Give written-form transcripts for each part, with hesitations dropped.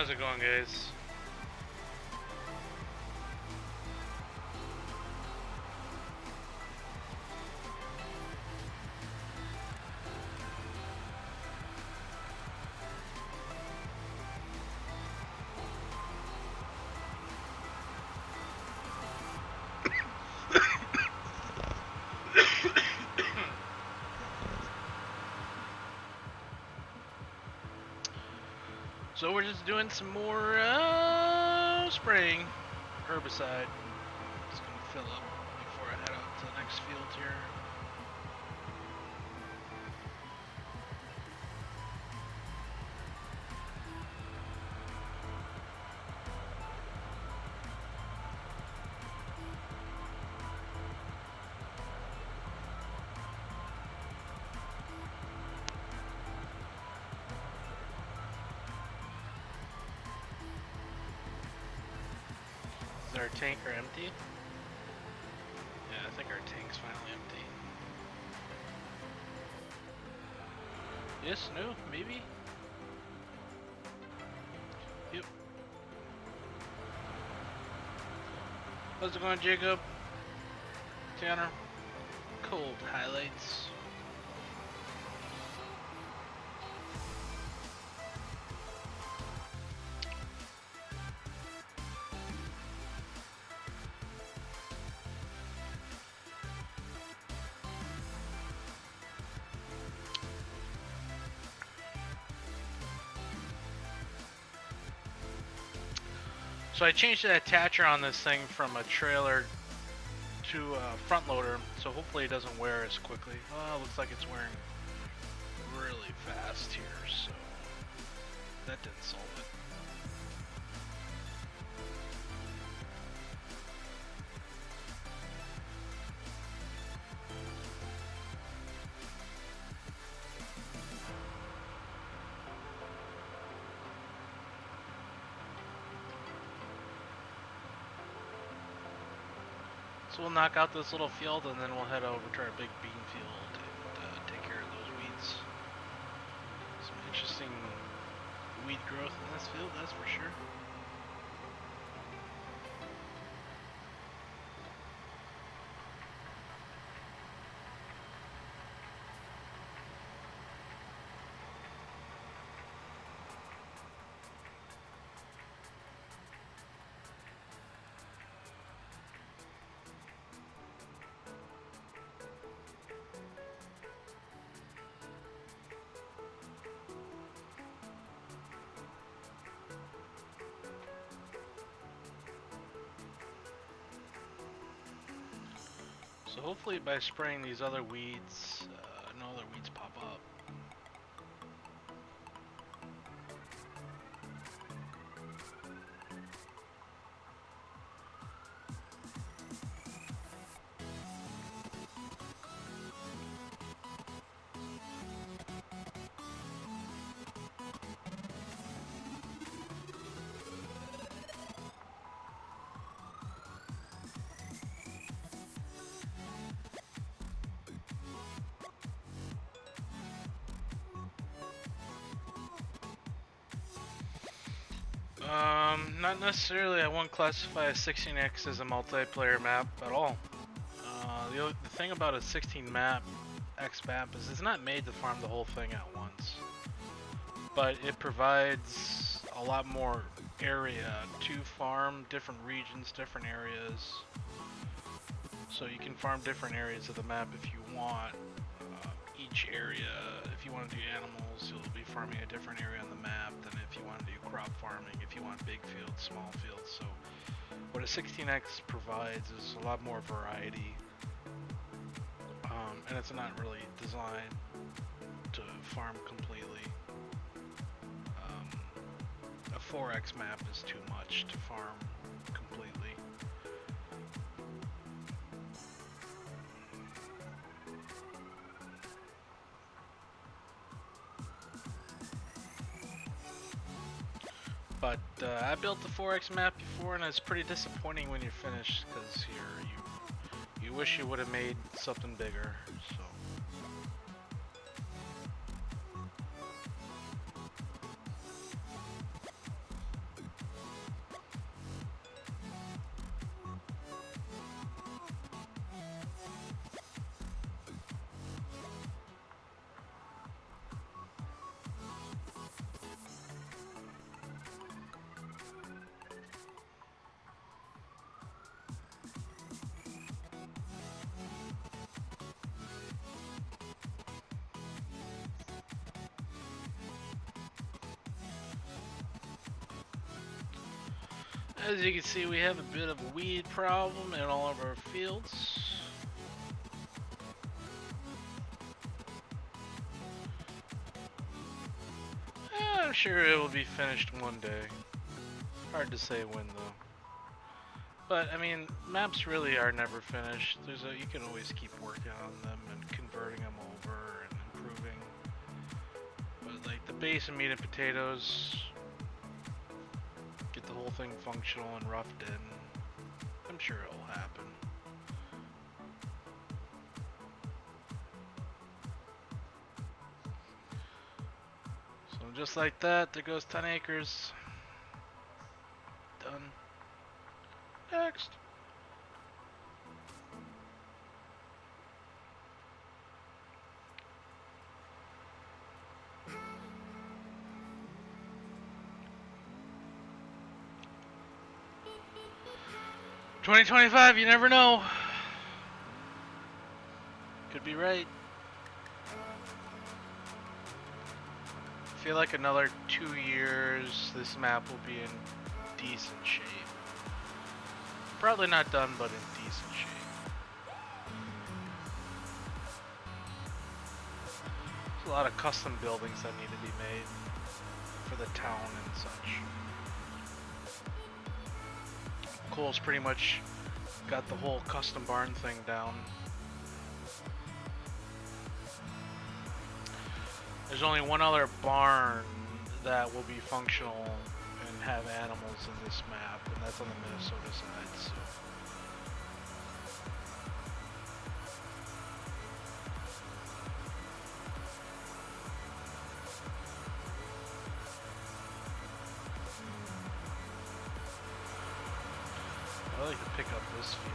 How's it going, guys? So we're just doing some more spraying herbicide. Just gonna fill up before I head out to the next field here. Is our tanker empty? Yeah, I think our tank's finally empty. Yes, no, maybe? Yep. How's it going, Jacob? Tanner? Cold highlights. So I changed the attacher on this thing from a trailer to a front loader, so hopefully it doesn't wear as quickly. Oh, looks like it's wearing really fast here, so that didn't solve it. So we'll knock out this little field and then we'll head over to our big bean field and take care of those weeds. Some interesting weed growth in this field, that's for sure. So hopefully by spraying these other weeds, no other weeds pop up. Not necessarily. I won't classify a 16X as a multiplayer map at all. The thing about a 16 X map is it's not made to farm the whole thing at once, but it provides a lot more area to farm, different regions, different areas. So you can farm different areas of the map if you want. Each area, if you want to do animals, you'll be farming a different area on the map than if you want to do crop farming, if you want big fields, small fields. So what a 16X provides is a lot more variety, and it's not really designed to farm completely. A 4X map is too much to farm completely. But I built the 4X map before, and it's pretty disappointing when you're finished because you wish you would have made something bigger. So. As you can see, we have a bit of a weed problem in all of our fields. I'm sure it will be finished one day. Hard to say when though. But I mean, maps really are never finished. You can always keep working on them and converting them over and improving. But like the base and meat and potatoes, get the whole thing functional and roughed in. I'm sure it'll happen. So just like that, there goes 10 acres. Done. Next. $2025, you never know. Could be right. I feel like another 2 years, this map will be in decent shape. Probably not done, but in decent shape. There's a lot of custom buildings that need to be made for the town and such. Cole's pretty much got the whole custom barn thing down. There's only one other barn that will be functional and have animals in this map, and that's on the Minnesota side. So. I like to pick up this field.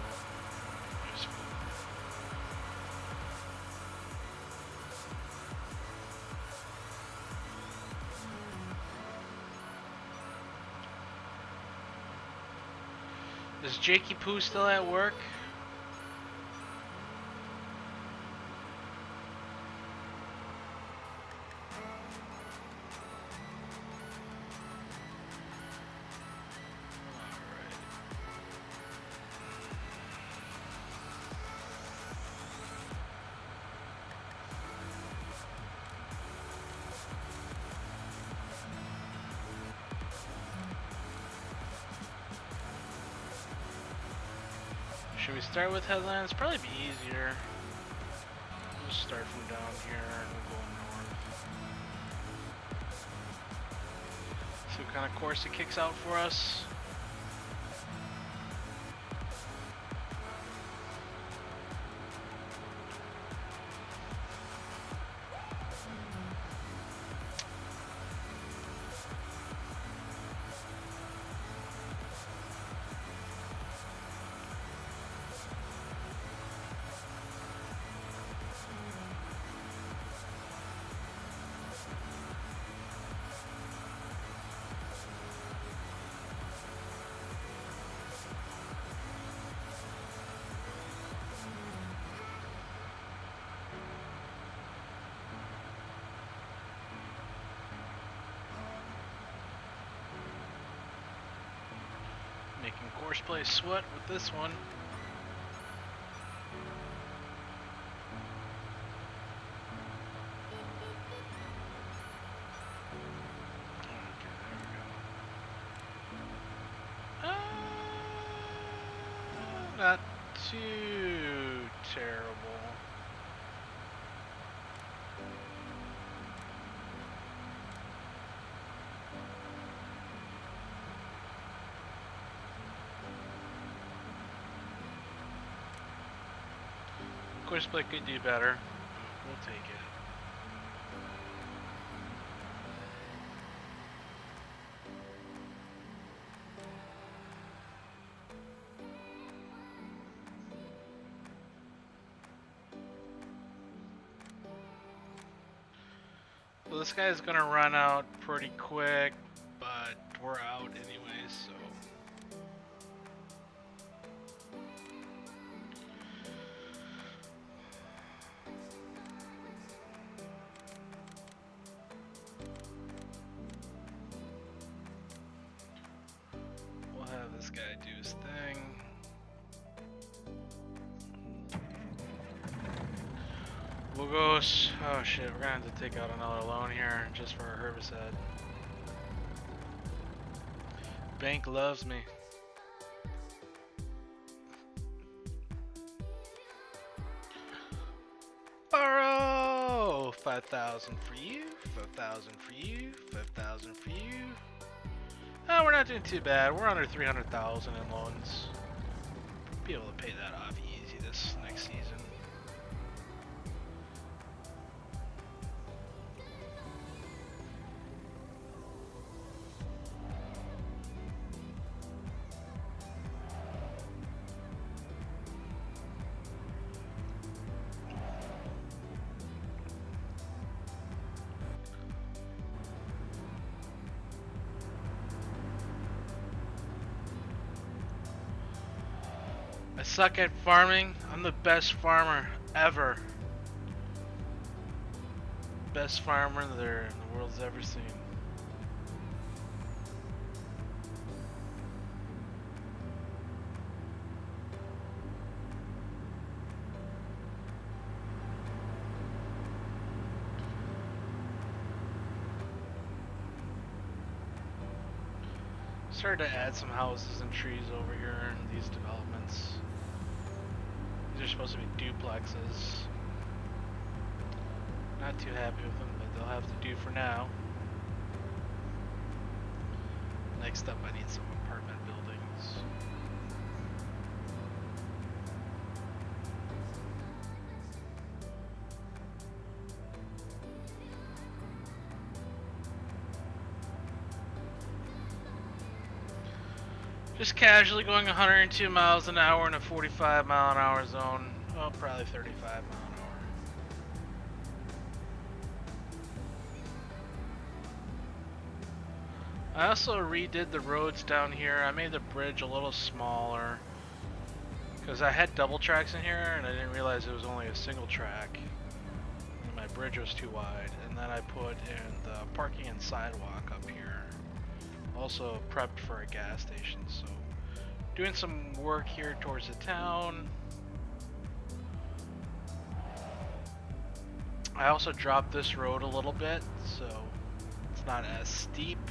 Is Jakieeee Pooo still at work? Should we start with headlands? Probably be easier. We'll just start from down here and we'll go north. See what kind of course it kicks out for us. Making course play sweat with this one. Okay, there we go. Not too terrible. Course play could do better. We'll take it. So this guy's gonna run out pretty quick, but we're out anyways, so. guy do his thing. We'll go. Oh shit, we're gonna have to take out another loan here just for our herbicide. Bank loves me. Borrow 5,000 for you, 5,000 for you, 5,000 for you. Oh, we're not doing too bad. We're under 300,000 in loans. Be able to pay that off easy this next season. I suck at farming. I'm the best farmer ever. Best farmer the world's ever seen. Started to add some houses and trees over here in these developments. These are supposed to be duplexes. Not too happy with them, but they'll have to do for now. Next up, I need some apartment buildings. Just casually going 102 miles an hour in a 45 mile an hour zone. Well, probably 35 mile an hour. I also redid the roads down here. I made the bridge a little smaller because I had double tracks in here and I didn't realize it was only a single track. And my bridge was too wide. And then I put in the parking and sidewalk up here. Also prepped for a gas station, so doing some work here towards the town. I also dropped this road a little bit, so it's not as steep.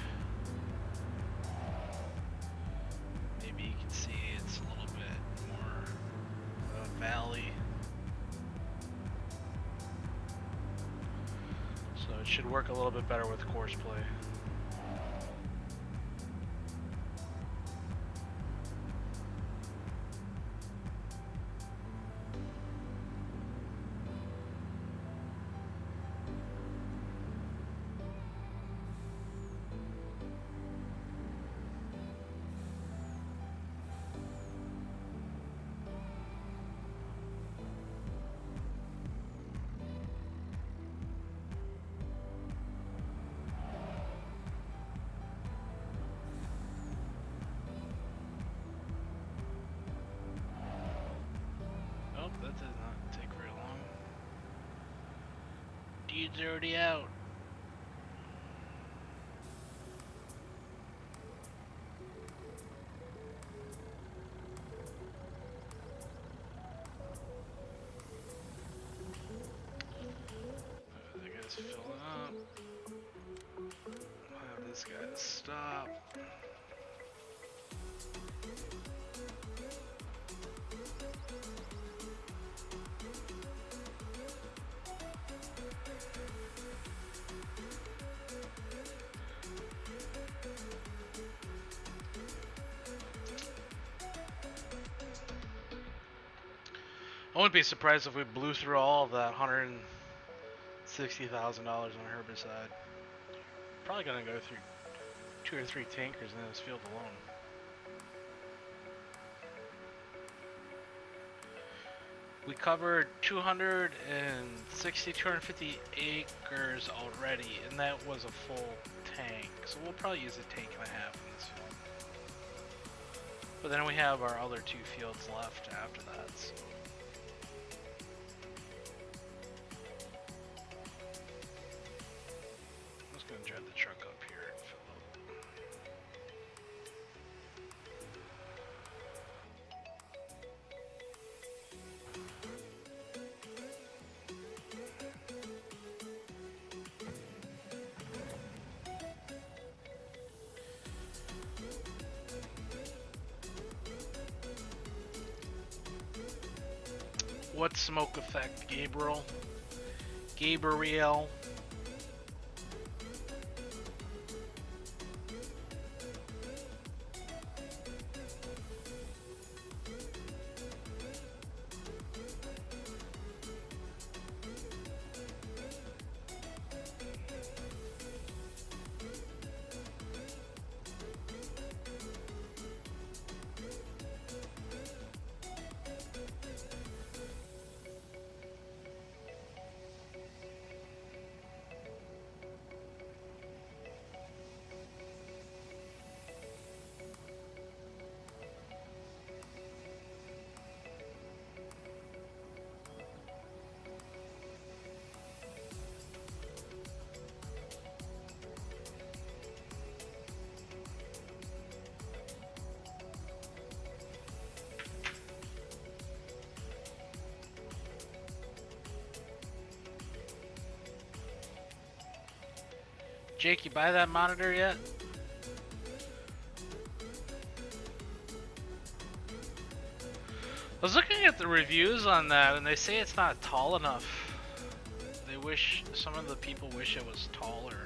Maybe you can see it's a little bit more of a valley. So it should work a little bit better with course play. That did not take very long. Dude's already out. The guy's filling up. I'll have this guy stop. I wouldn't be surprised if we blew through all of that $160,000 on herbicide. Probably gonna go through 2 or 3 tankers in this field alone. We covered 250 acres already, and that was a full tank. So we'll probably use a tank and a half in this field. But then we have our other 2 fields left after that. So. Gonna drive the truck up here and fill up. What smoke effect, Gabriel? Gabriel. Jake, you buy that monitor yet? I was looking at the reviews on that and they say it's not tall enough. They wish, some of the people wish it was taller.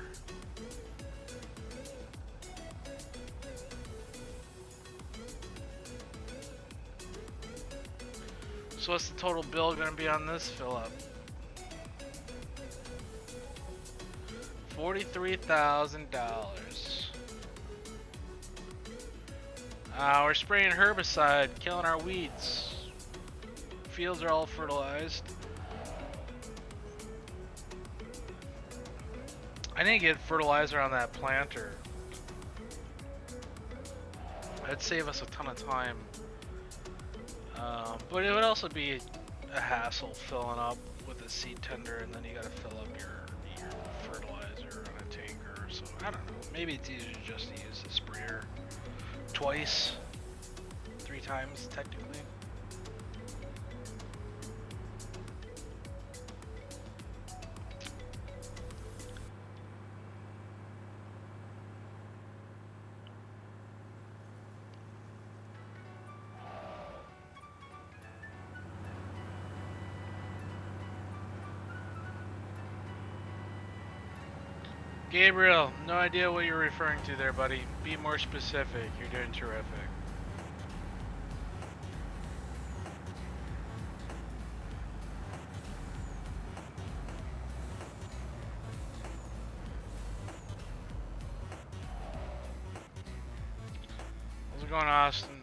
So what's the total bill gonna be on this fill up? $43,000. We're spraying herbicide, killing our weeds. Fields are all fertilized. I need to get fertilizer on that planter. That'd save us a ton of time. But it would also be a hassle filling up with a seed tender, and then you gotta fill up your fertilizer on a tanker. So I don't know. Maybe it's easier just to use the sprayer twice, 3 times technically. Gabriel, no idea what you're referring to there, buddy. Be more specific. You're doing terrific. How's it going, Austin?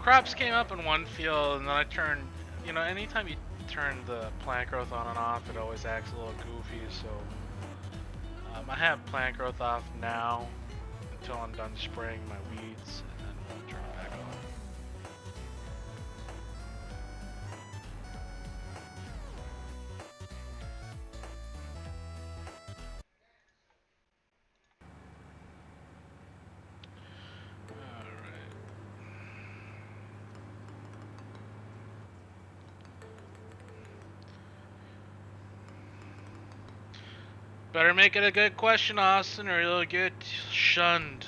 Crops came up in one field, and then I turned, you know, anytime you turn the plant growth on and off, it always acts a little goofy, so I have plant growth off now until I'm done spraying my weeds, and then we'll turn it back on. Better make it a good question, Austin, or you'll get shunned.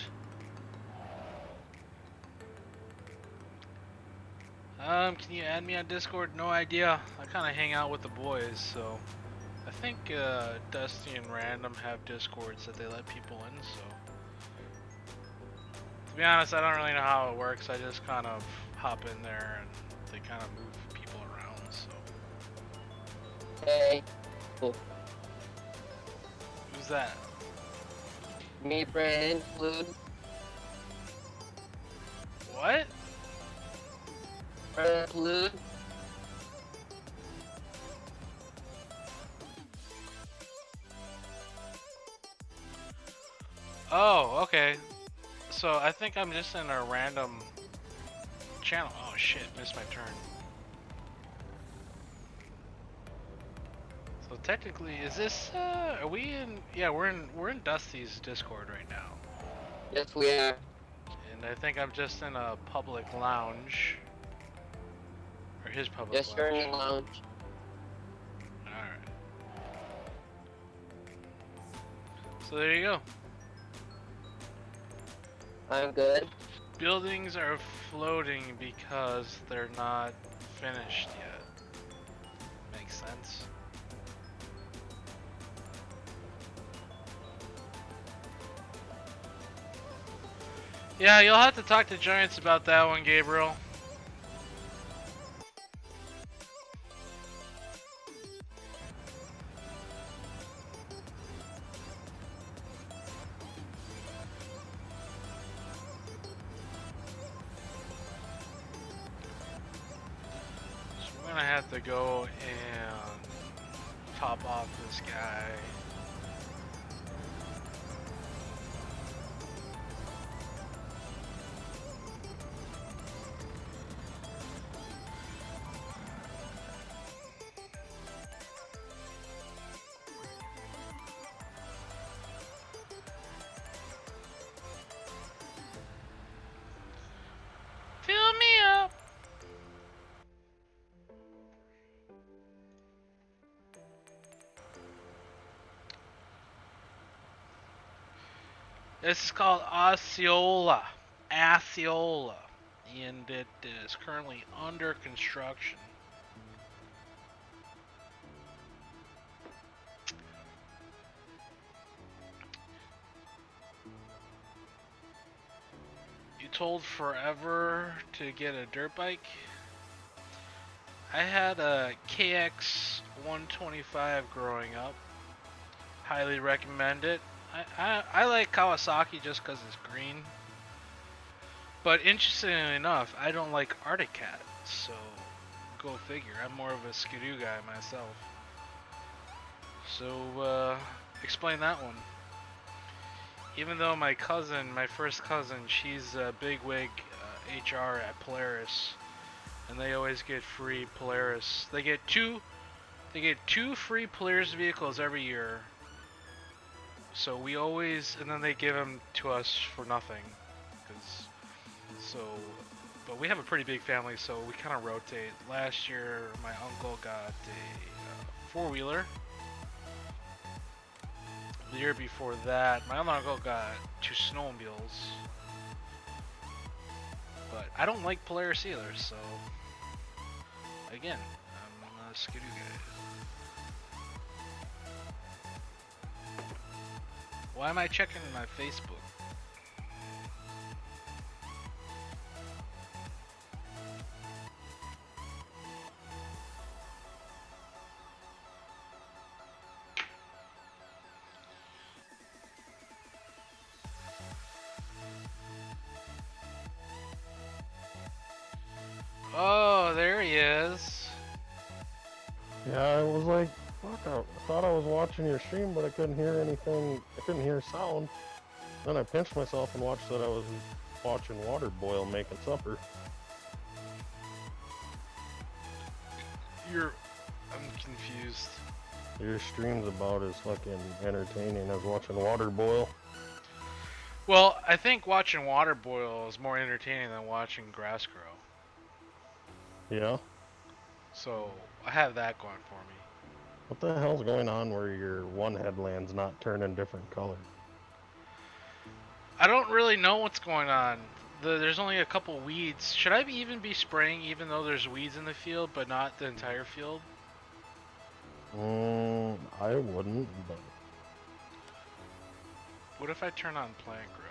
Can you add me on Discord? No idea. I kind of hang out with the boys, so I think Dusty and Random have Discords that they let people in, so to be honest, I don't really know how it works. I just kind of hop in there and they kind of move people around, so. Hey. Cool. Who's that? Me, Brandon, Fluid. What? Brandon, Fluid. Oh, okay. So I think I'm just in a random channel. Oh shit, missed my turn. So technically, is this are we in, yeah, we're in Dusty's Discord right now. Yes, we are. And I think I'm just in a public lounge. Or his public Yes, you're lounge. in the lounge. Alright. So there you go. I'm good. Buildings are floating because they're not finished yet. Makes sense. Yeah, you'll have to talk to Giants about that one, Gabriel. So we're gonna have to go and top off this guy. Fill me up. This is called Osceola. Osceola. And it is currently under construction. You told forever to get a dirt bike? I had a KX125 growing up. Highly recommend it. I like Kawasaki just because it's green. But interestingly enough, I don't like Arctic Cat, so go figure. I'm more of a Skidoo guy myself. So, explain that one. Even though my cousin, my first cousin, she's a bigwig HR at Polaris, and they always get free Polaris. They get two free Polaris vehicles every year. So we always, and then they give them to us for nothing, but we have a pretty big family, so we kind of rotate. Last year, my uncle got a four-wheeler. The year before that, my other uncle got two snowmobiles. But I don't like Polaris either, so again, I'm a Skidoo guy. Why am I checking my Facebook? Oh, there he is. Yeah, I was like, fuck, I thought I was watching your stream, but I couldn't hear anything. I couldn't hear sound. Then I pinched myself and watched that I was watching water boil making supper. I'm confused. Your stream's about as fucking entertaining as watching water boil. Well, I think watching water boil is more entertaining than watching grass grow. Yeah? So, I have that going for me. What the hell's going on where your one headland's not turning different color? I don't really know what's going on. There's only a couple weeds. Should I even be spraying even though there's weeds in the field, but not the entire field? I wouldn't, but... What if I turn on plant growth?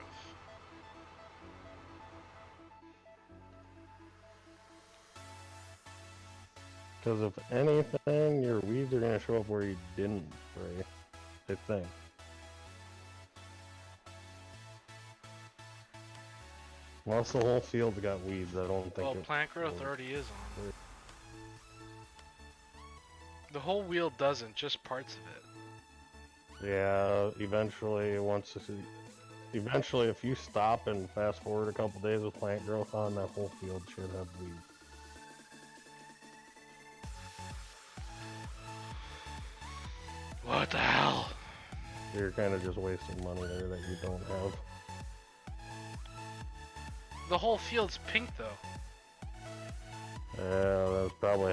Because if anything, your weeds are going to show up where you didn't spray, I think. Unless the whole field's got weeds, I don't think. Well, plant growth already is on. The whole wheel doesn't, just parts of it. Yeah, eventually, eventually, if you stop and fast forward a couple days with plant growth on, that whole field should have weeds. What the hell? You're kind of just wasting money there that you don't have. The whole field's pink though. Yeah, that probably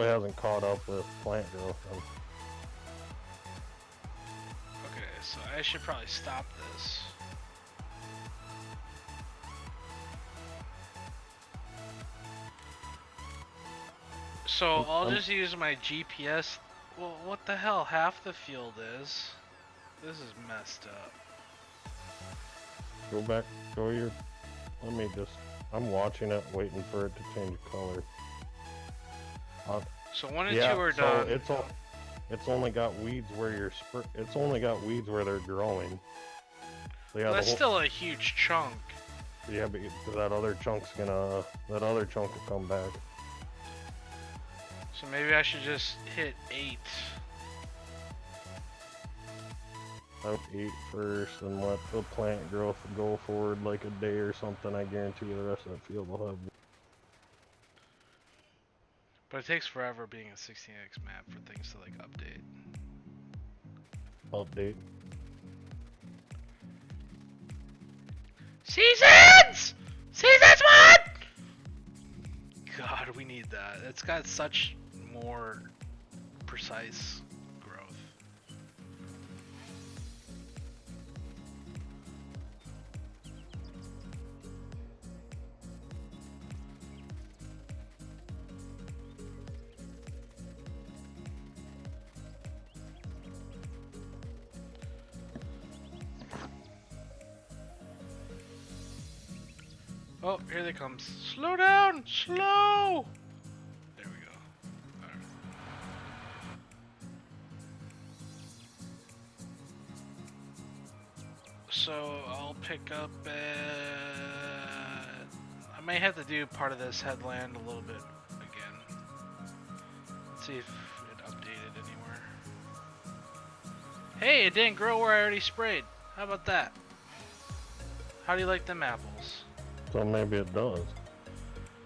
hasn't caught up with plant growth. Okay, so I should probably stop this. So I'll just use my GPS. Well, what the hell? Half the field is. This is messed up. Go back, go your, let me just, I'm watching it, waiting for it to change color. So 1 and Yeah, 2 are so done. it's only got weeds where you're, it's only got weeds where they're growing. So yeah, That's still a huge chunk. yeah, but that other chunk's gonna, that other chunk will come back. So maybe I should just hit 8. I would eat first and let the plant growth go forward like a day or something. I guarantee you the rest of that field will have. But it takes forever being a 16x map for things to like update. Update. Seasons! Seasons what? God, we need that. It's got such more precise growth. Oh, here they come. Slow down! Slow! There we go. Alright. So, I'll pick up I may have to do part of this headland a little bit again. Let's see if it updated anywhere. Hey, it didn't grow where I already sprayed. How about that? How do you like them apples? So maybe it does.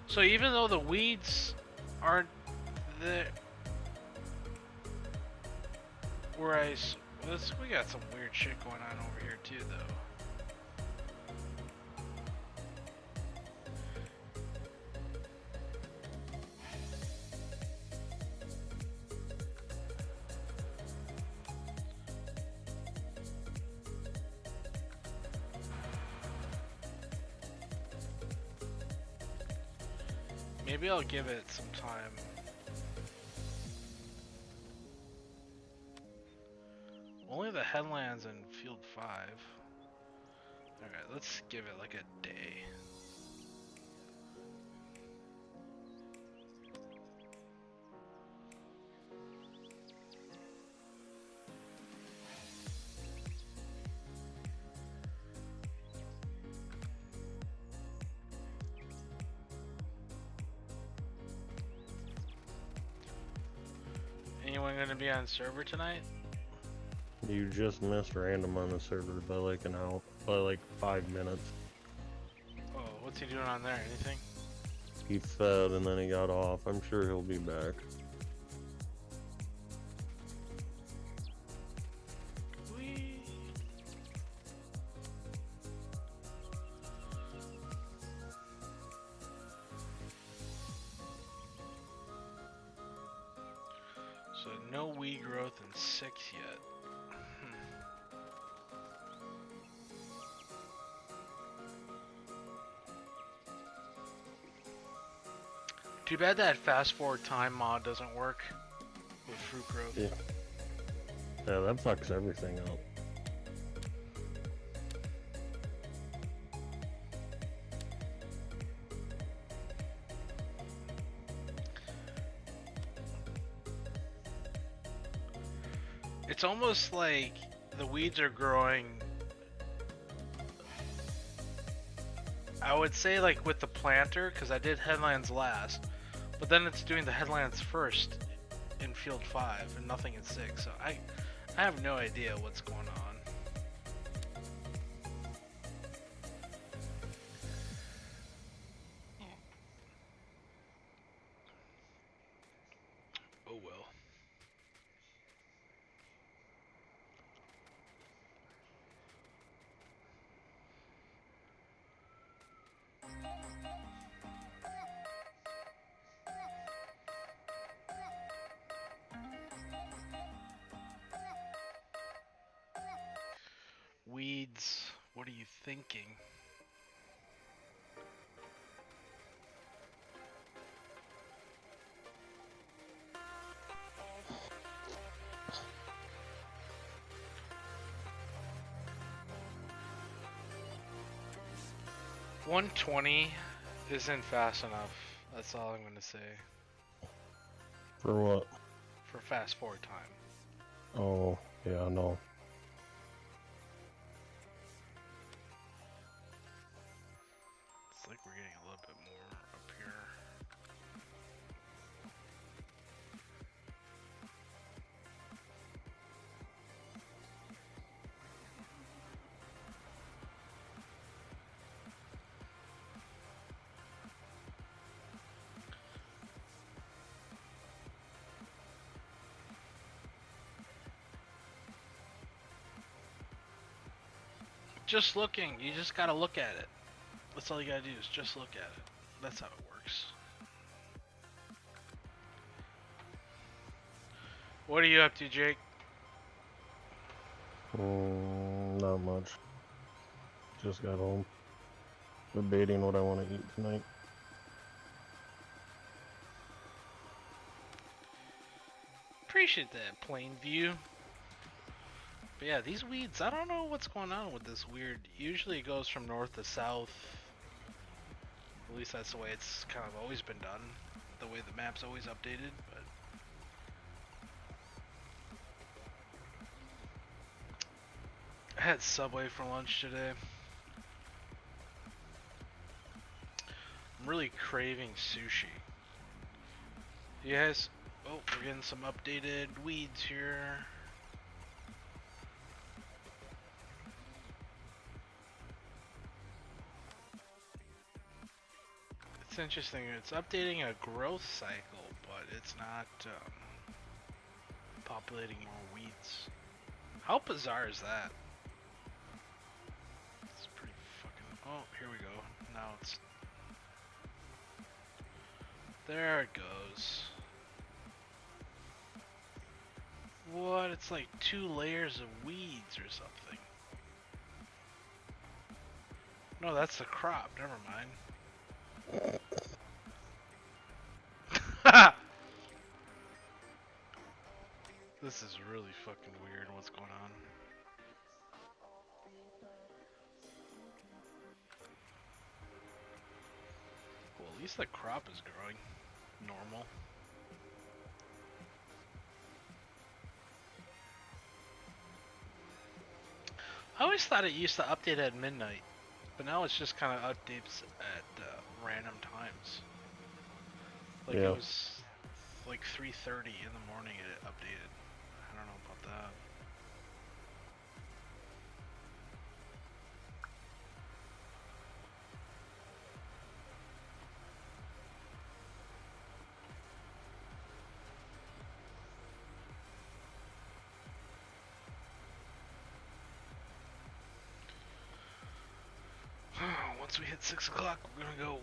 So even though the weeds aren't there, whereas we got some weird shit going on over here too, though. Maybe I'll give it some time. Only the headlands in field 5. Alright, let's give it like a day. Anyone gonna be on server tonight? You just missed random on the server by like an hour, by like 5 minutes. Oh, what's he doing on there? Anything? He fed and then he got off. I'm sure he'll be back. Whee. So no weed growth in 6 yet. Too bad that fast forward time mod doesn't work with fruit growth. Yeah. Yeah, that fucks everything up. It's almost like the weeds are growing, I would say like with the planter, because I did headlands last, but then it's doing the headlands first in field 5 and nothing in 6, so I have no idea what's going on. Oh well. Weeds, what are you thinking? 120 isn't fast enough. That's all I'm gonna say. For what? For fast forward time. Oh, yeah, no. It's like we're getting a little bit more up here. Just looking. You just gotta look at it. That's all you gotta do is just look at it. That's how it works. What are you up to, Jake? Not much. Just got home. Debating what I want to eat tonight. Appreciate that, plain view. But yeah, these weeds, I don't know what's going on with this weird. Usually it goes from north to south. At least that's the way it's kind of always been done. The way the map's always updated, but I had Subway for lunch today. I'm really craving sushi. You guys, oh, we're getting some updated weeds here. It's interesting, it's updating a growth cycle, but it's not populating more weeds. How bizarre is that? It's pretty fucking... Oh, here we go. Now it's... There it goes. What? It's like 2 layers of weeds or something. No, that's the crop. Never mind. This is really fucking weird. What's going on? Well, at least the crop is growing normal. I always thought it used to update at midnight, but now it's just kind of updates at random times. Like Yeah. it was like 3:30 in the morning it updated. I don't know about that. Once we hit 6 o'clock, we're gonna go.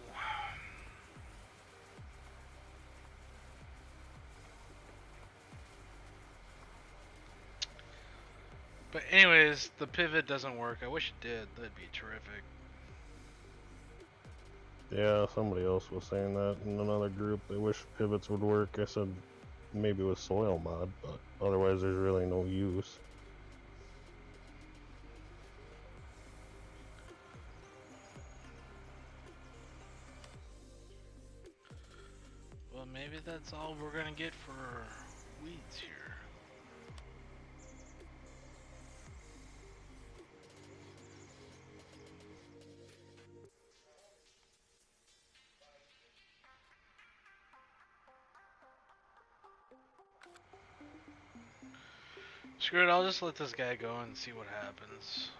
But anyways, the pivot doesn't work. I wish it did. That'd be terrific. Yeah, somebody else was saying that in another group. They wish pivots would work. I said maybe with soil mod, but otherwise there's really no use. Well, maybe that's all we're gonna get for weeds here. Screw it, I'll just let this guy go and see what happens.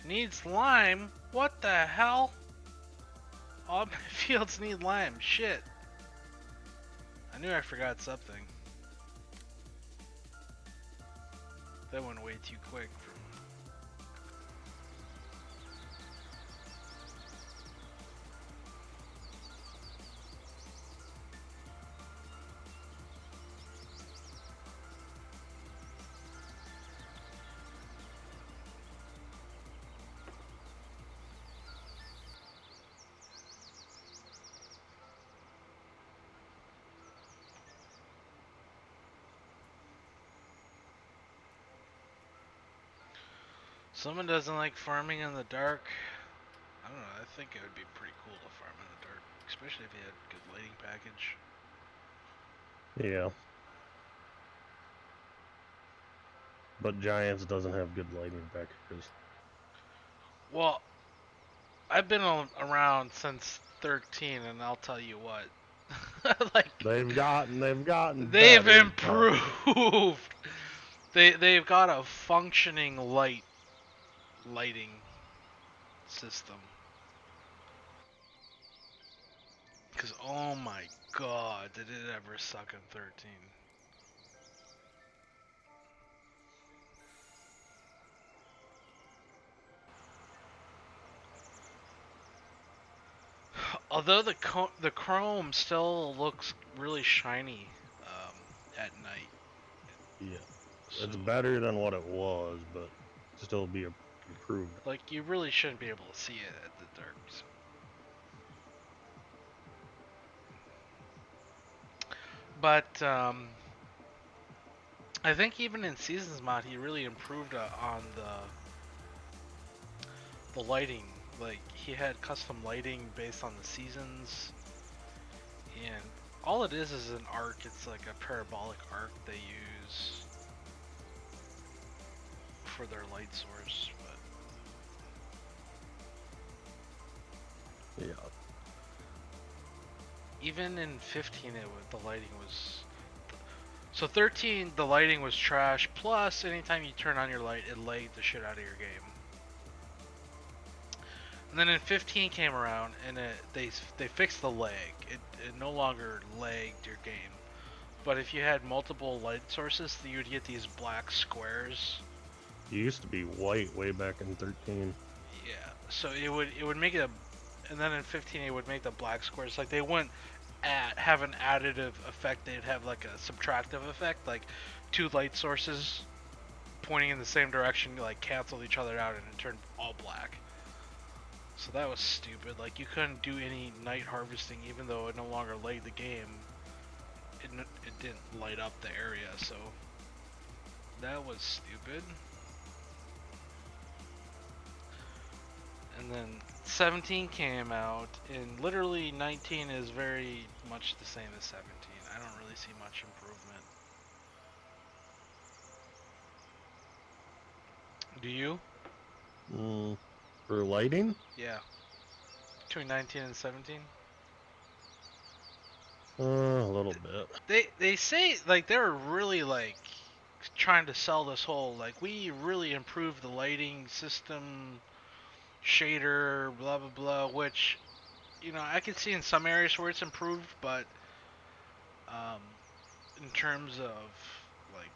Needs lime? What the hell? All my fields need lime. Shit. I knew I forgot something. That went way too quick for me. Someone doesn't like farming in the dark. I don't know, I think it would be pretty cool to farm in the dark, especially if you had good lighting package. Yeah. But Giants doesn't have good lighting packages. Well, I've been around since 13, and I'll tell you what. Like, They've gotten they've better, improved. They've got a functioning lighting system. Cause oh my god, did it ever suck in 13? Although the chrome still looks really shiny at night. Yeah. So, It's better than what it was, but still be improved. like, you really shouldn't be able to see it at the dark. So. But I think even in Seasons mod, he really improved on the lighting. Like, he had custom lighting based on the seasons, and all it is an arc. It's like a parabolic arc they use for their light source. But Yeah. even in 15, the lighting was. So 13, the lighting was trash. Plus, anytime you turn on your light, it lagged the shit out of your game. And then in 15 came around, and they fixed the lag. It no longer lagged your game. But if you had multiple light sources, you would get these black squares. It used to be white way back in 13. Yeah. So it would make it and then in 15 it would make the black squares, like they wouldn't have an additive effect. They'd have like a subtractive effect, like two light sources pointing in the same direction like canceled each other out, and it turned all black. So that was stupid. Like, you couldn't do any night harvesting even though it no longer laid the game. It didn't light up the area, so that was stupid. And then 17 came out, and literally 19 is very much the same as 17. I don't really see much improvement. Do you? For lighting? Yeah. Between 19 and 17? A little bit. They say, like, they're really, like, trying to sell this whole, like, we really improved the lighting system, shader, blah blah blah, which, you know, I can see in some areas where it's improved, but in terms of, like,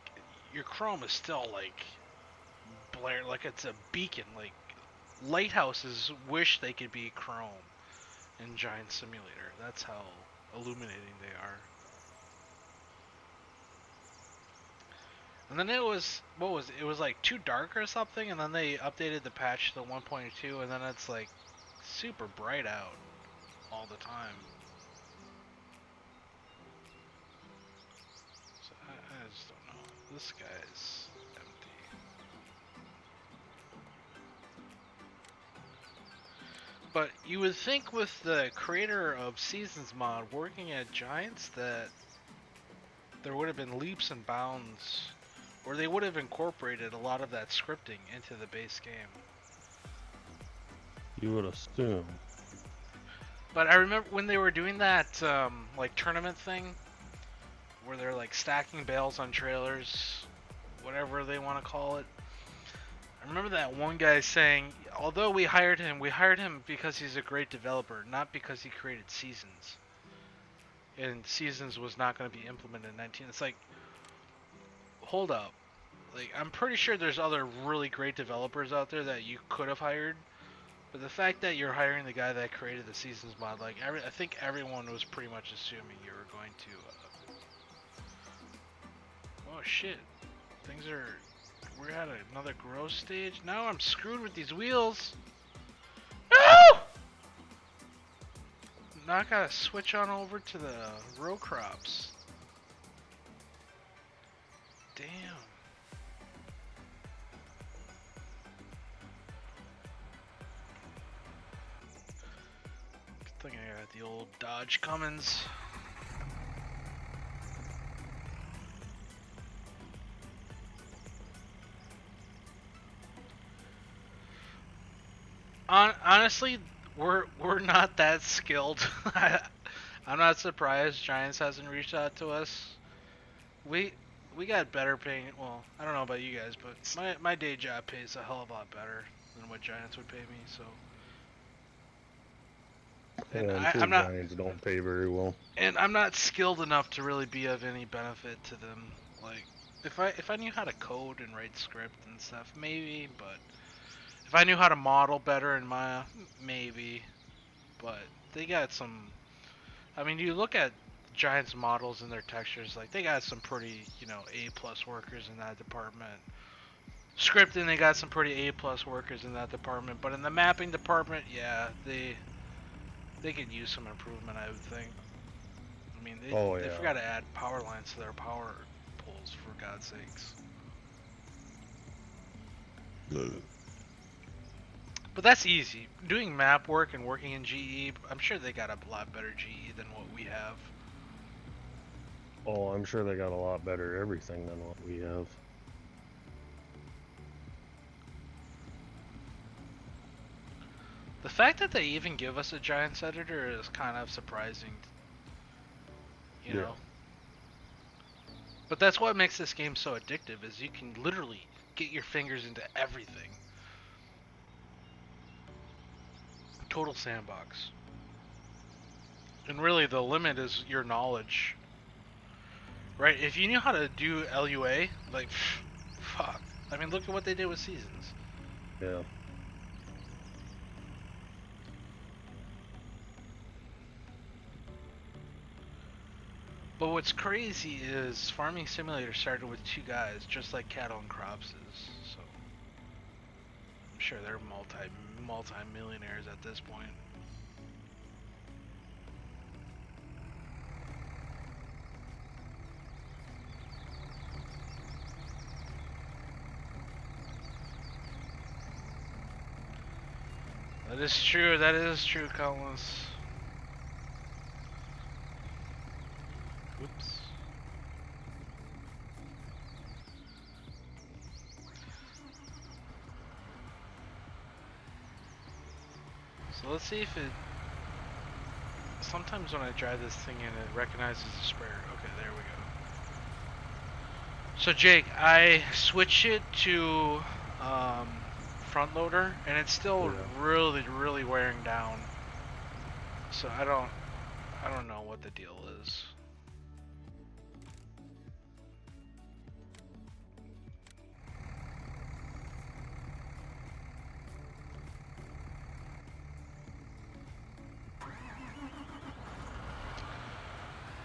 your chrome is still, like, blare, like it's a beacon. Like, lighthouses wish they could be chrome in Giant Simulator. That's how illuminating they are. And then it was, what was it? It was like too dark or something, and then they updated the patch to 1.2, and then it's like super bright out all the time. So I just don't know. This guy's empty. But you would think with the creator of Seasons mod working at Giants that there would have been leaps and bounds, or they would have incorporated a lot of that scripting into the base game. You would assume. But I remember when they were doing that like tournament thing, where they're like stacking bales on trailers, whatever they want to call it. I remember that one guy saying, although we hired him because he's a great developer, not because he created Seasons. And Seasons was not going to be implemented in 19. It's like, hold up. Like, I'm pretty sure there's other really great developers out there that you could have hired. But the fact that you're hiring the guy that created the Seasons mod, like, I think everyone was pretty much assuming you were going to, oh shit. We're at another growth stage. Now I'm screwed with these wheels. No! Now I gotta switch on over to the row crops. Damn. Good thing I got the old Dodge Cummins. Honestly, we're not that skilled. I'm not surprised Giants hasn't reached out to us. We got better paying. Well, I don't know about you guys, but my day job pays a hell of a lot better than what Giants would pay me. So, and Yeah, I'm sure I'm not, Giants don't pay very well. and I'm not skilled enough to really be of any benefit to them. Like, if I knew how to code and write script and stuff, maybe. But if I knew how to model better in Maya, maybe. But they got some. I mean, you look at Giants models and their textures, like they got some pretty, A+ workers in that department. Scripting, they got some pretty A+ workers in that department, but in the mapping department, yeah, they could use some improvement, I would think. I mean, they forgot to add power lines to their power poles, for God's sakes. But that's easy. Doing map work and working in GE, I'm sure they got a lot better GE than what we have. Oh, I'm sure they got a lot better everything than what we have. The fact that they even give us a Giants editor is kind of surprising, you know. But that's what makes this game so addictive, is you can literally get your fingers into everything. Total sandbox. And really the limit is your knowledge. Right? If you knew how to do LUA, like, fuck. I mean, look at what they did with Seasons. Yeah. But what's crazy is Farming Simulator started with 2 guys, just like Cattle and Crops is. So I'm sure they're multi-millionaires at this point. That is true, Countless. Whoops. So let's see if it... Sometimes when I drive this thing in, it recognizes the sprayer. Okay, there we go. So Jake, I switched it to front loader, and it's still really wearing down. So I don't know what the deal is.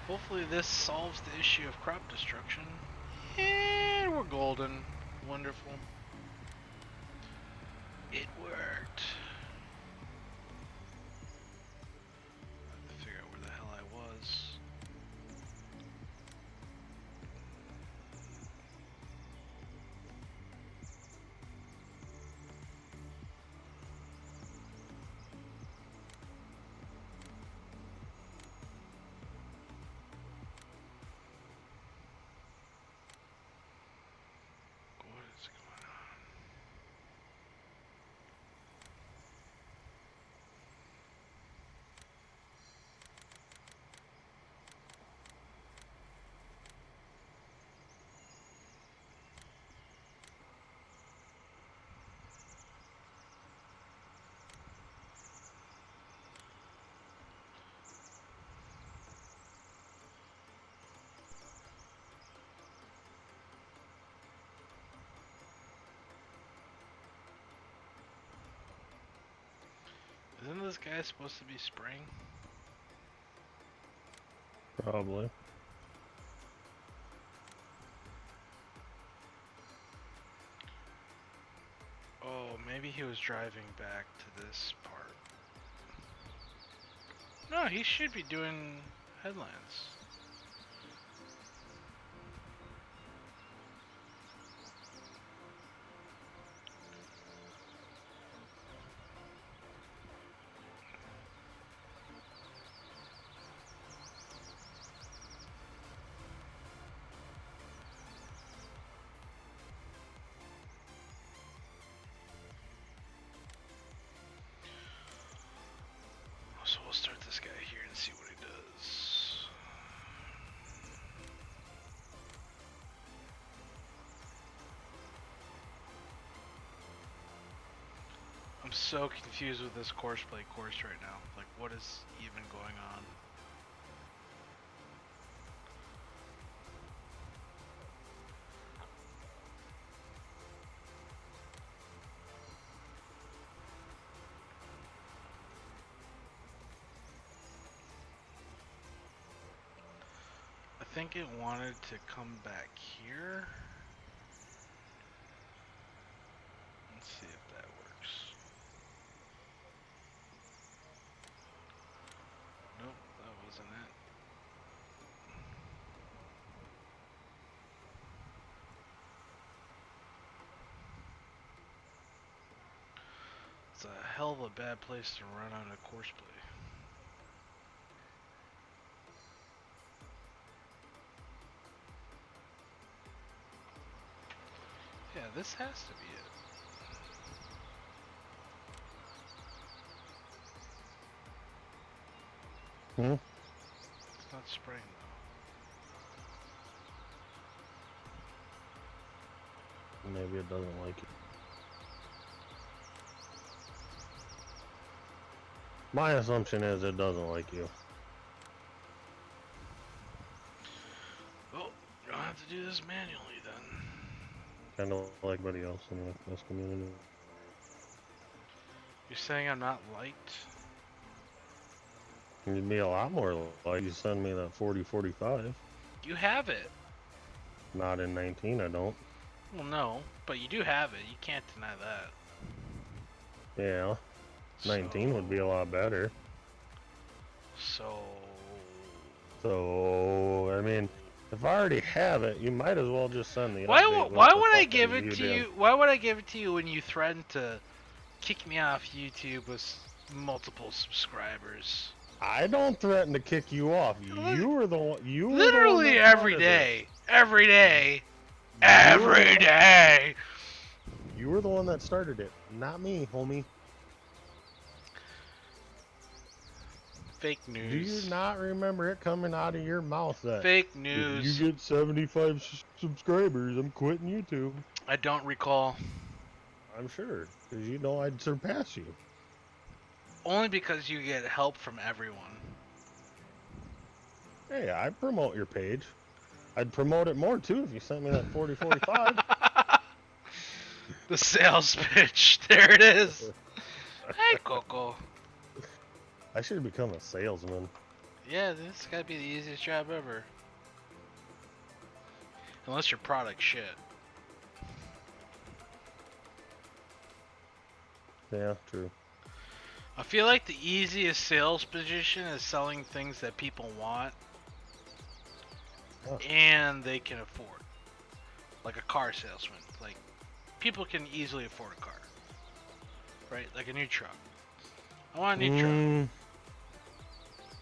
Hopefully this solves the issue of crop destruction. And we're golden. Wonderful. It worked. I have to figure out where the hell I was. What is going on? this guy supposed to be spraying? Probably. Oh, maybe he was driving back to this part. No, he should be doing headlines. So we'll start this guy here and see what he does. I'm so confused with this courseplay course right now. Like, what is even going on? I think it wanted to come back here. Let's see if that works. Nope, that wasn't it. It's a hell of a bad place to run out of courseplay. Yeah, this has to be it. Hmm? It's not spraying though. Maybe it doesn't like it. My assumption is it doesn't like you. Well, you'll have to do this manually then. Kind of like everybody else in this community. You're saying I'm not liked? You'd be a lot more like you send me that 4045. You have it. Not in 19, I don't. Well, no, but you do have it. You can't deny that. Yeah. 19 would be a lot better. So, I mean, if I already have it, you might as well just send the why update with why the would I fucking give it to UDIM. you? Why would I give it to you when you threatened to kick me off YouTube with multiple subscribers? I don't threaten to kick you off. You were the one. You were Literally the one that every started day. Every day. it. Every day. You were the one that started it, not me, homie. Fake Do news. you not remember it coming out of your mouth that Fake if news. you get 75 subscribers, I'm quitting YouTube? I don't recall. I'm sure, because you know I'd surpass you. Only because you get help from everyone. Hey, I promote your page. I'd promote it more too if you sent me that 4045. The sales pitch. There it is. Hey, Coco. I should become a salesman. Yeah, this gotta be the easiest job ever. Unless your product shit. Yeah, true. I feel like the easiest sales position is selling things that people want and they can afford. Like a car salesman. Like, people can easily afford a car. Right? Like a new truck. I want a new truck.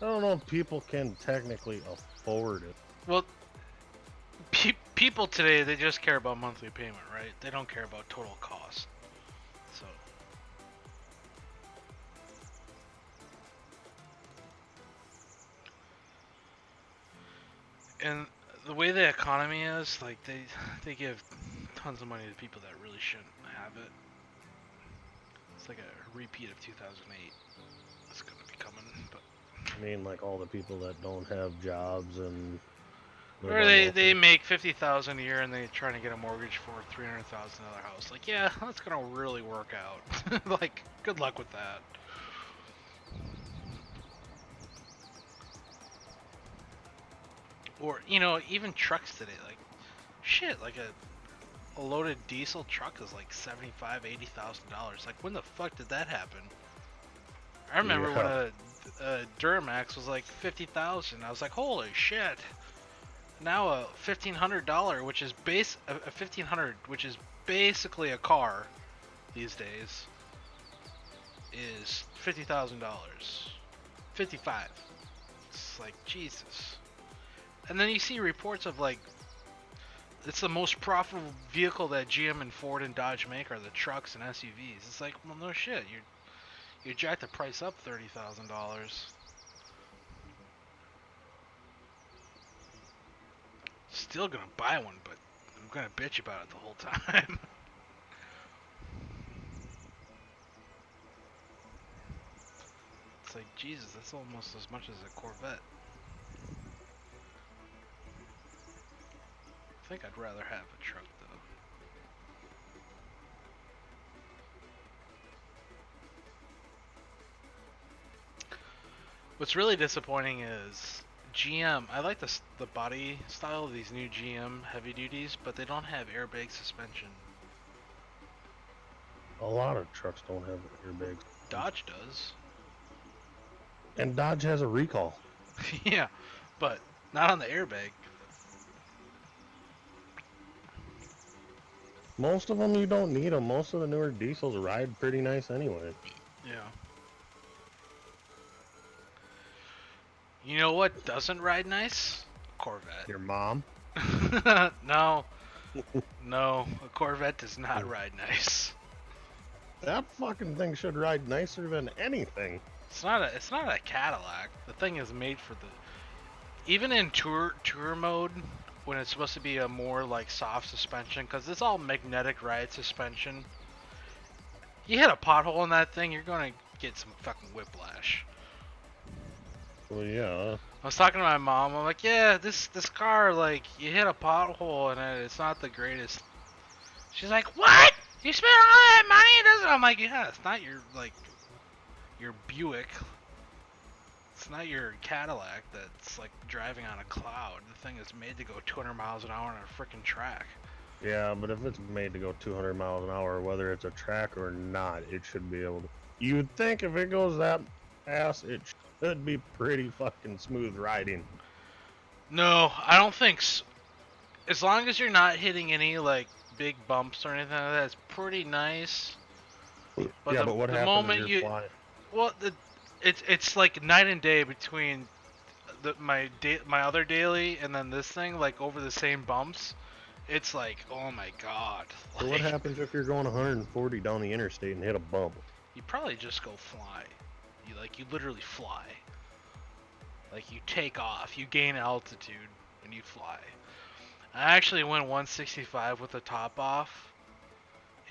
I don't know if people can technically afford it. Well, people today, they just care about monthly payment, right? They don't care about total cost. So. And the way the economy is, like, they give tons of money to people that really shouldn't have it. It's like a repeat of 2008. It's gonna be coming, but. I mean, like all the people that don't have jobs and. Or they make $50,000 a year and they're trying to get a mortgage for $300,000 house. Like, yeah, that's gonna really work out. Like, good luck with that. Or, even trucks today, like, shit, like a loaded diesel truck is like $75,000-$80,000. Like, when the fuck did that happen? I remember when a Duramax was like $50,000. I was like, holy shit. Now a $1,500, which is a $1,500, which is basically a car these days, is $50,000. 55. It's like, Jesus. And then you see reports of like, it's the most profitable vehicle that GM and Ford and Dodge make are the trucks and SUVs. It's like, well, no shit. You jack the price up $30,000. Still gonna buy one, but I'm gonna bitch about it the whole time. It's like, Jesus, that's almost as much as a Corvette. I think I'd rather have a truck though. What's really disappointing is GM. I like the body style of these new GM heavy duties, but they don't have airbag suspension. A lot of trucks don't have airbags. Dodge does. And Dodge has a recall. Yeah, but not on the airbag. Most of them you don't need them. Most of the newer diesels ride pretty nice anyway. Yeah. You know what doesn't ride nice? Corvette. Your mom? No. No, a Corvette does not ride nice. That fucking thing should ride nicer than anything. It's not a Cadillac. The thing is made for the, even in tour mode, when it's supposed to be a more like soft suspension, because it's all magnetic ride suspension. You hit a pothole in that thing, you're gonna get some fucking whiplash. Well, yeah. I was talking to my mom. I'm like, yeah, this car, like, you hit a pothole in it. It's not the greatest. She's like, what? You spent all that money? It doesn't. I'm like, yeah, it's not your your Buick. It's not your Cadillac that's like driving on a cloud. The thing is made to go 200 miles an hour on a freaking track. Yeah, but if it's made to go 200 miles an hour, whether it's a track or not, it should be able to. You'd think if it goes that fast, it should be pretty fucking smooth riding. No, I don't think so. As long as you're not hitting any like big bumps or anything like that, it's pretty nice. But yeah, but what happens if you're flying? Well, it's like night and day between my other daily and then this thing, like over the same bumps. It's like, oh my god. So what happens if you're going 140 down the interstate and hit a bump? You probably just go fly. You literally fly. Like you take off, you gain altitude when you fly. I actually went 165 with the top off,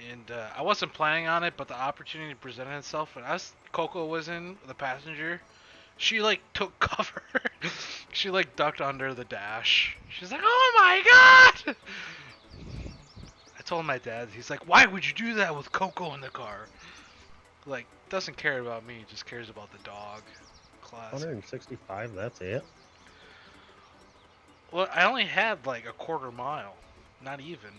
and I wasn't planning on it, but the opportunity presented itself. And as Coco was in the passenger, she like took cover. She like ducked under the dash. She's like, "Oh my god!" I told my dad. He's like, "Why would you do that with Coco in the car?" Like, doesn't care about me, just cares about the dog. Class. 165, that's it? Well, I only had like a quarter mile, not even.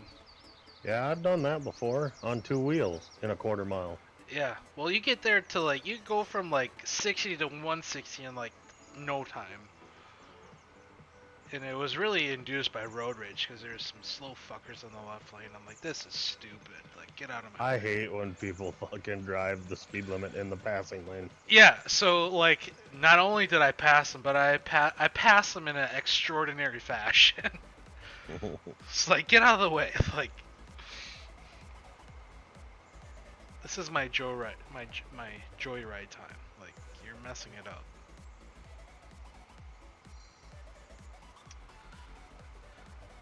Yeah, I've done that before on 2 wheels in a quarter mile. Yeah, well, you get there to like, you go from like 60 to 160 in like no time. And it was really induced by road rage because there's some slow fuckers in the left lane. I'm like, this is stupid. Like, get out of my way. I hate when people fucking drive the speed limit in the passing lane. Yeah, so like, not only did I pass them, but I passed them in an extraordinary fashion. It's like, get out of the way. Like, this is my joyride, my joyride time. Like, you're messing it up.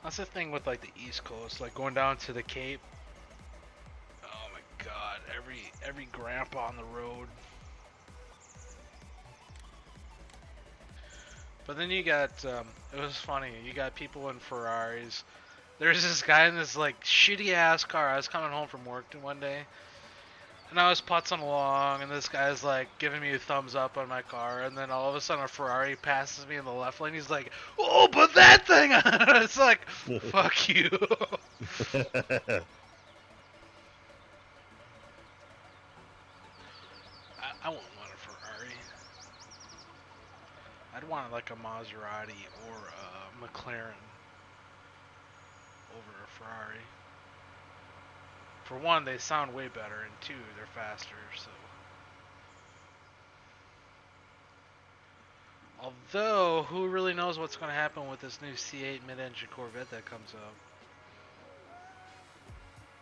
That's the thing with like the East Coast, like going down to the Cape. Oh my god, every grandpa on the road. But then you got, it was funny, you got people in Ferraris. There's this guy in this like shitty ass car. I was coming home from work one day. And I was putzing along, and this guy's like giving me a thumbs up on my car, and then all of a sudden a Ferrari passes me in the left lane. He's like, "Oh, put that thing on!" It's like, "Fuck you." I wouldn't want a Ferrari. I'd want like a Maserati or a McLaren over a Ferrari. For one, they sound way better, and two, they're faster, so. Although, who really knows what's going to happen with this new C8 mid-engine Corvette that comes out?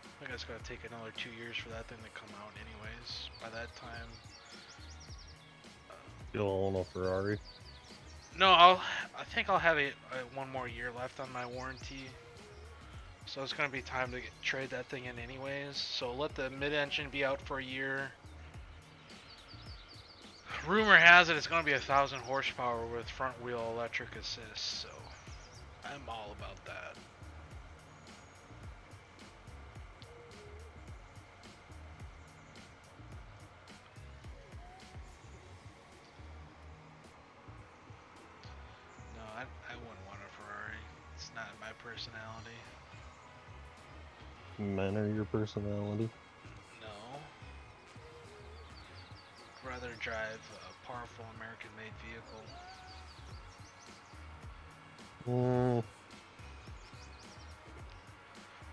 I think it's going to take another 2 years for that thing to come out anyways. By that time... You'll own a Ferrari? No, I think I'll have one more year left on my warranty. So it's going to be time to trade that thing in anyways. So let the mid-engine be out for a year. Rumor has it it's going to be 1,000 horsepower with front wheel electric assist. So I'm all about that. No, I wouldn't want a Ferrari. It's not my personality. Men are your personality? No. I'd rather drive a powerful American-made vehicle.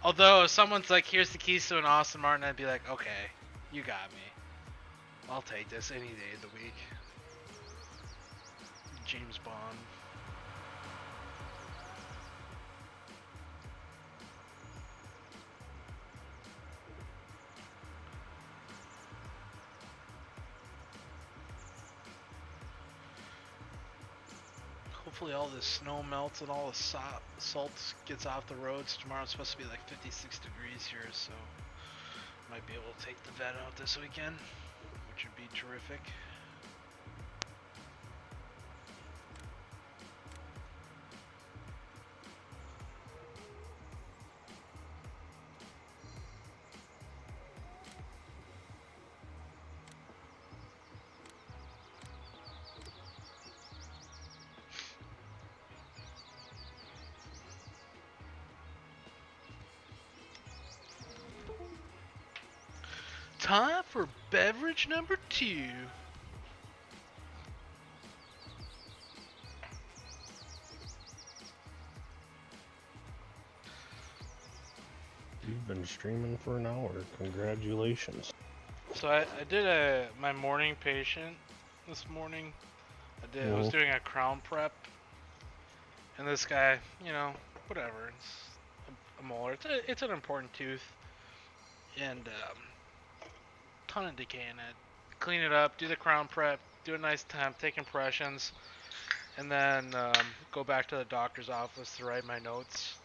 Although, if someone's like, here's the keys to an Aston Martin, I'd be like, okay, you got me. I'll take this any day of the week. James Bond. Hopefully all this snow melts and all the salt gets off the roads. Tomorrow it's supposed to be like 56 degrees here, so might be able to take the vet out this weekend, which would be terrific. Time for beverage number 2. You've been streaming for an hour. Congratulations. So I did my morning patient this morning. I was doing a crown prep, and this guy, you know, whatever. It's a molar. It's an important tooth, and ton of decay in it. Clean it up, do the crown prep, do a nice temp, take impressions, and then go back to the doctor's office to write my notes.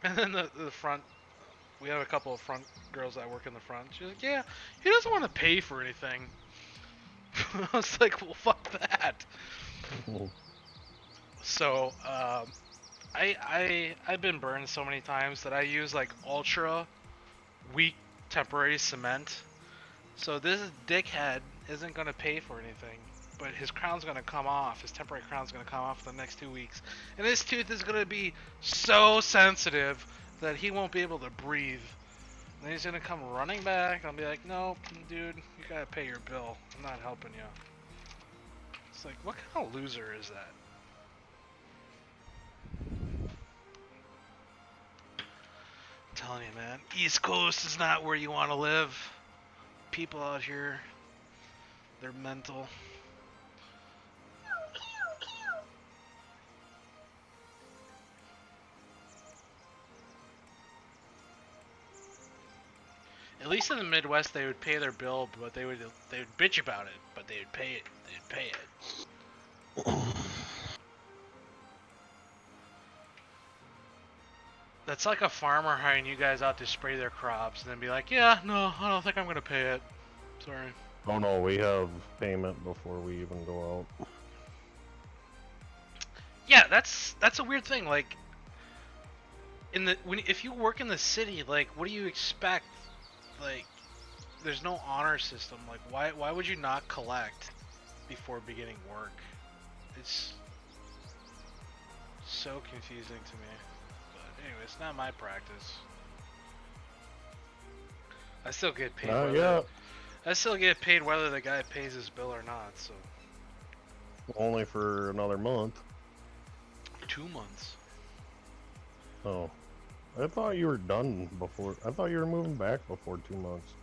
And then the front, we have a couple of front girls that work in the front. She's like, yeah, he doesn't want to pay for anything. I was like, well, fuck that. So, I've been burned so many times that I use like ultra weak temporary cement. So this dickhead isn't going to pay for anything, but his crown's going to come off. His temporary crown's going to come off in the next 2 weeks. And his tooth is going to be so sensitive that he won't be able to breathe. And he's going to come running back. I'll be like, no, dude, you got to pay your bill. I'm not helping you. It's like, what kind of loser is that? I'm telling you, man, East Coast is not where you want to live. People out here, they're mental. At least in the Midwest, they would pay their bill, but they would bitch about it, but they would pay it. They'd pay it. That's like a farmer hiring you guys out to spray their crops and then be like, yeah, no, I don't think I'm gonna pay it. Sorry. Oh no, we have payment before we even go out. Yeah, that's a weird thing. Like, if you work in the city, like, what do you expect? Like, there's no honor system. Like, why would you not collect before beginning work? It's so confusing to me. But anyway, it's not my practice. I still get paid. I still get paid whether the guy pays his bill or not. So. Only for another month. 2 months. Oh. I thought you were done before. I thought you were moving back before 2 months.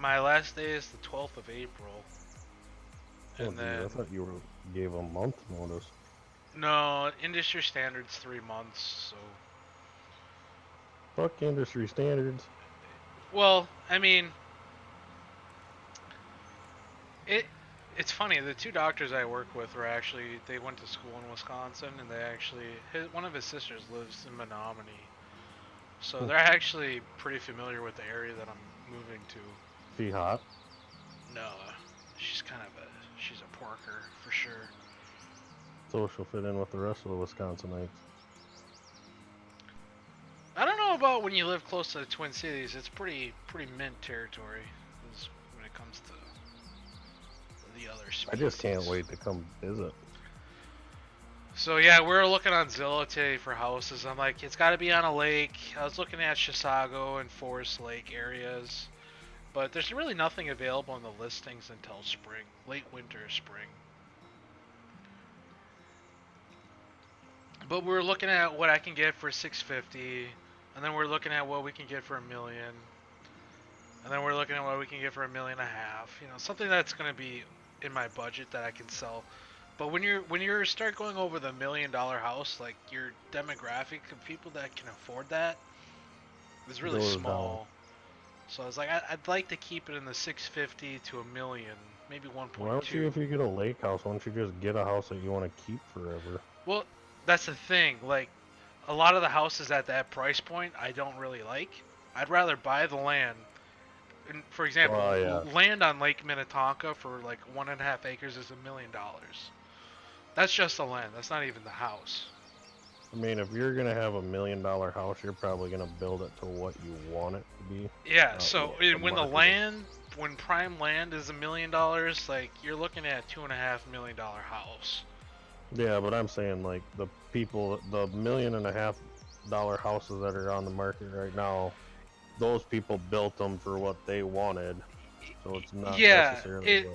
My last day is the 12th of April. And then I thought you gave a month notice. No, industry standards 3 months. So. Fuck industry standards. Well, I mean, it's funny. The 2 doctors I work with were actually, they went to school in Wisconsin, and they actually, one of his sisters lives in Menominee, so they're actually pretty familiar with the area that I'm moving to. She hot? No, she's she's a porker for sure. So she'll fit in with the rest of the Wisconsinites. I don't know about when you live close to the Twin Cities. It's pretty mint territory when it comes to the other species. I just can't wait to come visit. So yeah, we're looking on Zillow today for houses. I'm like, it's got to be on a lake. I was looking at Chisago and Forest Lake areas, but there's really nothing available in the listings until spring, late winter, spring. But we're looking at what I can get for $650, and then we're looking at what we can get for $1 million, and then we're looking at what we can get for $1.5 million. You know, something that's going to be in my budget that I can sell. But when you start going over the $1 million house, like your demographic of people that can afford that is really small. So I was like, I'd like to keep it in the $650 to $1 million, maybe 1.2. Why don't you, if you get a lake house, why don't you just get a house that you want to keep forever? Well, that's the thing. Like, a lot of the houses at that price point, I don't really like. I'd rather buy the land. And for example, land on Lake Minnetonka for like 1.5 acres is $1 million. That's just the land. That's not even the house. I mean, if you're gonna have $1 million house, you're probably gonna build it to what you want it to be. Yeah. So when prime land is $1 million, like you're looking at a $2.5 million house. Yeah, but I'm saying like the $1.5 million houses that are on the market right now, those people built them for what they wanted, so it's not necessarily.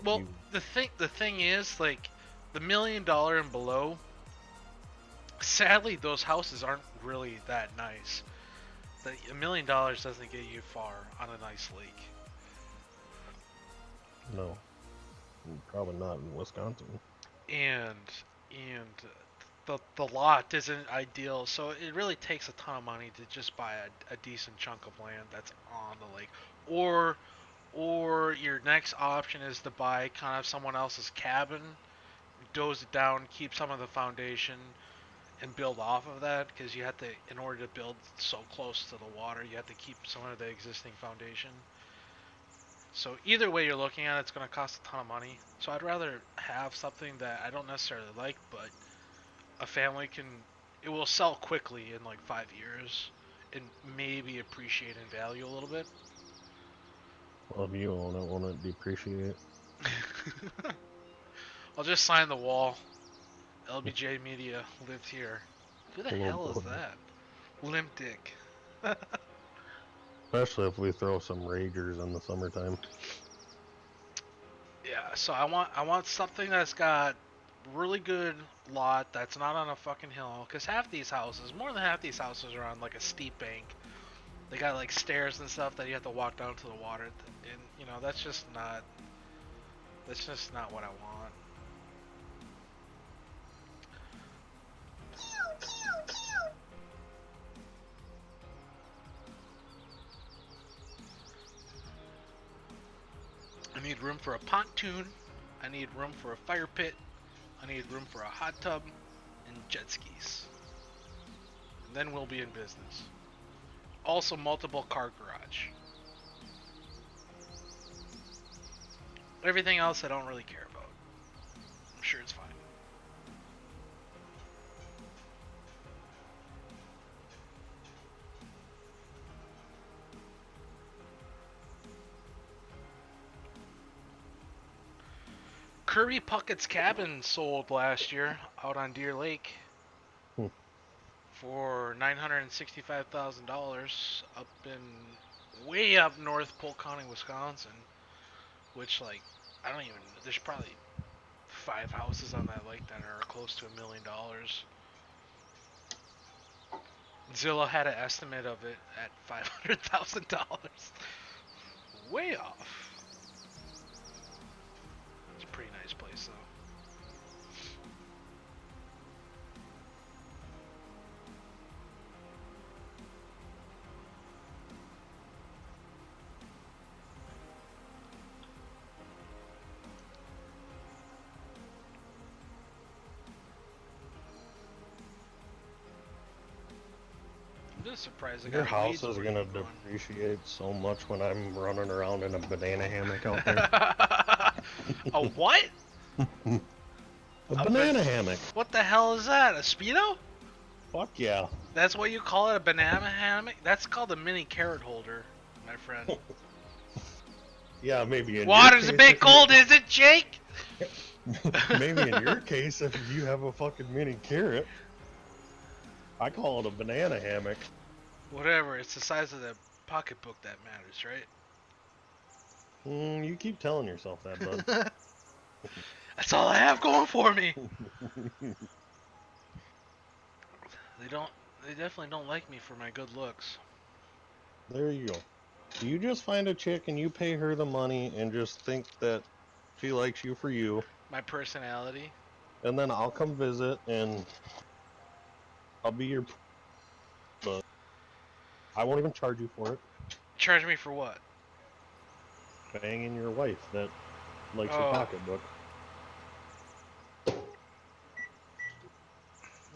The thing is, like, the $1 million and below, sadly, those houses aren't really that nice. $1 million doesn't get you far on a nice lake. No, probably not in Wisconsin. And the lot isn't ideal, so it really takes a ton of money to just buy a decent chunk of land that's on the lake. Or your next option is to buy kind of someone else's cabin, doze it down, keep some of the foundation, and build off of that, because you have to, in order to build so close to the water, you have to keep some of the existing foundation. So either way you're looking at it, it's going to cost a ton of money. So I'd rather have something that I don't necessarily like, but a family it will sell quickly in like 5 years and maybe appreciate in value a little bit. Well, if you own it, won't it depreciate? I'll just sign the wall. LBJ Media lived here. Who the hell is that? Limp Dick. Especially if we throw some ragers in the summertime. Yeah, so I want something that's got really good lot that's not on a fucking hill, because more than half these houses are on like a steep bank. They got like stairs and stuff that you have to walk down to the water, and you know, that's just not what I want. I need room for a pontoon, I need room for a fire pit, I need room for a hot tub, and jet skis. And then we'll be in business. Also multiple car garage. Everything else I don't really care about. I'm sure it's fine. Kirby Puckett's Cabin sold last year out on Deer Lake for $965,000 up in way up north Polk County, Wisconsin. Which, like, I don't even. There's probably 5 houses on that lake that are close to $1 million. Zillow had an estimate of it at $500,000. Way off. It's a pretty nice place, though. I'm just surprised. Your house is gonna depreciate so much when I'm running around in a banana hammock out there. A what? A banana hammock. What the hell is that? A Speedo? Fuck yeah. That's what you call it, a banana hammock? That's called a mini carrot holder, my friend. Yeah, maybe in Water's your a case, bit cold, is it, Jake? Maybe in your case, if you have a fucking mini carrot. I call it a banana hammock. Whatever, it's the size of the pocketbook that matters, right? You keep telling yourself that, bud. That's all I have going for me. They definitely don't like me for my good looks. There you go. You just find a chick and you pay her the money and just think that she likes you for you. My personality. And then I'll come visit and I'll be your... But I won't even charge you for it. Charge me for what? Banging your wife that likes your pocketbook.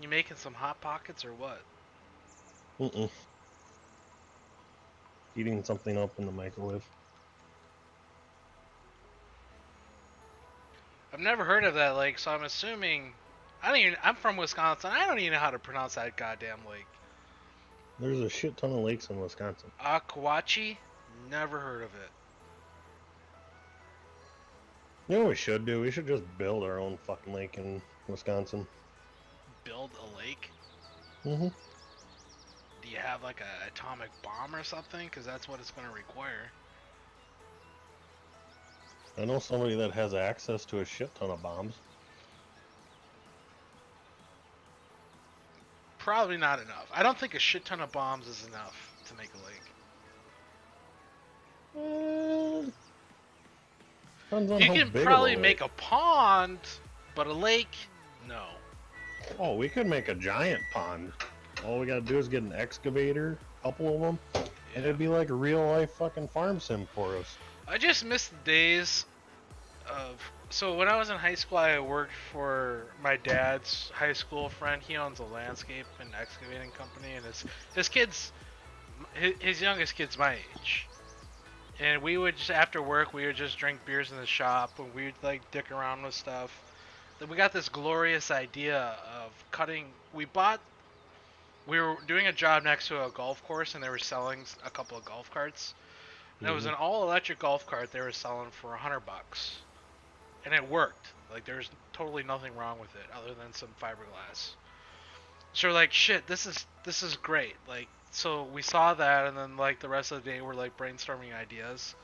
You making some hot pockets or what? Heating something up in the microwave. I've never heard of that lake, so I'm assuming... I'm from Wisconsin. I don't even know how to pronounce that goddamn lake. There's a shit ton of lakes in Wisconsin. Aquachi? Never heard of it. You know what we should do? We should just build our own fucking lake in Wisconsin. Build a lake? Mm-hmm. Do you have like an atomic bomb or something? Because that's what it's going to require. I know somebody that has access to a shit ton of bombs. Probably not enough. I don't think a shit ton of bombs is enough to make a lake. Depends on You how can big probably of a make lake. a pond, but a lake, no. Oh, we could make a giant pond. All we gotta do is get an excavator, a couple of them, and it'd be like a real life fucking farm sim for us. I just miss the days of... So when I was in high school, I worked for my dad's high school friend. He owns a landscape and excavating company, and his youngest kid's my age. And we would just, after work, we would just drink beers in the shop, and we'd like dick around with stuff. Then we got this glorious idea of cutting. We were doing a job next to a golf course, and they were selling a couple of golf carts. And it was an all-electric golf cart they were selling for $100. And it worked. Like, there's totally nothing wrong with it other than some fiberglass. So we're like, shit, this is great. Like, so we saw that, and then like the rest of the day we're like brainstorming ideas.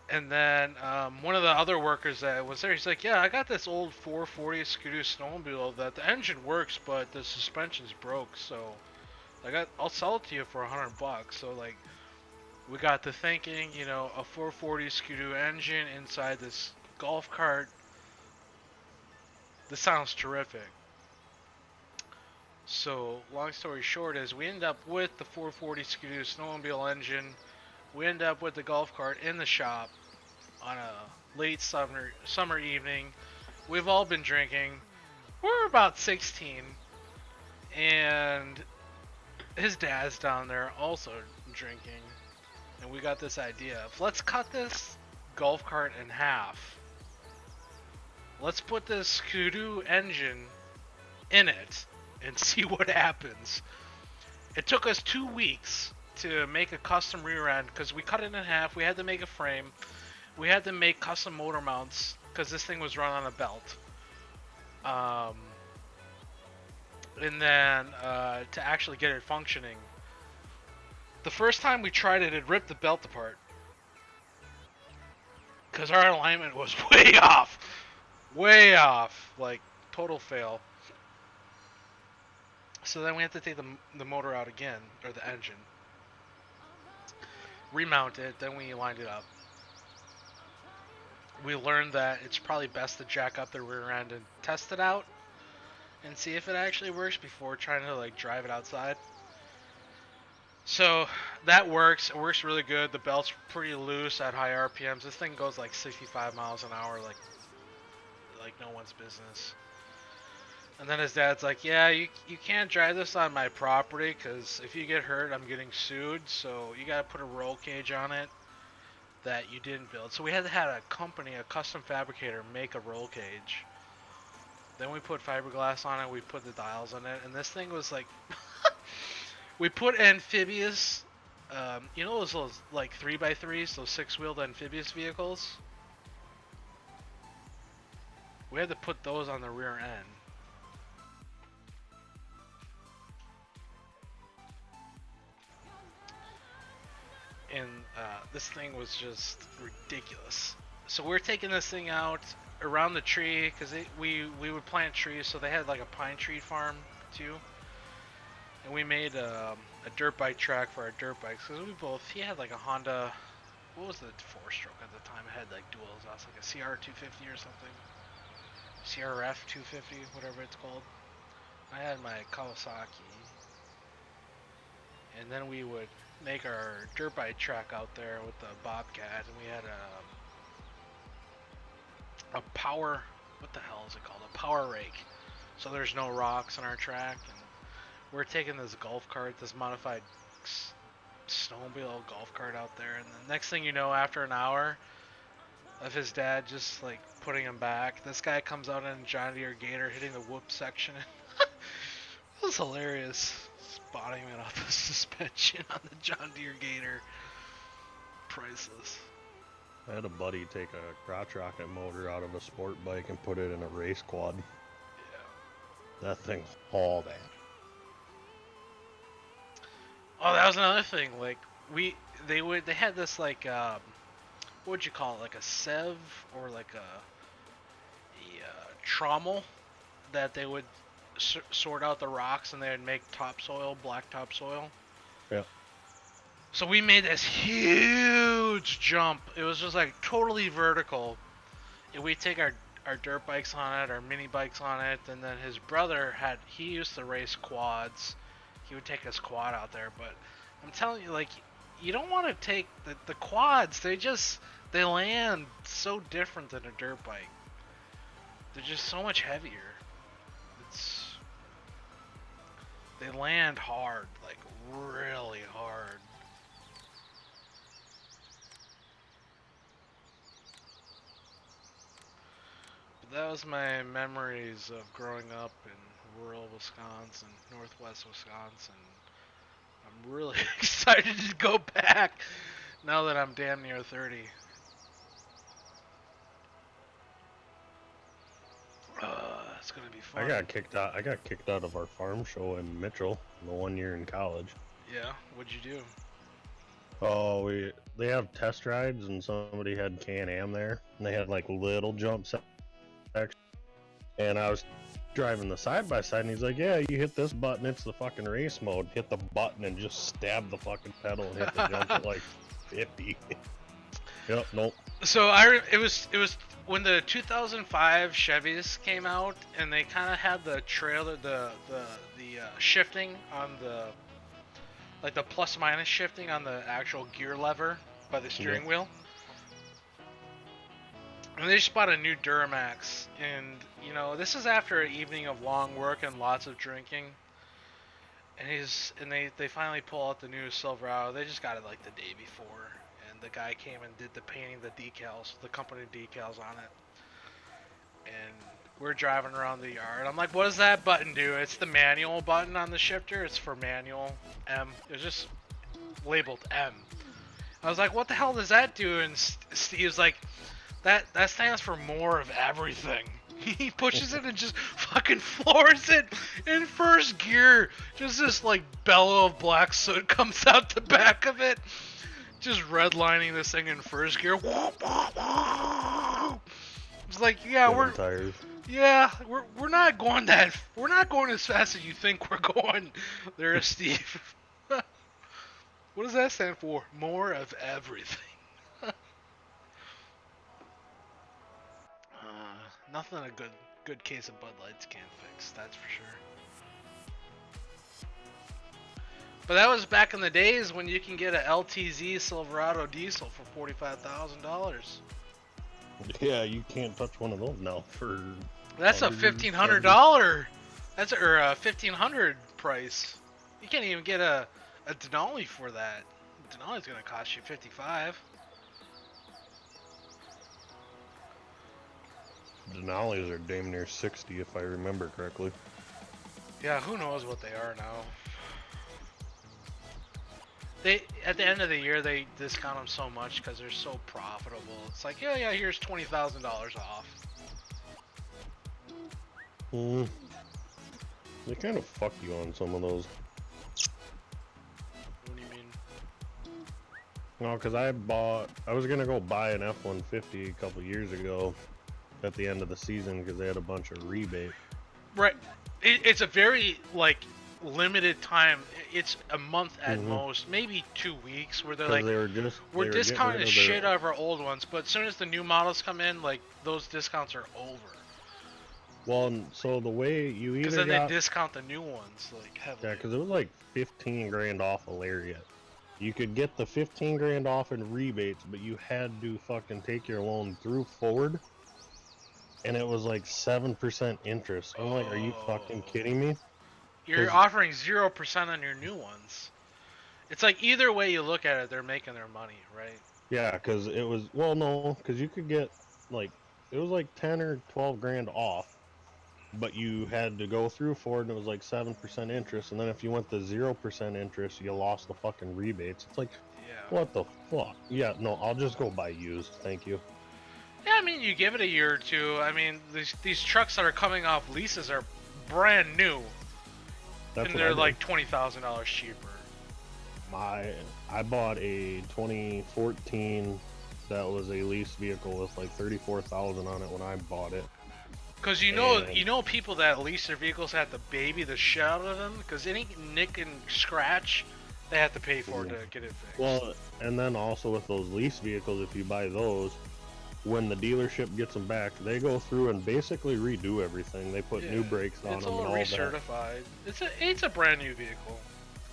And then one of the other workers that was there, he's like, yeah, I got this old 440 Skidoo snowmobile that the engine works, but the suspension's broke. So like, I'll sell it to you for $100. So like, we got to thinking, you know, a 440 Skidoo engine inside this golf cart. This sounds terrific. So, long story short is we end up with the 440 Skidoo snowmobile engine. We end up with the golf cart in the shop on a late summer evening. We've all been drinking. We're about 16. And his dad's down there also drinking. And we got this idea of, let's cut this golf cart in half. Let's put this Skidoo engine in it and see what happens. It took us 2 weeks to make a custom rear end because we cut it in half. We had to make a frame. We had to make custom motor mounts because this thing was run on a belt. And then to actually get it functioning, the first time we tried it, it ripped the belt apart. Because our alignment was way off. Way off. Like, total fail. So then we had to take the motor out again, or the engine. Remount it, then we lined it up. We learned that it's probably best to jack up the rear end and test it out and see if it actually works before trying to like drive it outside. So that works. It works really good. The belt's pretty loose at high RPMs. This thing goes like 65 miles an hour, like no one's business. And then his dad's like, yeah, you can't drive this on my property because if you get hurt, I'm getting sued. So you got to put a roll cage on it that you didn't build. So we had to have a company, a custom fabricator, make a roll cage. Then we put fiberglass on it. We put the dials on it. And this thing was like... we put amphibious... you know those like 3x3s? Those 6-wheeled amphibious vehicles? We had to put those on the rear end. And this thing was just ridiculous. So we're taking this thing out around the tree because we would plant trees, so they had like a pine tree farm too. And we made a dirt bike track for our dirt bikes because he had like a Honda, what was the 4-stroke at the time? It had like dual exhaust, like a CR250 or something, CRF 250, whatever it's called. I had my Kawasaki, and then we would make our dirt bike track out there with the Bobcat, and we had a power, what the hell is it called? A power rake. So there's no rocks on our track, and we're taking this golf cart, this modified snowmobile golf cart out there, and the next thing you know, after an hour of his dad just like putting him back, this guy comes out in a John Deere Gator hitting the whoop section. It was hilarious. Spotting it off the suspension on the John Deere Gator. Priceless. I had a buddy take a crotch rocket motor out of a sport bike and put it in a race quad. Yeah. That thing hauled ass. Oh, that was another thing. Like they had this like what would you call it? Like a sev or like a trommel that they would sort out the rocks and they would make topsoil, black topsoil. Yeah. So we made this huge jump. It was just like totally vertical. And we take our dirt bikes on it, our mini bikes on it, and then his brother he used to race quads. He would take his quad out there, but I'm telling you, like, you don't want to take the quads. They land so different than a dirt bike. They're just so much heavier. They land hard, like really hard. But that was my memories of growing up in rural Wisconsin, northwest Wisconsin. I'm really excited to go back now that I'm damn near 30. It's gonna be fun. I got kicked out of our farm show in Mitchell the 1 year in college. Yeah, what'd you do? Oh, they have test rides, and somebody had Can-Am there, and they had like little jump sections. And I was driving the side-by-side, and he's like, yeah, you hit this button, it's the fucking race mode. Hit the button and just stab the fucking pedal and hit the jump at like 50. Yep, nope. So it was when the 2005 Chevys came out, and they kind of had the trailer, the shifting on the, like the plus minus shifting on the actual gear lever by the steering wheel. And they just bought a new Duramax, and you know, this is after an evening of long work and lots of drinking. And they finally pull out the new Silverado. They just got it like the day before. The guy came and did the painting, the decals, the company decals on it. And we're driving around the yard. I'm like, what does that button do? It's the manual button on the shifter. It's for manual M. It was just labeled M. I was like, what the hell does that do? And Steve's like, That stands for more of everything. He pushes it and just fucking floors it in first gear. Just this like bellow of black soot comes out the back of it. Just redlining this thing in first gear. It's like, we're not going that, we're not going as fast as you think we're going there, Steve. What does that stand for? More of everything. Nothing a good case of Bud Lights can't fix, that's for sure. But that was back in the days when you can get a LTZ Silverado diesel for $45,000. Yeah, you can't touch one of those now for. That's a $1,500. That's a $1,500 price. You can't even get a Denali for that. Denali's gonna cost you $55. Denali's are damn near 60 if I remember correctly. Yeah, who knows what they are now. They at the end of the year they discount them so much because they're so profitable. It's like, yeah, here's $20,000 off. They kind of fuck you on some of those. What do you mean? No, because I was gonna go buy an F-150 a couple years ago at the end of the season because they had a bunch of rebate. Right. It's a very like limited time. It's a month at most, maybe 2 weeks, where they're like, we're discounting the shit out of our old ones, but as soon as the new models come in, like those discounts are over. Well, so the way you either because then they discount the new ones like heavily. Yeah, because it was like 15 grand off a Lariat. You could get the 15 grand off in rebates, but you had to fucking take your loan through Ford, and it was like 7% interest. I'm like, are you fucking kidding me? You're offering 0% on your new ones. It's like either way you look at it, they're making their money, right? Yeah, because it was, well, no, because you could get like, it was like 10 or 12 grand off, but you had to go through Ford and it was like 7% interest, and then if you went to 0% interest, you lost the fucking rebates. It's like, what the fuck? Yeah, no, I'll just go buy used, thank you. Yeah, I mean, you give it a year or two. I mean, these trucks that are coming off leases are brand new. And they're like $20,000 cheaper. I bought a 2014 that was a lease vehicle with like 34,000 on it when I bought it. Because you know people that lease their vehicles have to baby the shit out of them, because any nick and scratch, they have to pay for it to get it fixed. Well, and then also with those lease vehicles, if you buy those, when the dealership gets them back, they go through and basically redo everything. They put new brakes on them and all that. It's all recertified. It's a brand new vehicle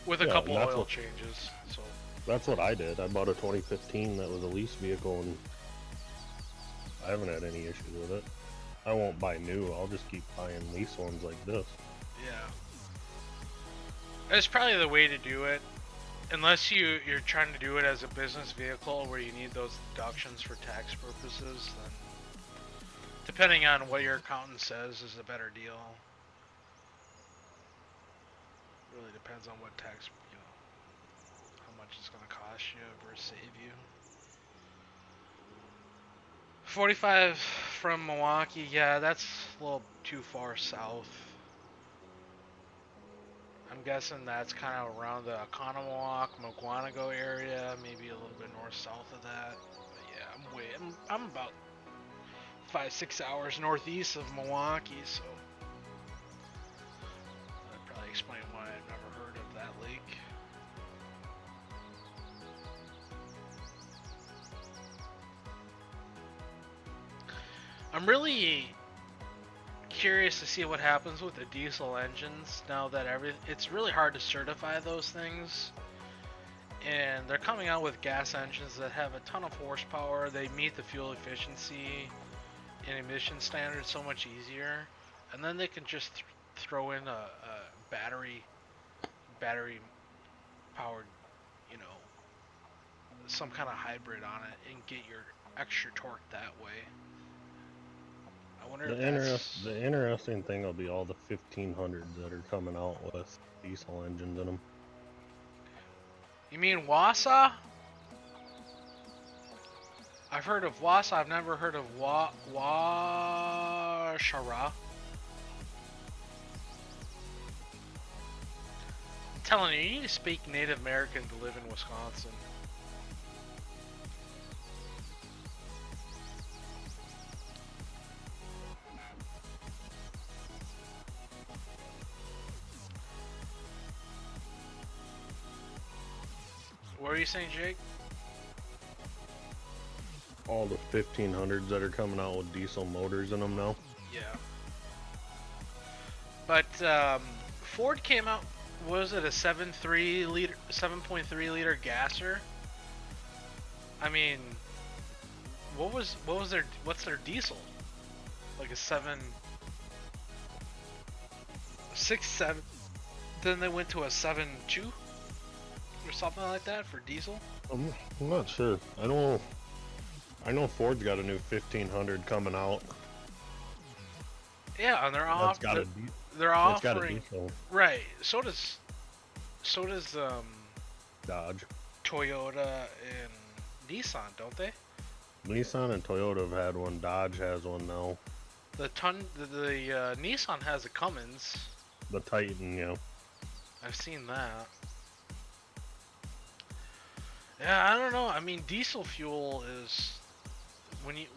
with a couple oil changes. So that's what I did. I bought a 2015 that was a lease vehicle, and I haven't had any issues with it. I won't buy new. I'll just keep buying lease ones like this. Yeah, that's probably the way to do it. Unless you're trying to do it as a business vehicle where you need those deductions for tax purposes, then depending on what your accountant says is a better deal. Really depends on what tax, how much it's going to cost you versus save you. 45 from Milwaukee, yeah, that's a little too far south. I'm guessing that's kind of around the Oconomowoc, Mukwonago area, maybe a little bit north-south of that. But yeah, I'm about 5-6 hours northeast of Milwaukee, so that'd probably explain why I've never heard of that lake. I'm really curious to see what happens with the diesel engines now that it's really hard to certify those things, and they're coming out with gas engines that have a ton of horsepower. They meet the fuel efficiency and emission standards so much easier, and then they can just throw in a battery powered, some kind of hybrid on it and get your extra torque that way. I wonder if the interesting thing will be all the 1500s that are coming out with diesel engines in them. You mean Wausau? I've heard of Wasa. I've never heard of Washara. I'm telling you, you need to speak Native American to live in Wisconsin. What are you saying, Jake? All the 1500s that are coming out with diesel motors in them now. Yeah. But Ford came out. Was it a 7.3 liter gasser? I mean, what's their diesel? Like a 6.7. Then they went to a 7.2 or something like that for diesel. I'm not sure. I know Ford's got a new 1500 coming out. Yeah, and they're offering diesel. right. So does Dodge. Toyota and Nissan, don't they? Nissan and Toyota have had one. Dodge has one now. The Nissan has a Cummins. The Titan, yeah. I've seen that. Yeah, I don't know. I mean, diesel fuel is when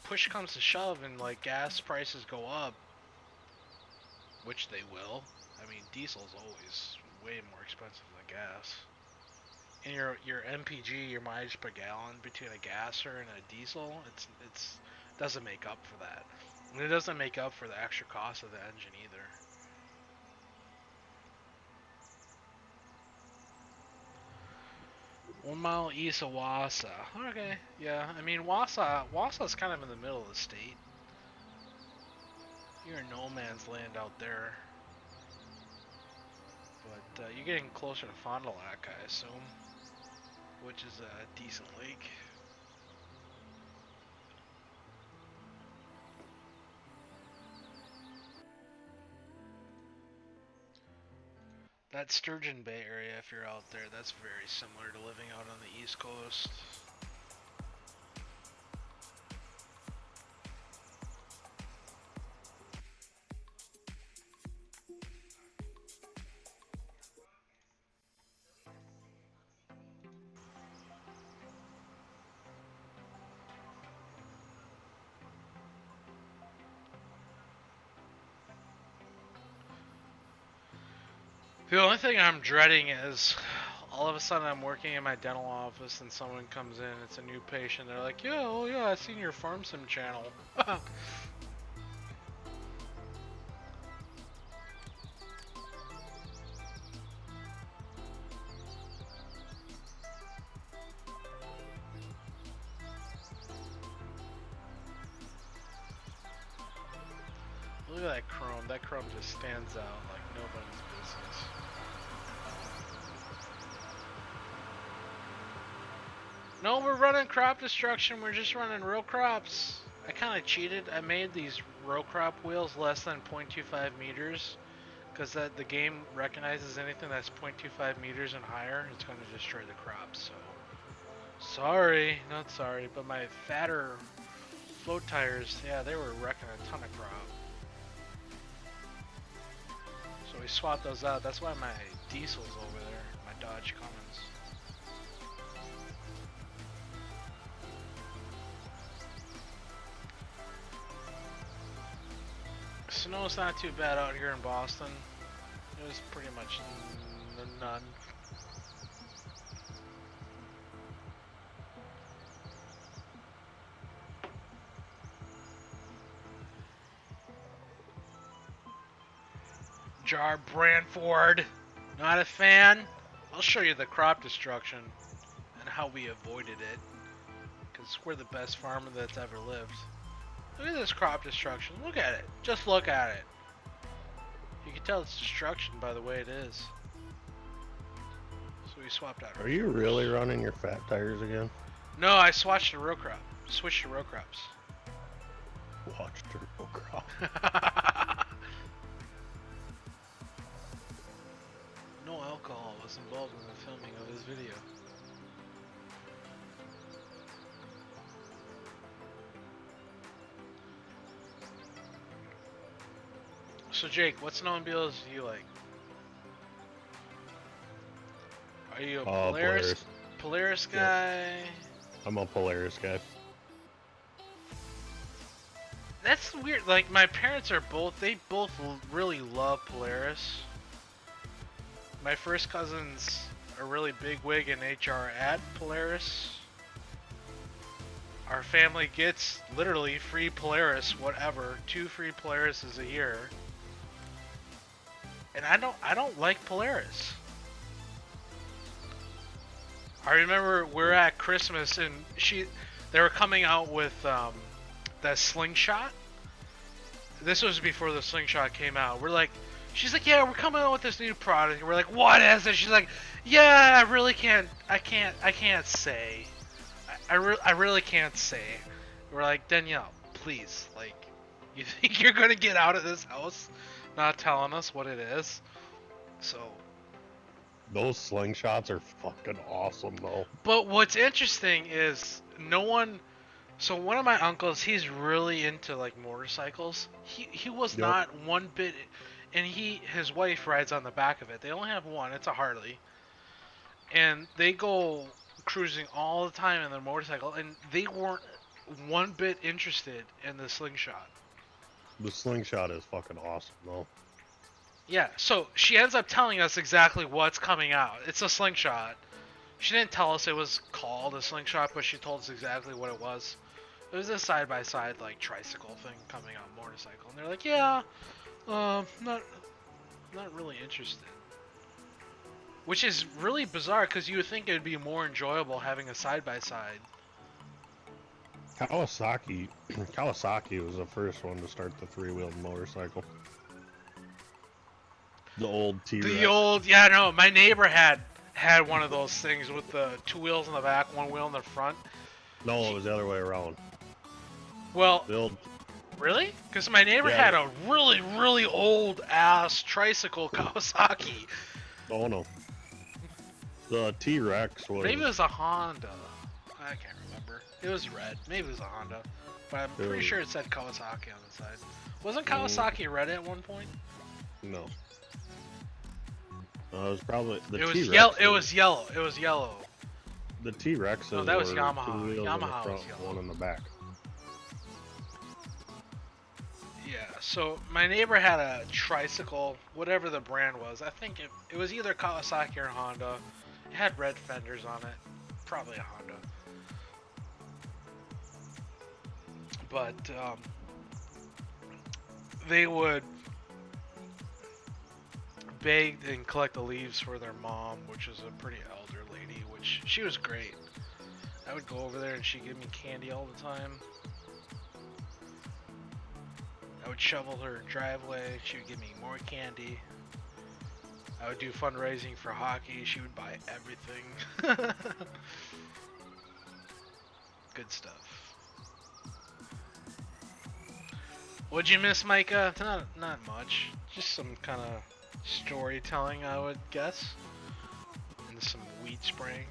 push comes to shove and like gas prices go up, which they will. I mean, diesel's always way more expensive than gas. And your MPG, your mileage per gallon between a gasser and a diesel, it's doesn't make up for that. And it doesn't make up for the extra cost of the engine either. One mile east of Wasa. Okay, yeah. I mean, Wasa's kind of in the middle of the state. You're in no man's land out there. But you're getting closer to Fond du Lac, I assume, which is a decent lake. That Sturgeon Bay area, if you're out there, that's very similar to living out on the East Coast. The only thing I'm dreading is all of a sudden I'm working in my dental office and someone comes in, it's a new patient, they're like, yeah, oh yeah, I seen your farm sim channel. Look at that chrome just stands out like nobody's business. No, we're running crop destruction. We're just running row crops. I kind of cheated. I made these row crop wheels less than 0.25 meters because the game recognizes anything that's 0.25 meters and higher, it's going to destroy the crops. So, sorry, not sorry, but my fatter float tires, yeah, they were wrecking a ton of crop. So we swapped those out. That's why my diesel's over there, my Dodge Cummins. Snow's not too bad out here in Boston. It was pretty much none. Jar Brantford, not a fan. I'll show you the crop destruction and how we avoided it, because we're the best farmer that's ever lived. Look at this crop destruction. Look at it. Just look at it. You can tell it's destruction by the way it is. So we swapped out. Are you really running your fat tires again? No, I switched to row crop. Switched to row crops. Watch the row crop. No alcohol was involved in the filming of this video. So Jake, what snowmobiles do you like? Are you a Polaris. Polaris Yep. guy? I'm a Polaris guy. That's weird. Like my parents are they both really love Polaris. My first cousin's a really big wig in HR at Polaris. Our family gets literally free Polaris, whatever, 2 free Polarises a year. And I don't like Polaris. I remember we're at Christmas and they were coming out with that slingshot. This was before the slingshot came out. She's like, yeah, we're coming out with this new product. And we're like, what is it? She's like, yeah, I can't say. I really can't say. We're like, Danielle, please, like, you think you're gonna get out of this house not telling us what it is? So. Those slingshots are fucking awesome, though. But what's interesting is so one of my uncles, he's really into like motorcycles. He was Yep. not one bit, and his wife rides on the back of it. They only have one. It's a Harley, and they go cruising all the time in their motorcycle, and they weren't one bit interested in the slingshot. The slingshot is fucking awesome, though. Yeah, so she ends up telling us exactly what's coming out. It's a slingshot. She didn't tell us it was called a slingshot, but she told us exactly what it was. It was a side-by-side, like, tricycle thing coming on a motorcycle. And they're like, yeah, not really interested. Which is really bizarre, because you would think it would be more enjoyable having a side-by-side. Kawasaki was the first one to start the 3-wheeled motorcycle. The old T-Rex. Yeah, no, my neighbor had one of those things with the 2 wheels in the back, 1 wheel in the front. No, it was the other way around. Well, The old... really? Because my neighbor had a really, really old-ass tricycle Kawasaki. Oh, no. The T-Rex was... Maybe it was a Honda. I can't remember. It was red. Maybe it was a Honda. But I'm pretty sure it said Kawasaki on the side. Wasn't Kawasaki red at one point? No. It was probably... The It was T-Rex yellow. It was yellow. It was yellow. The T-Rex No, that was were Yamaha. 2 wheels Yamaha in the was front, yellow. 1 in the back. Yeah, so my neighbor had a tricycle, whatever the brand was. I think it was either Kawasaki or Honda. It had red fenders on it. Probably a Honda. But they would beg and collect the leaves for their mom, which was a pretty elder lady, which she was great. I would go over there and she'd give me candy all the time. I would shovel her driveway, she would give me more candy. I would do fundraising for hockey, she would buy everything. Good stuff. What'd you miss, Micah? Not much. Just some kind of storytelling, I would guess. And some weed spraying.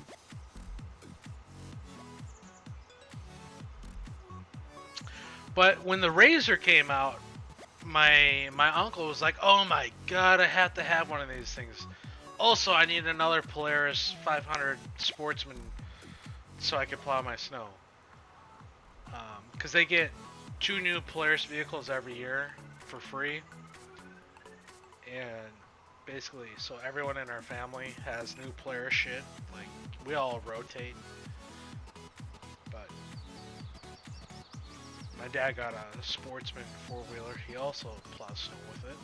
But when the Razor came out, my uncle was like, oh my god, I have to have one of these things. Also, I need another Polaris 500 Sportsman so I can plow my snow. Because they get 2 new Polaris vehicles every year for free. And basically, so everyone in our family has new Polaris shit. Like, we all rotate. But my dad got a Sportsman 4-wheeler. He also plows snow with it.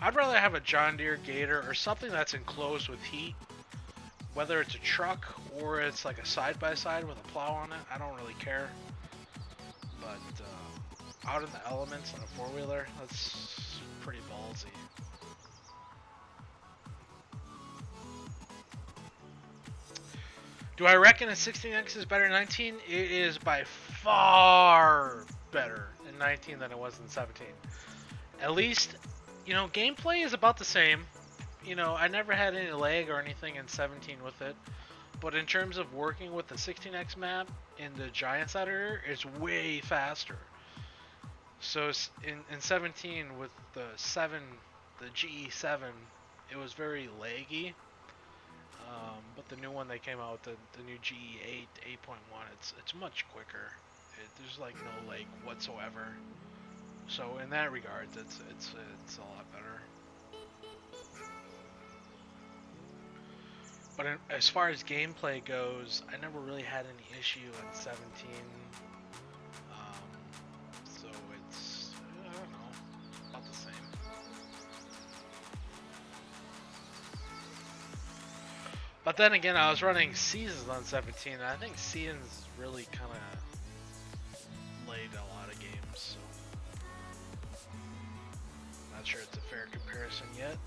I'd rather have a John Deere Gator or something that's enclosed with heat. Whether it's a truck or it's like a side-by-side with a plow on it, I don't really care. But out in the elements on a 4-wheeler, that's pretty ballsy. Do I reckon a 16X is better than 19? It is by far better in 19 than it was in 17. At least, you know, gameplay is about the same. You know, I never had any lag or anything in 17 with it. But in terms of working with the 16X map in the Giants editor, it's way faster. So in 17 with the 7, the GE7, it was very laggy. But the new one they came out with, the new GE8 8.1, it's much quicker. There's like no lag whatsoever. So in that regard, it's a lot better. But as far as gameplay goes, I never really had any issue in 17. So it's, I don't know, about the same. But then again, I was running Seasons on 17, and I think Seasons really kind of laid a lot of games, so not sure it's a fair comparison yet.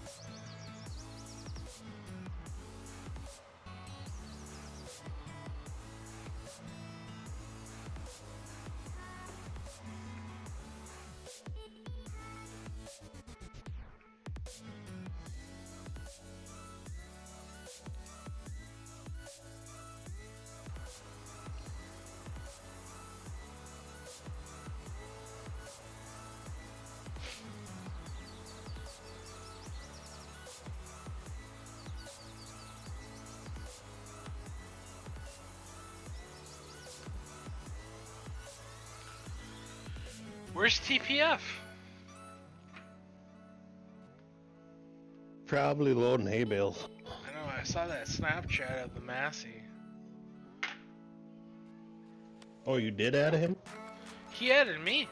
Where's TPF? Probably loading hay bales. I know, I saw that Snapchat of the Massey. Oh, you did add him? He added me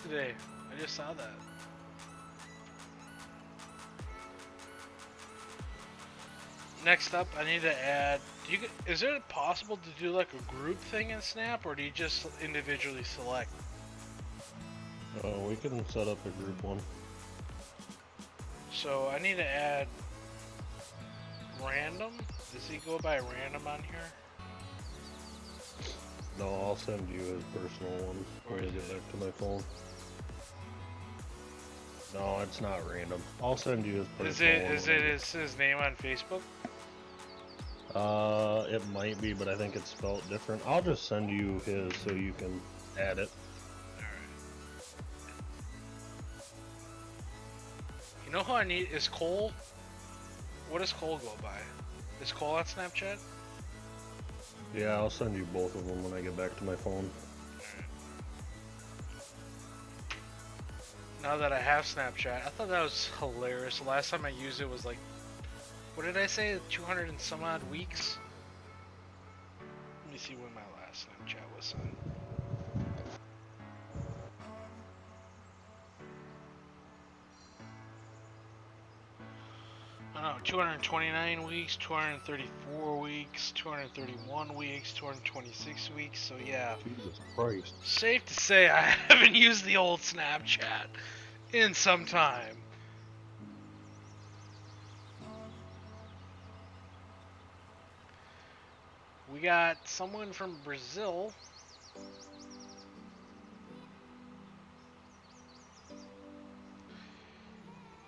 today. I just saw that. Next up, I need to add. Is it possible to do like a group thing in Snap, or do you just individually select? Oh, we can set up a group one. So I need to add random. Does he go by random on here? No, I'll send you his personal one when I get back to my phone. No, it's not random. I'll send you his personal one. Is it his name on Facebook? It might be, but I think it's spelled different. I'll just send you his so you can add it. You know who I need is Cole. What does Cole go by? Is Cole on Snapchat? Yeah, I'll send you both of them when I get back to my phone. Now that I have Snapchat, I thought that was hilarious. The last time I used it was like, what did I say? 200 and some odd weeks? Let me see when my last Snapchat was on. I don't know, 229 weeks, 234 weeks, 231 weeks, 226 weeks, so yeah. Jesus Christ. Safe to say I haven't used the old Snapchat in some time. We got someone from Brazil.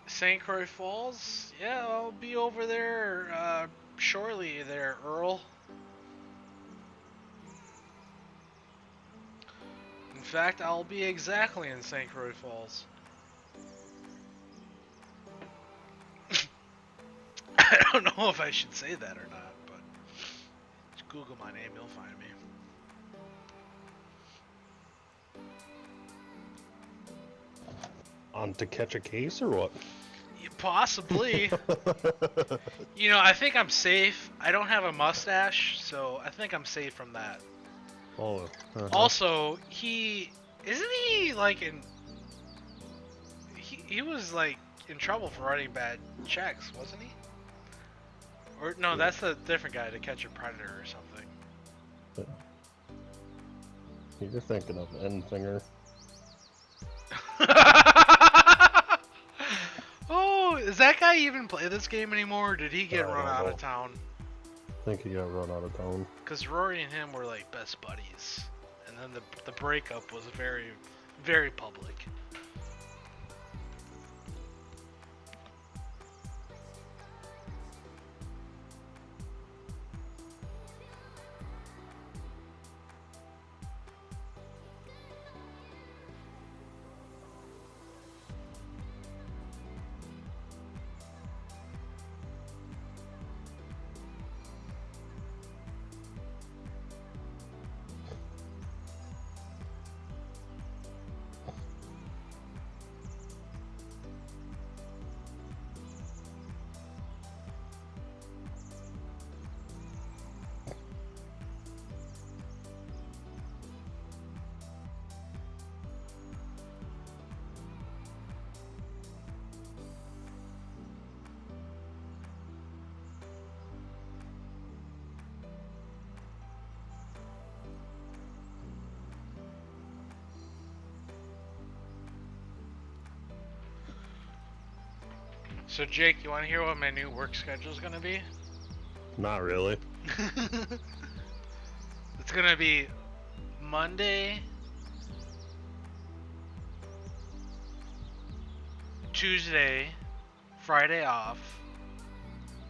St. Croix Falls? Yeah, I'll be over there shortly there, Earl. In fact, I'll be exactly in St. Croix Falls. I don't know if I should say that or not, but just Google my name, you'll find me. On to catch a case or what? Yeah, possibly. You know, I think I'm safe. I don't have a mustache, so I think I'm safe from that. Oh. Also, isn't he like he was like in trouble for writing bad checks, wasn't he? Or no, that's a different guy, to catch a predator or something. You're thinking of Enfinger. Oh, does that guy even play this game anymore, or did he get I run don't out know. of town? I think he got run out of town. Because Rory and him were like best buddies, and then the breakup was very, very public. So Jake, you want to hear what my new work schedule is gonna be? Not really. It's gonna be Monday, Tuesday, Friday off,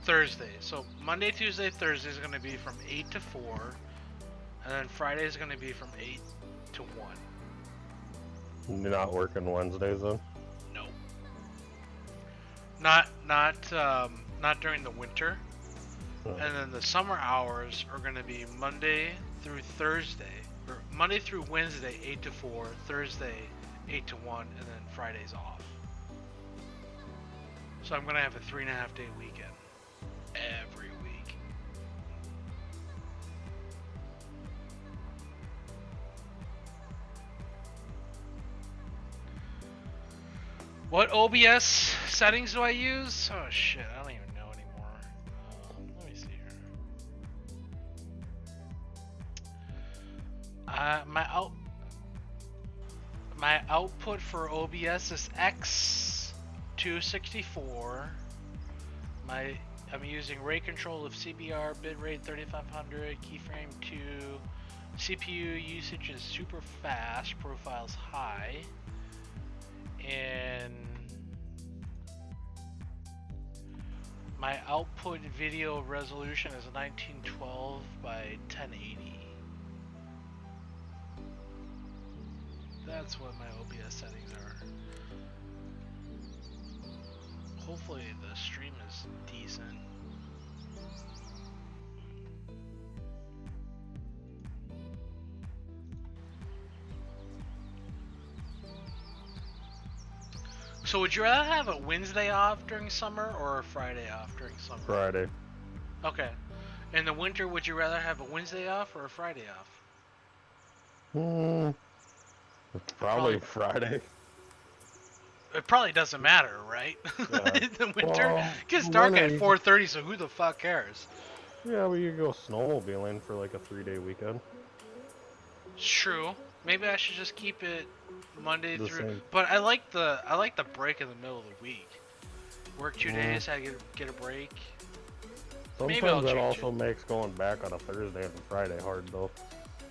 Thursday. So Monday, Tuesday, Thursday is gonna be from 8 to 4, and then Friday is gonna be from 8 to 1. You're not working Wednesdays then? No. Not during the winter. Oh. And then the summer hours are going to be Monday through Thursday, or Monday through Wednesday 8 to 4, Thursday 8 to 1, and then Fridays off. So I'm going to have a 3.5 day weekend every week. What OBS settings do I use? Oh shit, I don't even know anymore. Let me see here. My output for OBS is X264. I'm using rate control of CBR, bitrate 3500, keyframe 2. CPU usage is super fast, profiles high. And my output video resolution is 1912 by 1080. That's what my OBS settings are. Hopefully the stream is decent. So would you rather have a Wednesday off during summer or a Friday off during summer? Friday. Okay. In the winter, would you rather have a Wednesday off or a Friday off? Probably Friday. It probably doesn't matter, right? Yeah. In the winter, Well, it gets dark at winter, 4:30, so who the fuck cares? Yeah, we could go snowmobiling for like a 3-day weekend. It's true. Maybe I should just keep it Monday The through. same. But I like the break in the middle of the week. Work 2 days, I get a break. Maybe I'll Sometimes that change also makes going back on a Thursday and Friday hard though.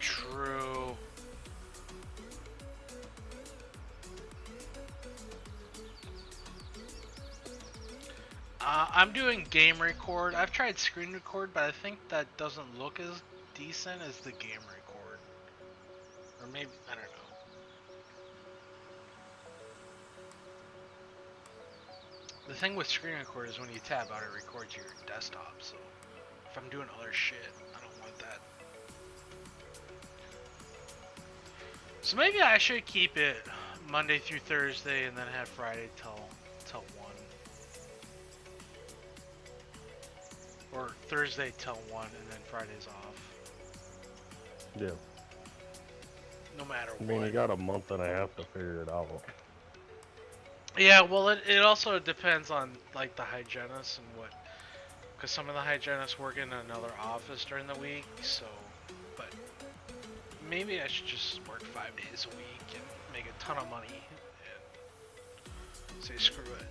True. I'm doing game record. I've tried screen record, but I think that doesn't look as decent as the game record. Or maybe, I don't know. The thing with screen record is when you tab out, it records your desktop, so if I'm doing other shit, I don't want that. So maybe I should keep it Monday through Thursday and then have Friday till 1. Or Thursday till 1 and then Friday's off. Yeah. No matter I mean, what. you got a month and a half to figure it out. Yeah, well, it also depends on like the hygienist and what, because some of the hygienists work in another office during the week. So, but maybe I should just work 5 days a week and make a ton of money and say screw it.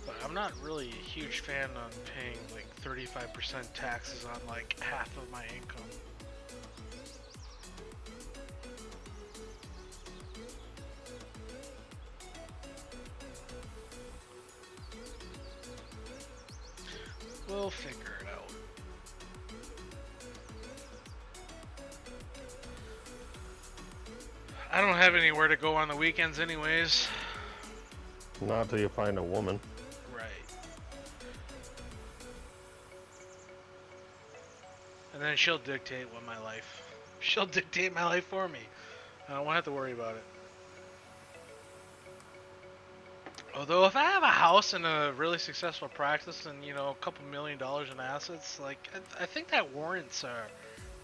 But I'm not really a huge fan on paying like 35% taxes on like half of my income. We'll figure it out. I don't have anywhere to go on the weekends anyways. Not till you find a woman. Right. And then she'll dictate she'll dictate my life for me. I don't have to worry about it. Although if I have a house and a really successful practice and, you know, a couple $1 million in assets, like, I think that warrants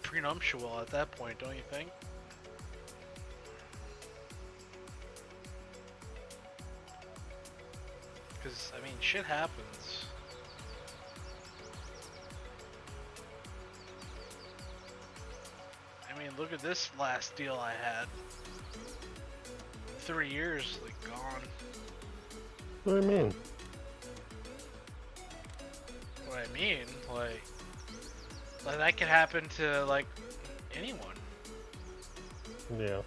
prenuptial at that point, don't you think? Because, I mean, shit happens. I mean, look at this last deal I had. 3 years, like, gone. What do you mean? What I mean, like that could happen to like anyone. Yeah.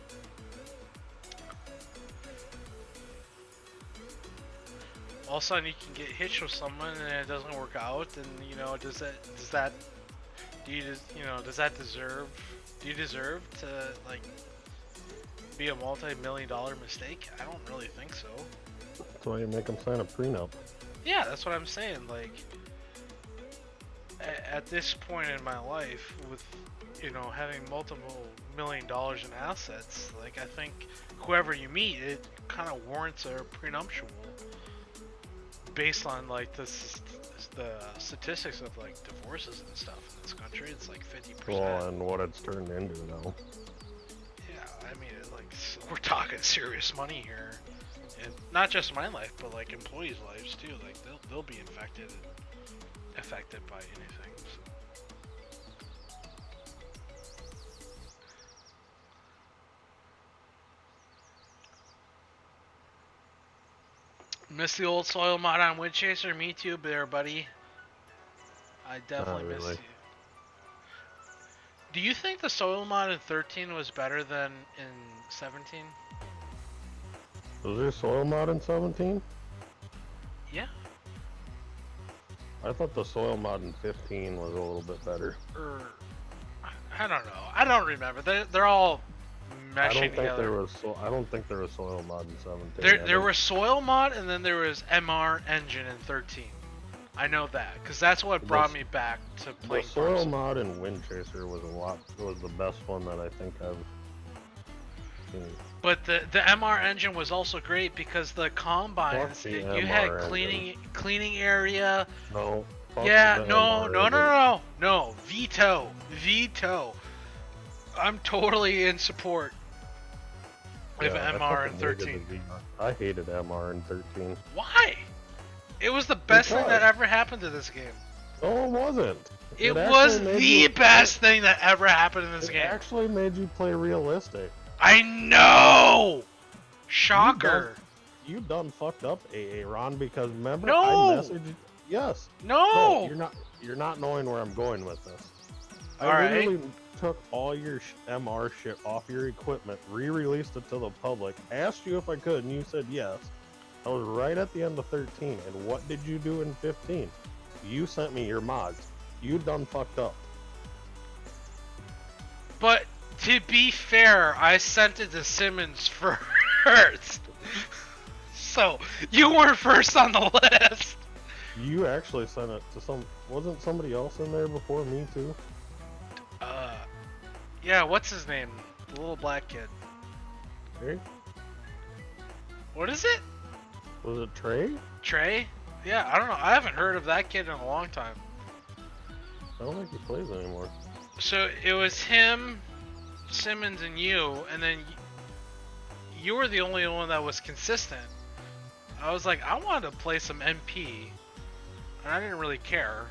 All of a sudden you can get hitched with someone and it doesn't work out, and you know, does that do you just, you know, does that deserve, do you deserve to like be a multi-million-dollar mistake? I don't really think so. That's why you make them sign a prenup. Yeah, that's what I'm saying. Like at this point in my life, with, you know, having multiple $1 million in assets, like I think whoever you meet, it kind of warrants a prenuptial, based on like the statistics of like divorces and stuff in this country. It's like 50%. Well, and what it's turned into now. Yeah, I mean, like we're talking serious money here, and not just my life, but like employees' lives too. Like they'll be affected by anything. So. Miss the old soil mod on Wind Chaser? Me too, there, buddy. I definitely miss really. you. Do you think the soil mod in 13 was better than in 17? Was there soil mod in 17? Yeah. I thought the soil mod in 15 was a little bit better. I don't know. I don't remember. They're all meshing together. I don't think there was soil mod in 17. There was soil mod, and then there was MR engine in 13. I know that because that's what brought me back to playing. The soil mod in Wind Chaser was was the best one that I think I've seen. But the MR engine was also great because the combines, you had cleaning area. No. Yeah, no, veto. I'm totally in support of MR in 13. I hated MR in 13. Why? It was the best thing that ever happened to this game. No, it wasn't. It was the best thing that ever happened in this game. It actually made you play realistic. I know! Shocker. You done fucked up, AA Ron, because remember No! I messaged you. Yes. No! You're not knowing where I'm going with this. Alright. I literally took all your MR shit off your equipment, re-released it to the public, asked you if I could, and you said yes. I was right at the end of 13, and what did you do in 15? You sent me your mods. You done fucked up. But to be fair, I sent it to Simmons first. So, you weren't first on the list. You actually sent it to wasn't somebody else in there before me too? Yeah, what's his name? The little black kid. Trey? What is it? Was it Trey? Trey? Yeah, I don't know. I haven't heard of that kid in a long time. I don't think he plays anymore. So it was him, Simmons, and you, and then you were the only one that was consistent. I was like, I wanted to play some MP, and I didn't really care.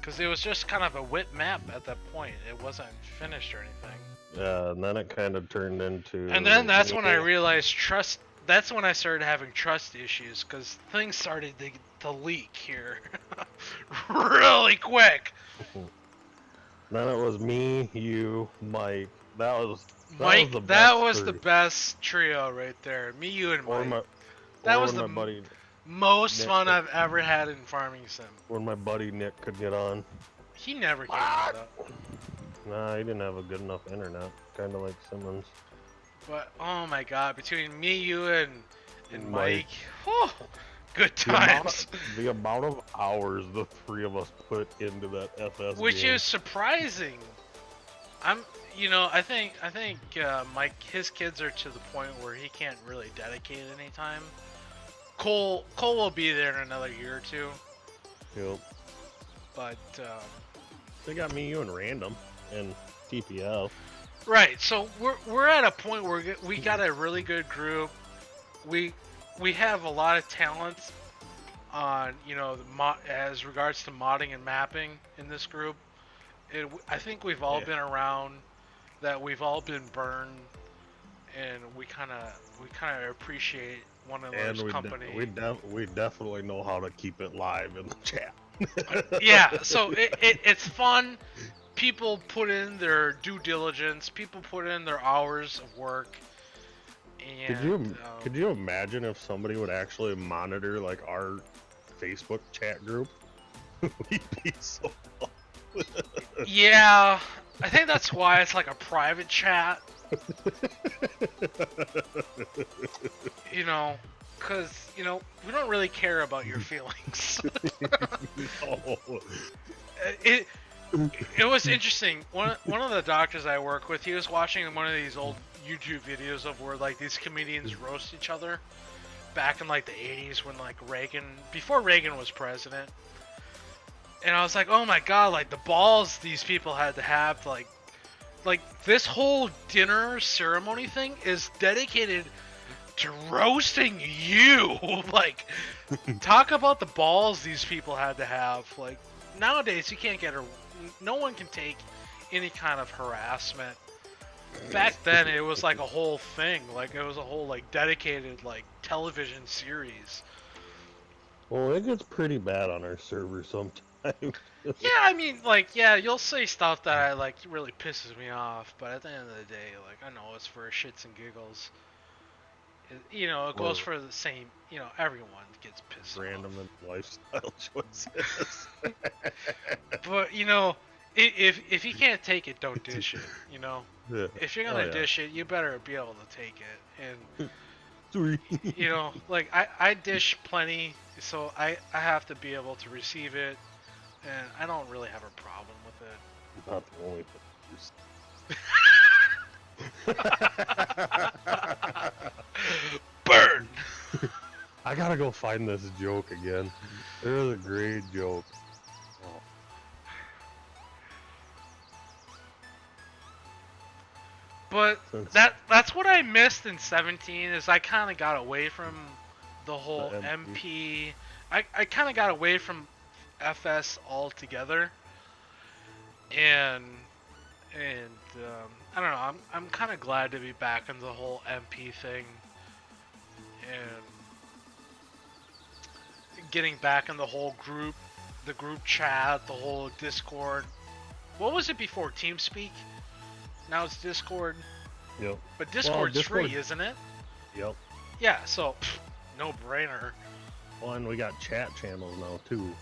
Because it was just kind of a whip map at that point. It wasn't finished or anything. Yeah, and then it kind of turned into... And then that's when I realized trust... That's when I started having trust issues, because things started to leak here. Really quick. Then it was me, you, Mike. That was the best trio right there. Me, you, and Mike. That was the most fun I've ever had in Farming Sim. When my buddy Nick could get on. He never came on up. Nah, he didn't have a good enough internet. Kind of like Simmons. But, oh my god, between me, you, and Mike, whew, good times. The amount of hours the three of us put into that FS Which game. is surprising. I think Mike, his kids are to the point where he can't really dedicate any time. Cole will be there in another year or two. Yep. But they got me, you, and Random, and TPF. Right. So we're at a point where we got a really good group. We have a lot of talents on as regards to modding and mapping in this group. I think we've all been around that. We've all been burned, and we kind of appreciate one of And those we company. we definitely know how to keep it live in the chat. Yeah, so it's fun. People put in their due diligence. People put in their hours of work. And Could you imagine if somebody would actually monitor like our Facebook chat group? We'd be so. yeah, I think that's why it's like a private chat. You know, because we don't really care about your feelings. No. it it was interesting. One of the doctors I work with, he was watching one of these old YouTube videos of where like these comedians roast each other back in like the 80s when like before Reagan was president. And I was like, oh my god, like the balls these people had to have, like this whole dinner ceremony thing is dedicated to roasting you. Like, talk about the balls these people had to have. Like, nowadays you can't no one can take any kind of harassment. Back then it was like a whole thing. Like, it was a whole like dedicated like television series. Well, it gets pretty bad on our server sometimes. Yeah, I mean, like, yeah, you'll say stuff that like really pisses me off, but at the end of the day, like, I know it's for shits and giggles. It goes for the same. Everyone gets pissed Random off. lifestyle choices. But if you can't take it, don't dish it. Yeah. If you're gonna dish it, you better be able to take it. And Three. like I dish plenty, so I have to be able to receive it. And I don't really have a problem with it. Not the only thing. Burn! I gotta go find this joke again. It was a great joke. Oh. But that's what I missed in 17 is I kind of got away from the whole MP. I kind of got away from FS altogether, and I don't know. I'm kind of glad to be back in the whole MP thing, and getting back in the whole the group chat, the whole Discord. What was it before? TeamSpeak? Now it's Discord. Yep. But Discord's free, isn't it? Yep. Yeah. So, no brainer. Well, and we got chat channels now too.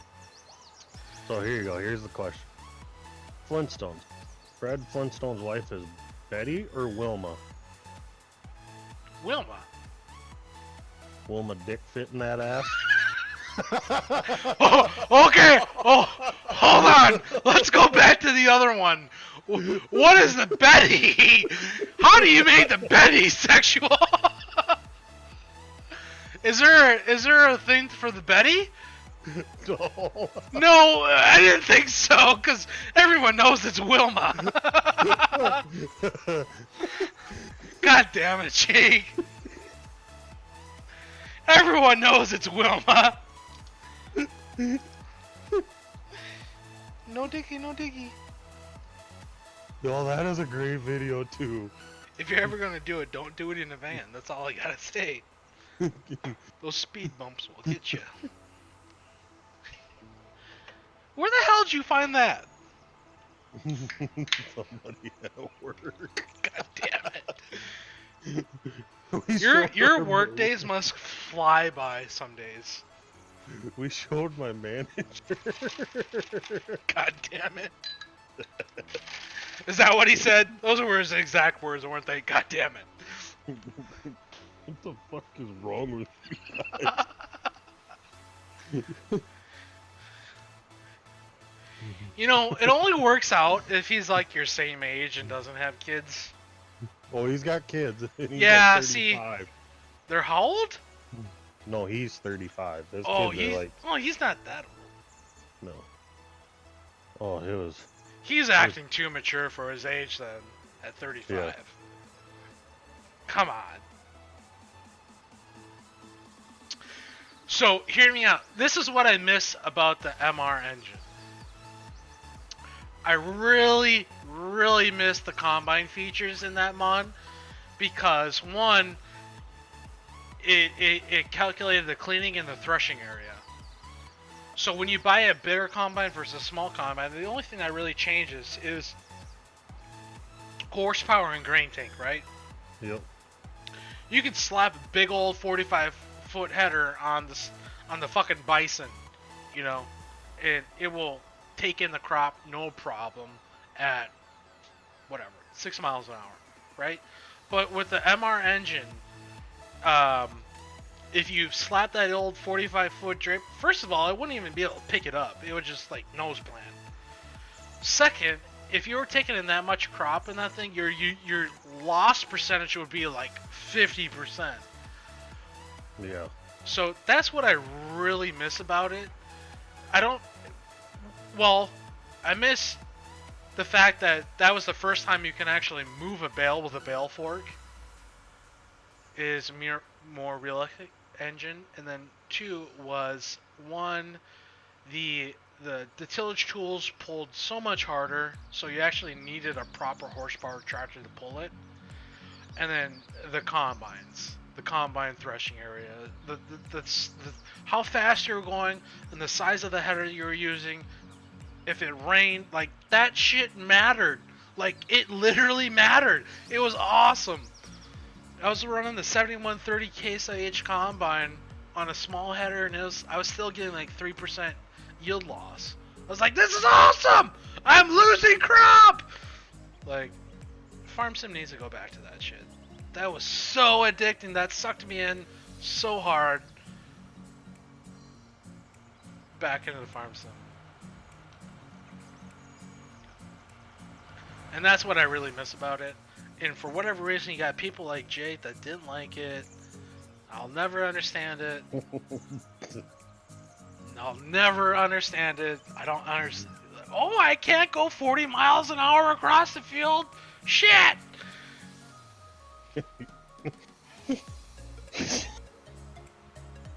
So here you go. Here's the question. Flintstones. Fred Flintstone's wife is Betty or Wilma? Wilma. Wilma dick fit in that ass? Oh, okay. Oh, hold on. Let's go back to the other one. What is the Betty? How do you make the Betty sexual? Is there a thing for the Betty? No. No, I didn't think so, because everyone knows it's Wilma. God damn it, Jake. Everyone knows it's Wilma. No diggy, no diggy. No, that is a great video too. If you're ever gonna do it, don't do it in a van. That's all I gotta say. Those speed bumps will get you. Where the hell did you find that? Somebody at work. God damn it. Your work days must fly by some days. We showed my manager. God damn it. Is that what he said? Those were his exact words, weren't they? God damn it. What the fuck is wrong with you guys? It only works out if he's like your same age and doesn't have kids. Oh, he's got kids. He's Yeah, like see, they're how old? No, he's 35. Those Oh, kids are like... he's not that old. No. Oh, it was... He's acting too mature for his age then, at 35. Yeah. Come on. So, hear me out. This is what I miss about the MR engine. I really, really miss the combine features in that mod because, one, it calculated the cleaning and the threshing area. So when you buy a bigger combine versus a small combine, the only thing that really changes is horsepower and grain tank, right? Yep. You could slap a big old 45-foot header on the fucking bison, you know, and it will take in the crop no problem at whatever 6 miles an hour, right? But with the MR engine, if you slap that old 45-foot drip, first of all, I wouldn't even be able to pick it up. It would just like nose plant. Second, if you were taking in that much crop in that thing, your loss percentage would be like 50%. Yeah. So that's what I really miss about it. I miss the fact that that was the first time you can actually move a bale with a bale fork. Is more realistic engine, and then 2 was 1, the tillage tools pulled so much harder, so you actually needed a proper horsepower tractor to pull it. And then the combine threshing area, the how fast you were going, and the size of the header you were using. If it rained, like that shit mattered. Like it literally mattered. It was awesome. I was running the 7130 Case IH combine on a small header, and I was still getting like 3% yield loss. I was like, this is awesome! I'm losing crop! Like, Farm Sim needs to go back to that shit. That was so addicting. That sucked me in so hard. Back into the Farm Sim. And that's what I really miss about it. And for whatever reason, you got people like Jake that didn't like it. I'll never understand it. I'll never understand it. I don't understand. Oh, I can't go 40 miles an hour across the field? Shit!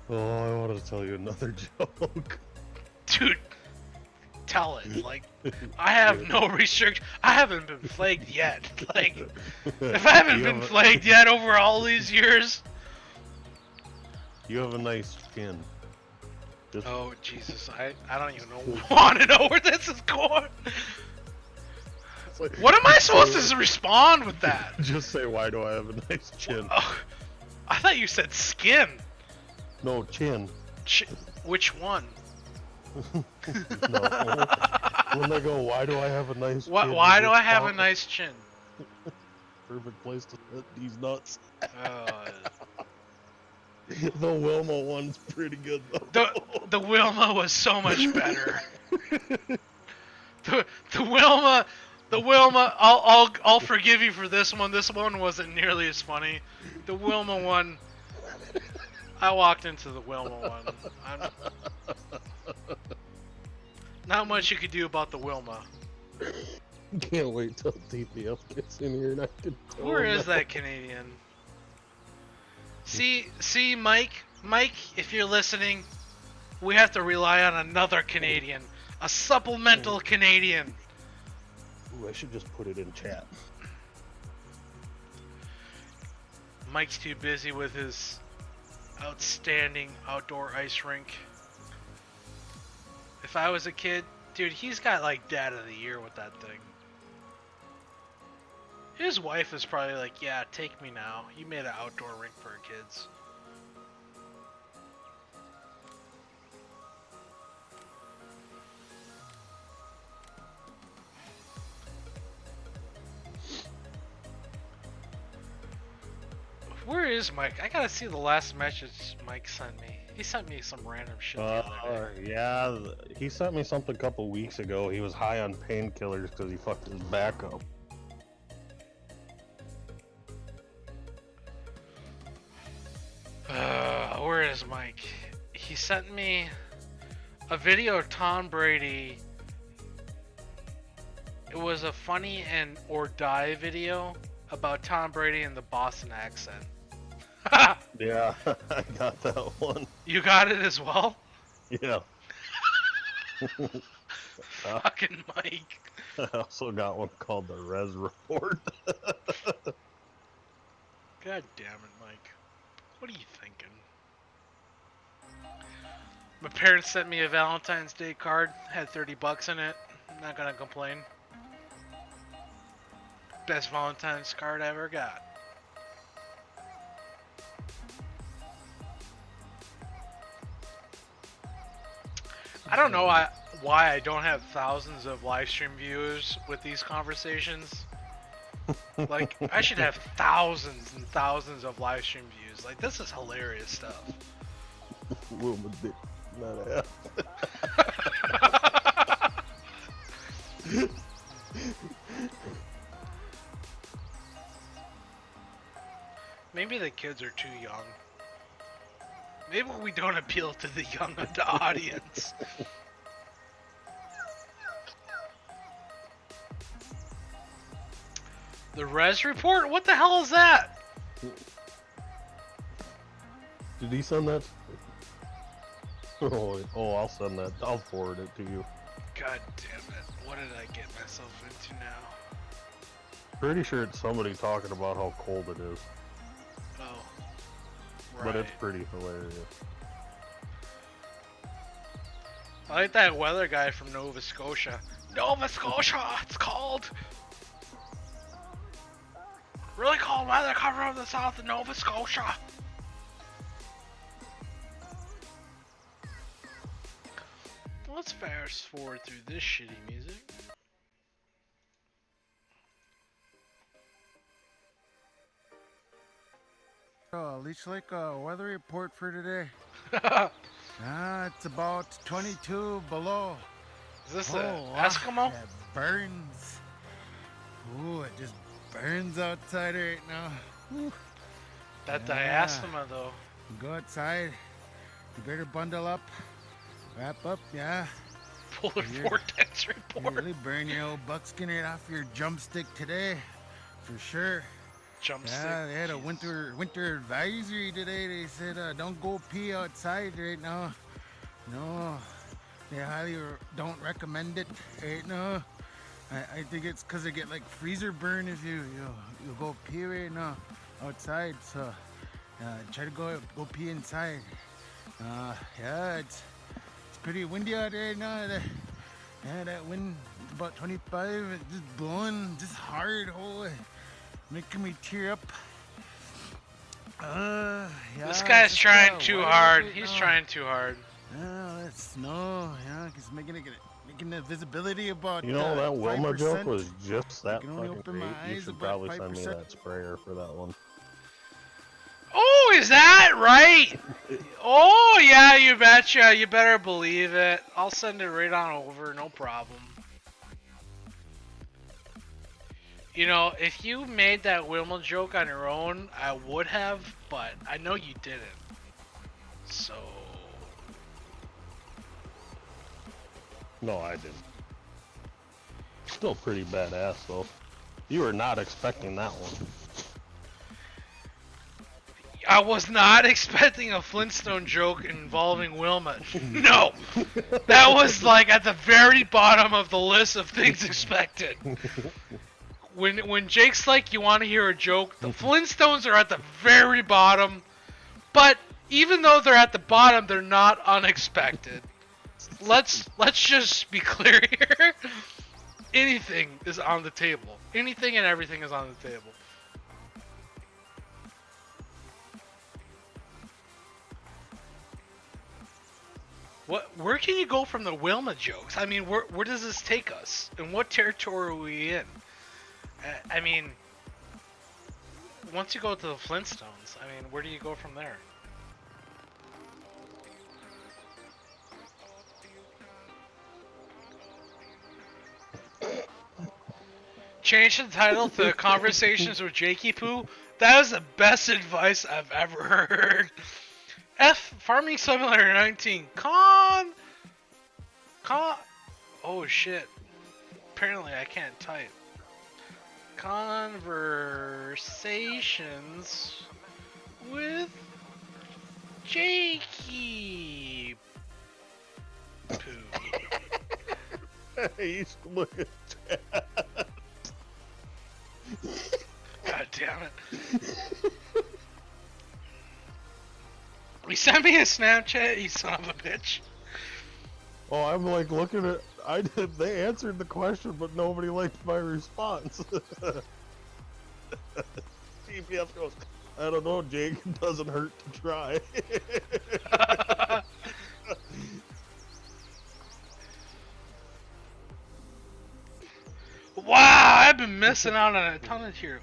Oh, I wanted to tell you another joke. Dude, tell it. Like, I have no restriction. I haven't been flagged yet. Like, if I haven't been flagged yet over all these years. You have a nice chin. Just... Oh, Jesus. I don't even want to know where this is going. Like, what am I supposed to respond with that? Just say, why do I have a nice chin? Oh, I thought you said skin. No, chin. Which one? No. When they go, why do I have a nice chin? Why do I have a nice chin? Perfect place to hit these nuts. Uh, The Wilma one's pretty good though. the Wilma was so much better. the Wilma, I'll forgive you for this one. This one wasn't nearly as funny. The Wilma one, I walked into the Wilma one. Not much you could do about the Wilma. Can't wait till TPF gets in here and I can tell Where him is that Canadian? See, Mike, if you're listening, we have to rely on another Canadian, a supplemental Canadian. Ooh, I should just put it in chat. Mike's too busy with his outstanding outdoor ice rink. If I was a kid, dude, he's got like Dad of the Year with that thing. His wife is probably like, yeah, take me now. You made an outdoor rink for our kids. Where is Mike? I gotta see the last message Mike sent me. He sent me some random shit the other day. Yeah, he sent me something a couple weeks ago. He was high on painkillers because he fucked his back up. Where is Mike? He sent me a video of Tom Brady. It was a funny and or die video about Tom Brady and the Boston accent. Yeah, I got that one. You got it as well? Yeah. Fucking Mike. I also got one called the Res Report. God damn it, Mike. What are you thinking? My parents sent me a Valentine's Day card. Had 30 bucks in it. I'm not gonna complain. Best Valentine's card I ever got. I don't know why I don't have thousands of live stream viewers with these conversations. Like, I should have thousands and thousands of live stream views. Like, this is hilarious stuff. Wilma dick, not ass. Maybe the kids are too young. Maybe we don't appeal to the young audience. The res report? What the hell is that? Did he send that? Oh, I'll send that. I'll forward it to you. God damn it. What did I get myself into now? Pretty sure it's somebody talking about how cold it is. Oh. Right. But it's pretty hilarious. I like that weather guy from Nova Scotia. Nova Scotia! It's cold! Really cold weather coming from the south of Nova Scotia! Let's fast forward through this shitty music. Leech Lake weather report for today. It's about 22 below. Is this an Eskimo? It burns. Ooh, it just burns outside right now. Whew. That Yeah. diastema though. Go outside. You better bundle up. Wrap up, yeah. Polar You're- vortex You report. really burn your old buckskin right off your jump stick today. For sure. Jump Yeah, stick. they had a winter advisory today. They said don't go pee outside right now. No, they highly don't recommend it right now. I think it's because they get like freezer burn if you go pee right now outside. So try to go pee inside. Yeah, it's pretty windy out there right now. That wind is about 25. It's just blowing just hard. Oh, making me tear up. Yeah, This guy's just, trying too weather hard. right He's now. trying too hard. It's snow. Yeah, it's making the visibility about. You know, that Wilma 5%. joke was just that can only fucking open my great. You eyes should about probably send me 5%. that sprayer for that one. Oh, is that right? Oh, yeah, you betcha. You better believe it. I'll send it right on over, no problem. You know, if you made that Wilma joke on your own, I would have, but I know you didn't. So, No, I didn't. Still pretty badass though. You were not expecting that one. I was not expecting a Flintstone joke involving Wilma. No! That was like at the very bottom of the list of things expected. When Jake's like, you want to hear a joke, the Flintstones are at the very bottom. But even though they're at the bottom, they're not unexpected. Let's just be clear here. Anything is on the table. Anything and everything is on the table. Where can you go from the Wilma jokes? I mean, where does this take us? And what territory are we in? I mean, once you go to the Flintstones, I mean, where do you go from there? Change the title to Conversations with Jakieeee Pooo. That is the best advice I've ever heard. Farming Simulator 19. Oh shit. Apparently I can't type. Conversations with Jakieeee Pooo. I used to look at that. God damn it. send me a Snapchat, you son of a bitch. Oh, I'm like looking at. I did. They answered the question, but nobody liked my response. TPF goes, I don't know, Jake. It doesn't hurt to try. Wow, I've been missing out on a ton of here.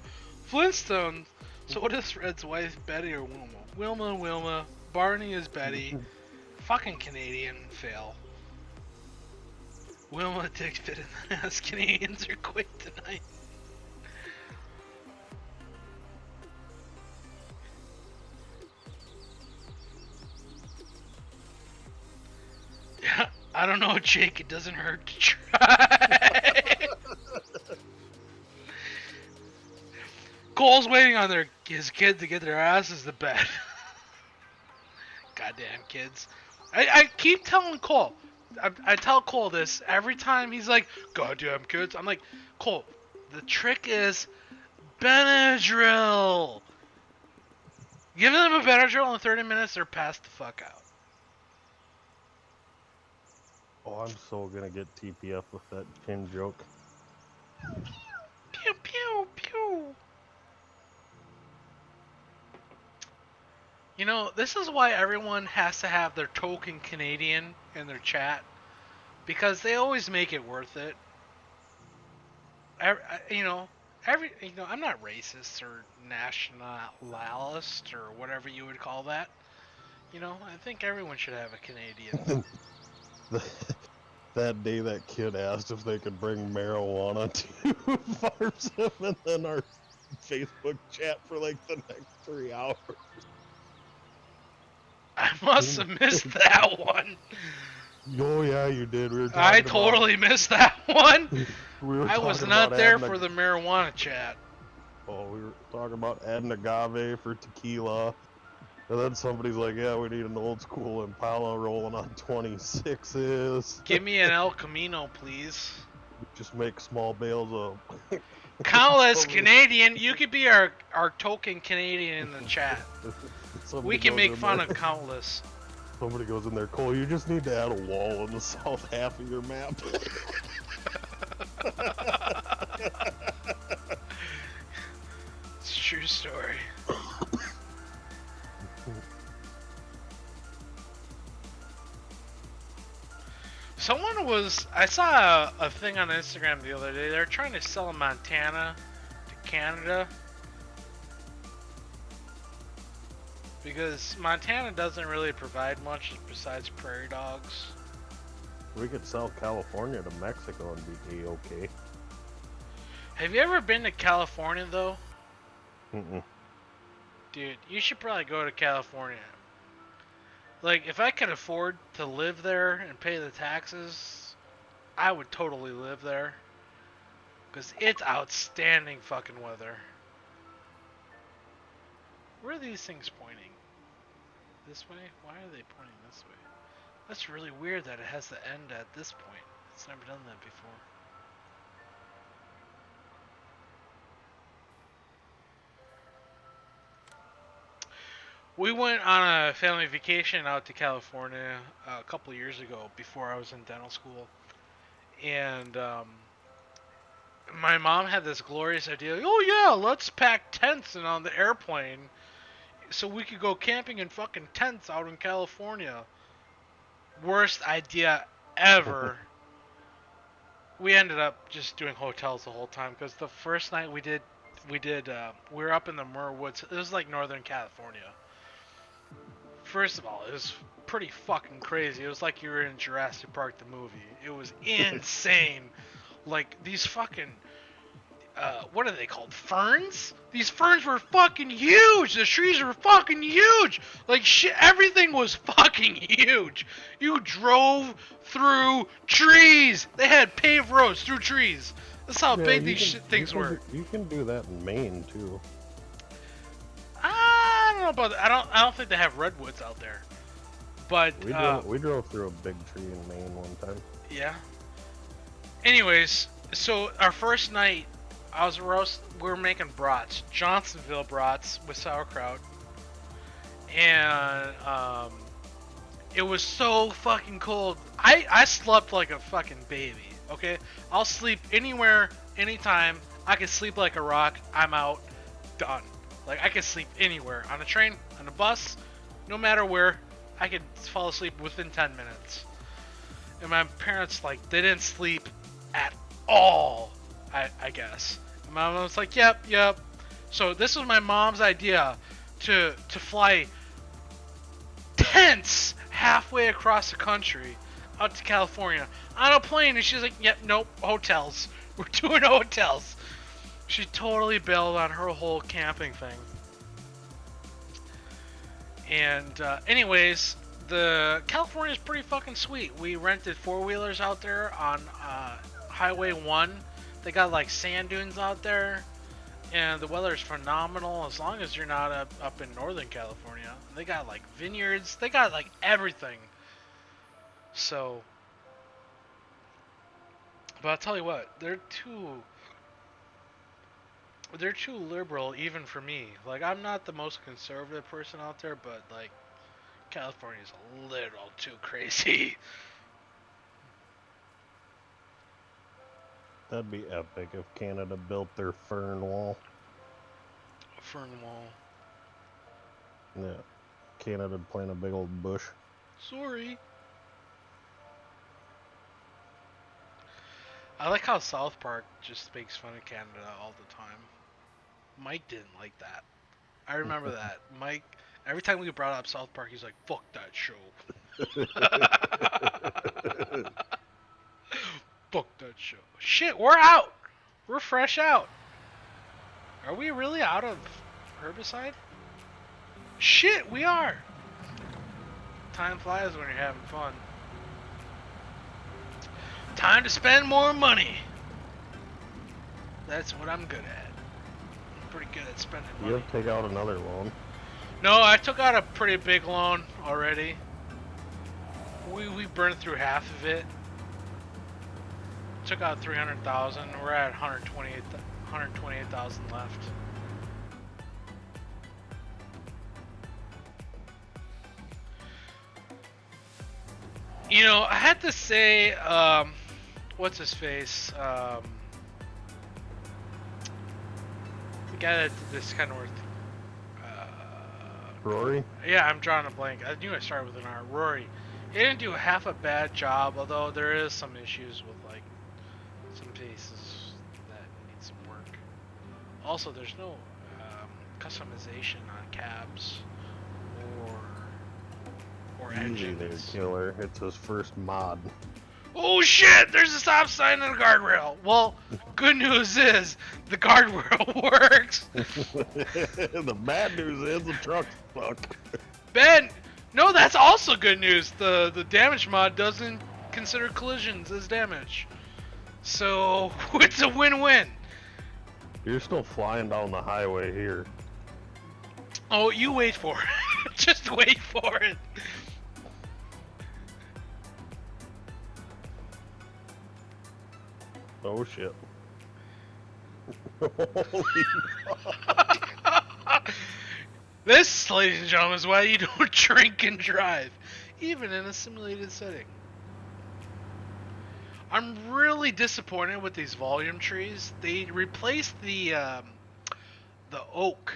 Flintstones. So what is Fred's wife, Betty or Wilma? Wilma and Wilma. Barney is Betty. Fucking Canadian fail. Wilma takes fit in the ass. Canadians are quick tonight. Yeah, I don't know, Jake. It doesn't hurt to try. Cole's waiting on his kid to get their asses to bed. Goddamn kids. I keep telling Cole. I tell Cole this every time he's like, goddamn kids. I'm like, Cole, the trick is Benadryl. Give them a Benadryl in 30 minutes, they're passed the fuck out. Oh, I'm so gonna get TPF with that chin joke. Pew, pew, pew. You know, this is why everyone has to have their token Canadian in their chat. Because they always make it worth it. I'm not racist or nationalist or whatever you would call that. You know, I think everyone should have a Canadian. That day that kid asked if they could bring marijuana to Farm Sim, and then our Facebook chat for like the next 3 hours. I must have missed that one. Oh yeah, you did. I totally missed that one. I was not there for the the marijuana chat. Oh, we were talking about adding agave for tequila. And then somebody's like, yeah, we need an old school Impala rolling on 26s. Give me an El Camino, please. Just make small bales of... Countless Canadian. You could be our token Canadian in the chat. We can make fun of Countless. Somebody goes in there, Cole, you just need to add a wall in the south half of your map. It's a true story. I saw a thing on Instagram the other day. They're trying to sell Montana to Canada. Because Montana doesn't really provide much besides prairie dogs. We could sell California to Mexico and be A-okay. Have you ever been to California though? Mm-mm. Dude, you should probably go to California. Like, if I could afford to live there and pay the taxes, I would totally live there. Because it's outstanding fucking weather. Where are these things pointing? This way? Why are they pointing this way? That's really weird that it has the end at this point. It's never done that before. We went on a family vacation out to California a couple of years ago before I was in dental school. And my mom had this glorious idea. Oh yeah, let's pack tents and on the airplane so we could go camping in fucking tents out in California. Worst idea ever. We ended up just doing hotels the whole time because the first night we were up in the Muir Woods. It was like Northern California. First of all, it was pretty fucking crazy. It was like you were in Jurassic Park the movie. It was insane. Like these fucking what are they called? Ferns? These ferns were fucking huge. The trees were fucking huge. Like shit, everything was fucking huge. You drove through trees. They had paved roads through trees. That's how big these things were. You can do that in Maine too. I don't know about that. I don't think they have redwoods out there. But we drove through a big tree in Maine one time. Yeah. Anyways, so our first night, we were making brats, Johnsonville brats with sauerkraut, and it was so fucking cold. I slept like a fucking baby. Okay, I'll sleep anywhere, anytime. I can sleep like a rock. I'm out, done. Like I can sleep anywhere, on a train, on a bus, no matter where. I could fall asleep within 10 minutes. And my parents, like, they didn't sleep at all, I guess. And my mom was like, yep. So this was my mom's idea to fly tents halfway across the country out to California on a plane. And she's like, yep, nope, hotels. We're doing hotels. She totally bailed on her whole camping thing. And anyways, the California is pretty fucking sweet. We rented 4-wheelers out there on Highway 1. They got like sand dunes out there, and the weather is phenomenal as long as you're not up in Northern California. They got like vineyards. They got like everything. So, but I'll tell you what, they're too liberal even for me. Like, I'm not the most conservative person out there, but like California's a little too crazy. That'd be epic if Canada built their fern wall. Fern wall. Yeah. Canada'd plant a big old bush. Sorry. I like how South Park just makes fun of Canada all the time. Mike didn't like that. I remember that. Mike, every time we brought up South Park, he's like, fuck that show. Fuck that show. Shit, we're out. We're fresh out. Are we really out of herbicide? Shit, we are. Time flies when you're having fun. Time to spend more money. That's what I'm good at. Pretty good at spending money. You'll take out another loan. No, I took out a pretty big loan already. We burned through half of it. Took out 300,000. We're at 128,000 left. You know, I had to say, what's his face? The guy that did this kind of work. Rory? Yeah, I'm drawing a blank. I knew I started with an R. Rory. He didn't do half a bad job, although there is some issues with like some pieces that need some work. Also, there's no customization on cabs or Easy there, engines. killer. It's his first mod. Oh shit! There's a stop sign and a guardrail. Well, good news is the guardrail works. The bad news is the truck's fucked. Ben, no, that's also good news. The damage mod doesn't consider collisions as damage, so it's a win-win. You're still flying down the highway here. Oh, you wait for it. Just wait for it. Oh shit. Holy fuck. This, ladies and gentlemen, is why you don't drink and drive, even in a simulated setting. I'm really disappointed with these volume trees. They replaced the oak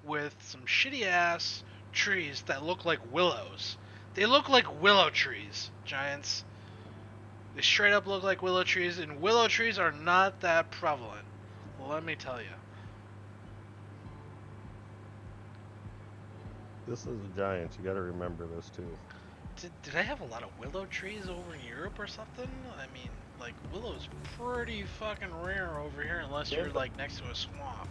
with some shitty ass trees that look like willows. They look like willow trees, Giants. They straight up look like willow trees, and willow trees are not that prevalent. Let me tell you. This is the Giants. You gotta remember this too. Did I have a lot of willow trees over in Europe or something? I mean, like, willow's pretty fucking rare over here unless you're like next to a swamp.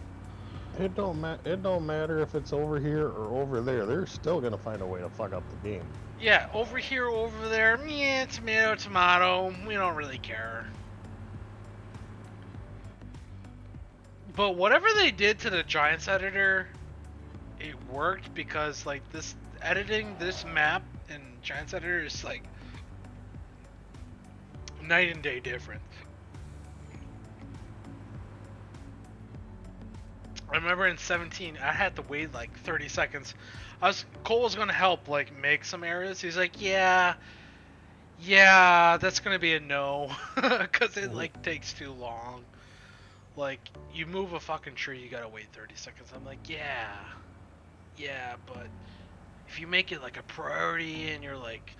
It don't matter if it's over here or over there. They're still gonna find a way to fuck up the game. Yeah, over here, over there, yeah, tomato, tomato, we don't really care. But whatever they did to the Giants editor, it worked because, like, editing this map in Giants editor is, like, night and day different. I remember in 17, I had to wait like 30 seconds. Cole was gonna help like make some areas. He's like, yeah, that's gonna be a no, cause it like takes too long. Like you move a fucking tree, you gotta wait 30 seconds. I'm like, yeah, but if you make it like a priority and you're like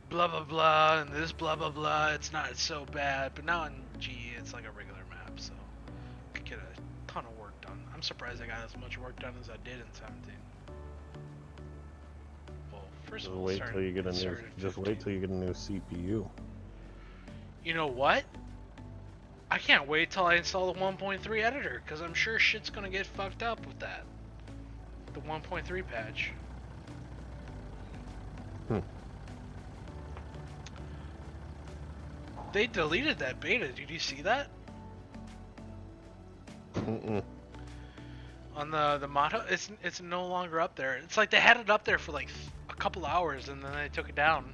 blah blah blah and this blah blah blah, it's not so bad. But now in G, it's like a regular map, so I could get a ton of work done. I'm surprised I got as much work done as I did in 17. Well, first of all, Wait till you get a new. Just wait till you get a new CPU. You know what? I can't wait till I install the 1.3 editor, because I'm sure shit's gonna get fucked up with that. The 1.3 patch. They deleted that beta. Did you see that? On the motto, it's no longer up there. It's like they had it up there for like a couple hours and then they took it down.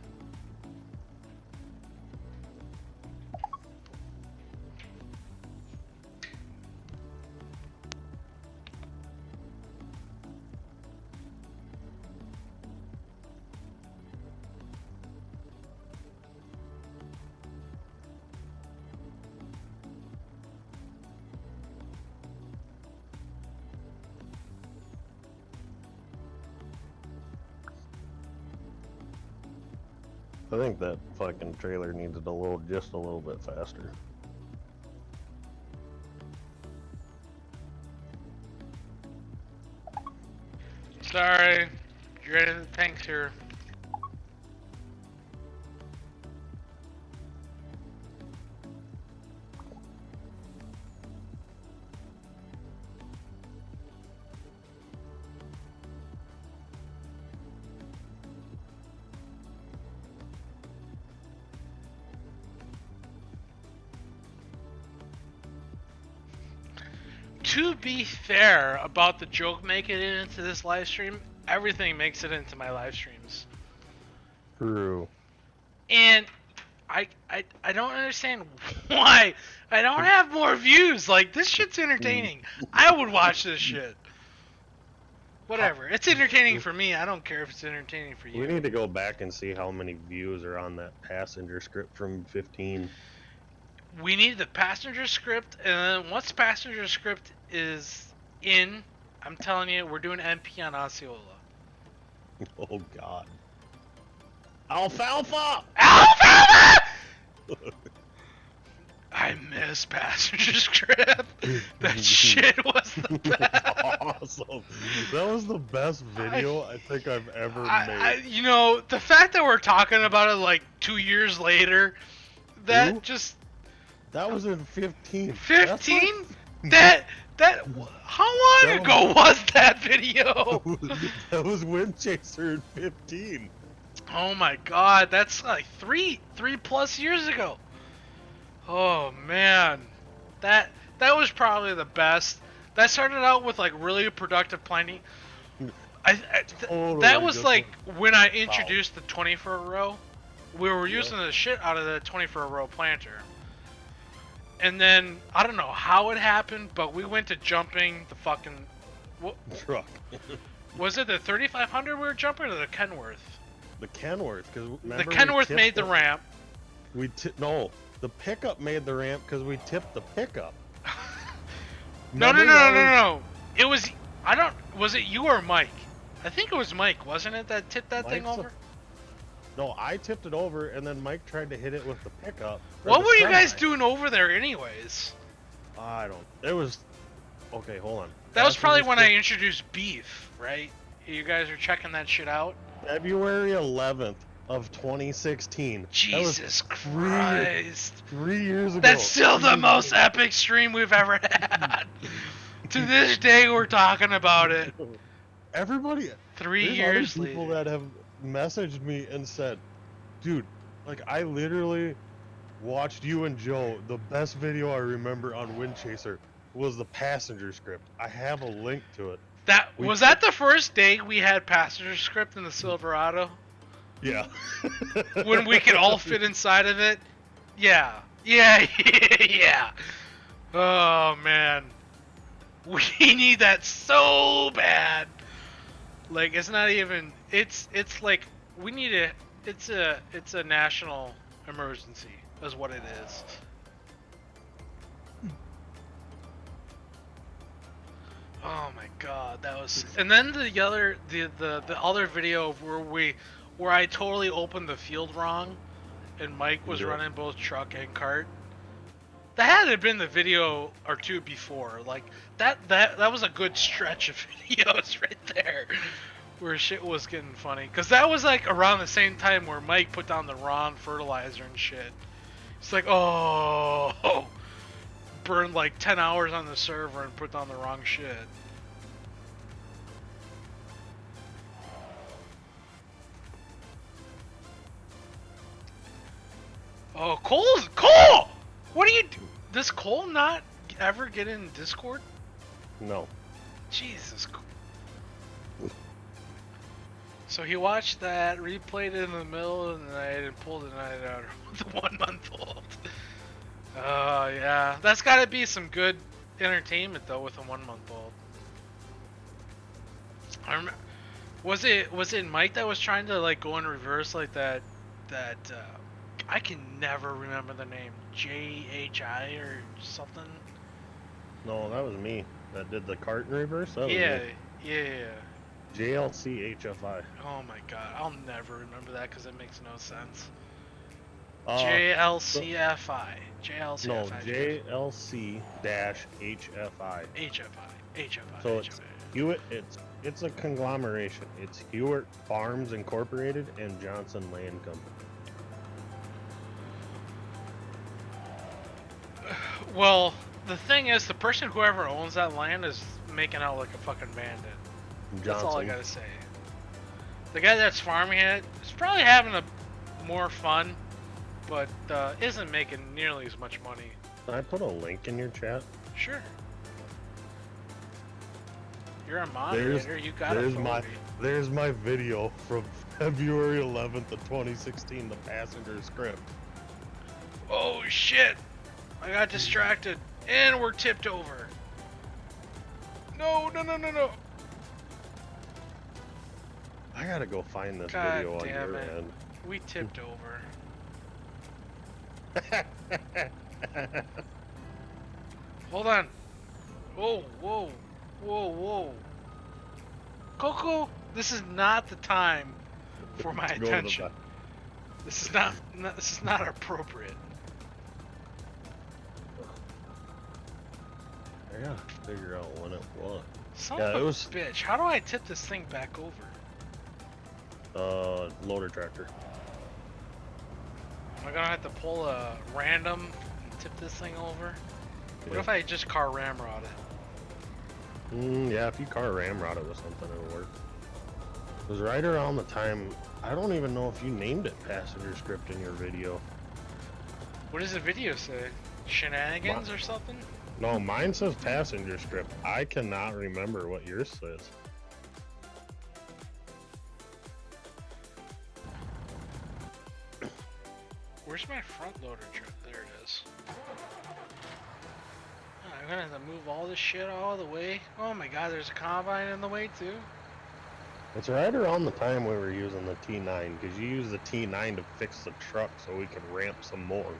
I think that fucking trailer needs to load just a little bit faster. Sorry, you're in the tanks here. To be fair about the joke making it into this live stream, everything makes it into my live streams. True. And I don't understand why I don't have more views. Like, this shit's entertaining. I would watch this shit. Whatever. It's entertaining for me. I don't care if it's entertaining for you. We need to go back and see how many views are on that passenger script from 15. We need the passenger script, and then once passenger script is in, I'm telling you, we're doing MP on Osceola. Oh god. Alfalfa! Alfalfa! I miss passenger script. That shit was the best. Awesome. That was the best video I think I've ever made. You know, the fact that we're talking about it like 2 years later, that just... That was in 15. 15? How long ago was that video? That was Wind Chaser in 15. Oh my god, that's like three plus years ago. Oh man, that was probably the best. That started out with like really productive planning. That was like when I introduced the 20 for a row. We were using the shit out of the 20 for a row planter. And then, I don't know how it happened, but we went to jumping the fucking... truck. Was it the 3500 we were jumping or the Kenworth? The Kenworth, because the Kenworth made the ramp. No, the pickup made the ramp because we tipped the pickup. No. It was... Was it you or Mike? I think it was Mike, wasn't it, that tipped that thing over? No, I tipped it over, and then Mike tried to hit it with the pickup. What were you guys doing over there anyways? I don't... It was... Okay, hold on. That was probably when I introduced beef, right? You guys are checking that shit out? February 11th of 2016. Jesus Christ. 3 years ago. That's still the most epic stream we've ever had. To this day, we're talking about it. Everybody... 3 years later. People that have messaged me and said, dude, like, I literally watched you and Joe. The best video I remember on Wind Chaser was the passenger script. I have a link to it. Was that the first day we had passenger script in the Silverado? Yeah. When we could all fit inside of it? Yeah. Oh man. We need that so bad. Like it's not even. It's like we need a. It's a national emergency. Is what it is. Oh my god, that was. And then the other video where I totally opened the field wrong, and Mike was running both truck and cart. That had to have been the video or two before. Like that was a good stretch of videos right there, where shit was getting funny. Cause that was like around the same time where Mike put down the wrong fertilizer and shit. It's like, oh, burned like 10 hours on the server and put down the wrong shit. Oh, Cole! What do you do? Does Cole not ever get in Discord? No. Jesus. So he watched that, replayed it in the middle of the night, and pulled the night out with the 1 month old. Oh, yeah. That's gotta be some good entertainment, though, with a 1 month old. I remember, was it Mike that was trying to, like, go in reverse like that, I can never remember the name, JHI or something? No, that was me that did the cart in reverse. That was Yeah, me. yeah. JLC HFI. Oh my god, I'll never remember that because it makes no sense. JLCFI. JLCFI. No, JLC-HFI. HFI. So it's a conglomeration. It's Hewitt Farms Incorporated and Johnson Land Company. Well, the thing is, the person whoever owns that land is making out like a fucking bandit. That's all I gotta say. The guy that's farming it is probably having more fun, but isn't making nearly as much money. Can I put a link in your chat? Sure. You're a moderator. You got authority. There's my video from February 11th of 2016. The passenger script. Oh shit! I got distracted, and we're tipped over. No. I gotta go find this God video on damn your it. end. We tipped over. Hold on. Whoa. Coco, this is not the time for my Go to the attention. back. This is not appropriate. I gotta figure out when it was. Son Yeah, of it a was- bitch. How do I tip this thing back over? Loader tractor. Am I gonna have to pull a random and tip this thing over? What Yeah. if I just car ramrod it? Yeah, if you car ramrod it with something, it'll work. It was right around the time, I don't even know if you named it passenger script in your video. What does the video say? Shenanigans or something? No, mine says passenger script. I cannot remember what yours says. Where's my front loader trip? There it is. Oh, I'm gonna have to move all this shit all the way. Oh my god, there's a combine in the way too. It's right around the time we were using the T9, because you used the T9 to fix the truck so we could ramp some more.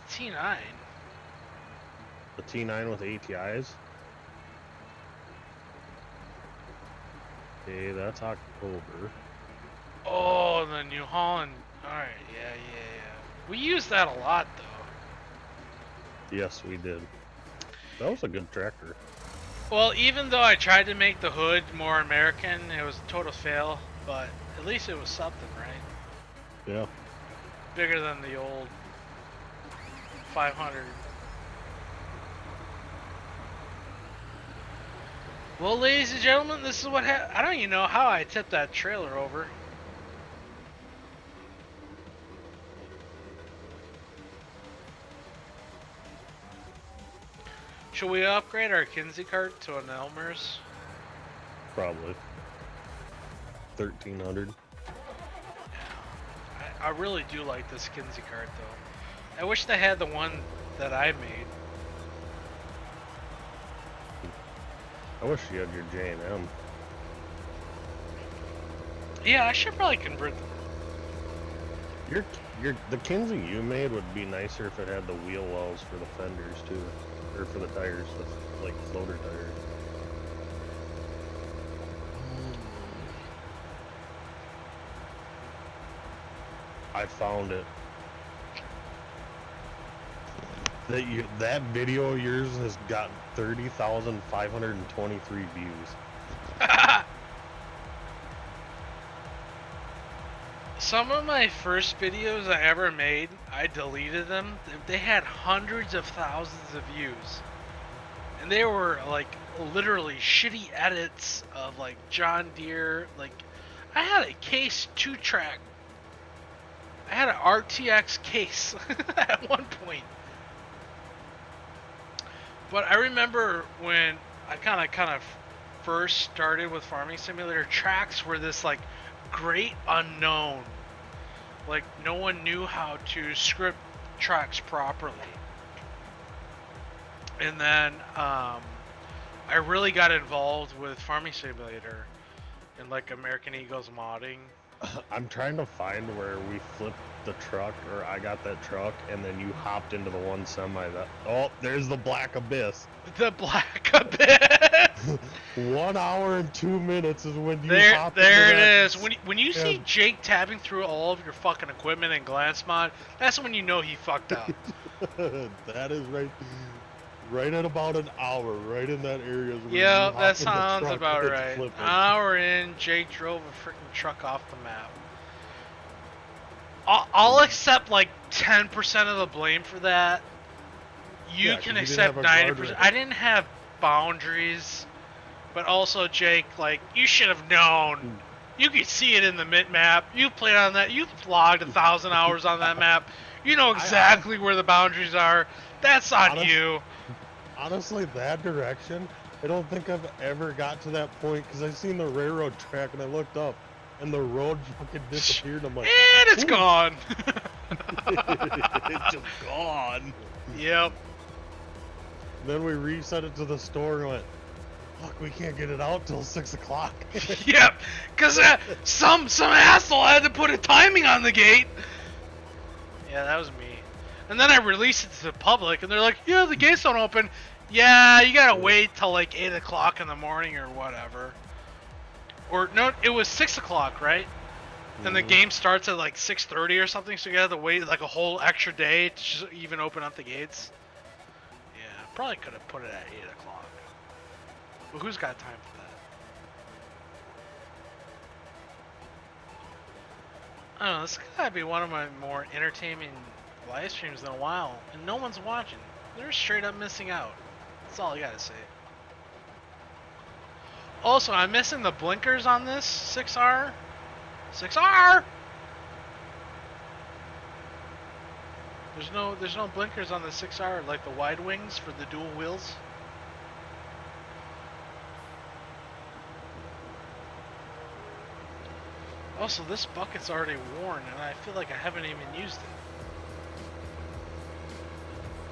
The T9? The T9 with ATIs? Okay, that's October. Oh, the New Holland. Alright, yeah. We use that a lot though. Yes, we did. That was a good tractor. Well, even though I tried to make the hood more American, it was a total fail, but at least it was something, right? Yeah. Bigger than the old 500. Well, ladies and gentlemen, this is what I don't even know how I tipped that trailer over. Should we upgrade our Kinsey cart to an Elmer's? Probably. 1300. I really do like this Kinsey cart though. I wish they had the one that I made. I wish you had your J&M. Yeah, I should probably convert them. The Kinsey you made would be nicer if it had the wheel wells for the fenders too, or for the tires, the like floater tires. I found it. That video of yours has got 30,523 views. Some of my first videos I ever made, I deleted them. They had hundreds of thousands of views. And they were like literally shitty edits of like John Deere. Like, I had a case 2-track. I had an RTX case at one point. But I remember when I kind of first started with Farming Simulator, tracks were this like great unknown. Like, no one knew how to script tracks properly. And then I really got involved with Farming Simulator and like American Eagles modding. I'm trying to find where we flipped the truck, or I got that truck, and then you hopped into the one semi that... Oh, there's the Black Abyss. The Black Abyss! 1 hour and 2 minutes is when you hop There into it that... is. When you see Jake tabbing through all of your fucking equipment and glance mod, that's when you know he fucked up. That is right at about an hour, right in that area. Yeah, that sounds about right. An hour in, Jake drove a freaking truck off the map. I'll accept like 10% of the blame for that. You can accept 90%. I didn't have boundaries, but also Jake, like, you should have known. You could see it in the mid map. You played on that. You logged 1,000 hours on that map. You know exactly where the boundaries are. That's on you. Honestly, that direction, I don't think I've ever got to that point, because I seen the railroad track and I looked up and the road fucking disappeared. I'm like, and it's gone. It's just gone. Yep. Then we reset it to the store and went, fuck, we can't get it out till 6 o'clock. Yep, because some asshole had to put a timing on the gate. Yeah, that was me. And then I released it to the public, and they're like, yeah, the gates don't open. Yeah, you gotta wait till like 8 o'clock in the morning or whatever. Or, no, it was 6 o'clock, right? And the game starts at like 6:30 or something, so you gotta wait like a whole extra day to just even open up the gates. Yeah, probably could have put it at 8 o'clock. But who's got time for that? I don't know, this gotta be one of my more entertaining live streams in a while, and no one's watching. They're straight up missing out. That's all I gotta say. Also, I'm missing the blinkers on this 6R. 6R! There's no blinkers on the 6R, like the wide wings for the dual wheels. Also, this bucket's already worn, and I feel like I haven't even used it.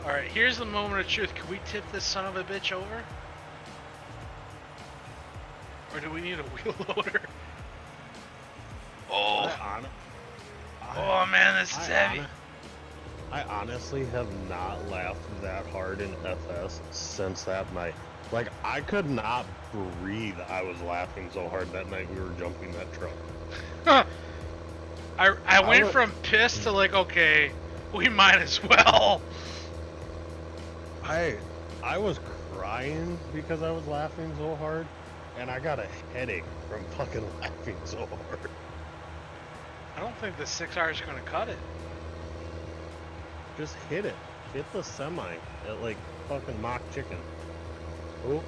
Alright, here's the moment of truth. Can we tip this son of a bitch over? Or do we need a wheel loader? Oh! Oh man, this is heavy. I honestly have not laughed that hard in FS since that night. Like, I could not breathe. I was laughing so hard that night we were jumping that truck. I went from pissed to like, okay, we might as well. I was crying because I was laughing so hard, and I got a headache from fucking laughing so hard. I don't think the 6R is going to cut it. Just hit it. Hit the semi at like fucking mock chicken. Oh.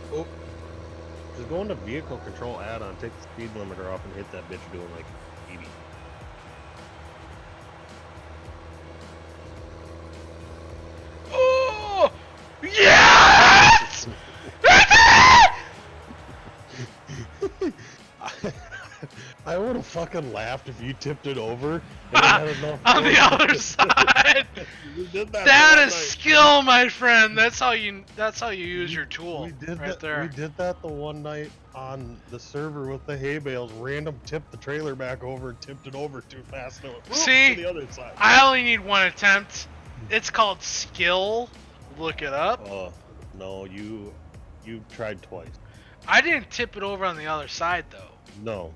Just go into vehicle control add-on, take the speed limiter off, and hit that bitch doing like 80. Oh! Yes! I would have fucking laughed if you tipped it over and it had enough On the force. other side. You did that. That the one is night. skill, my friend. That's how you use your tool. We did right that. there. We did that the one night on the server with the hay bales. Random tipped the trailer back over, tipped it over too fast. And it went See? to the other side. I only need one attempt. It's called skill. Look it up. No, you tried twice. I didn't tip it over on the other side though. No.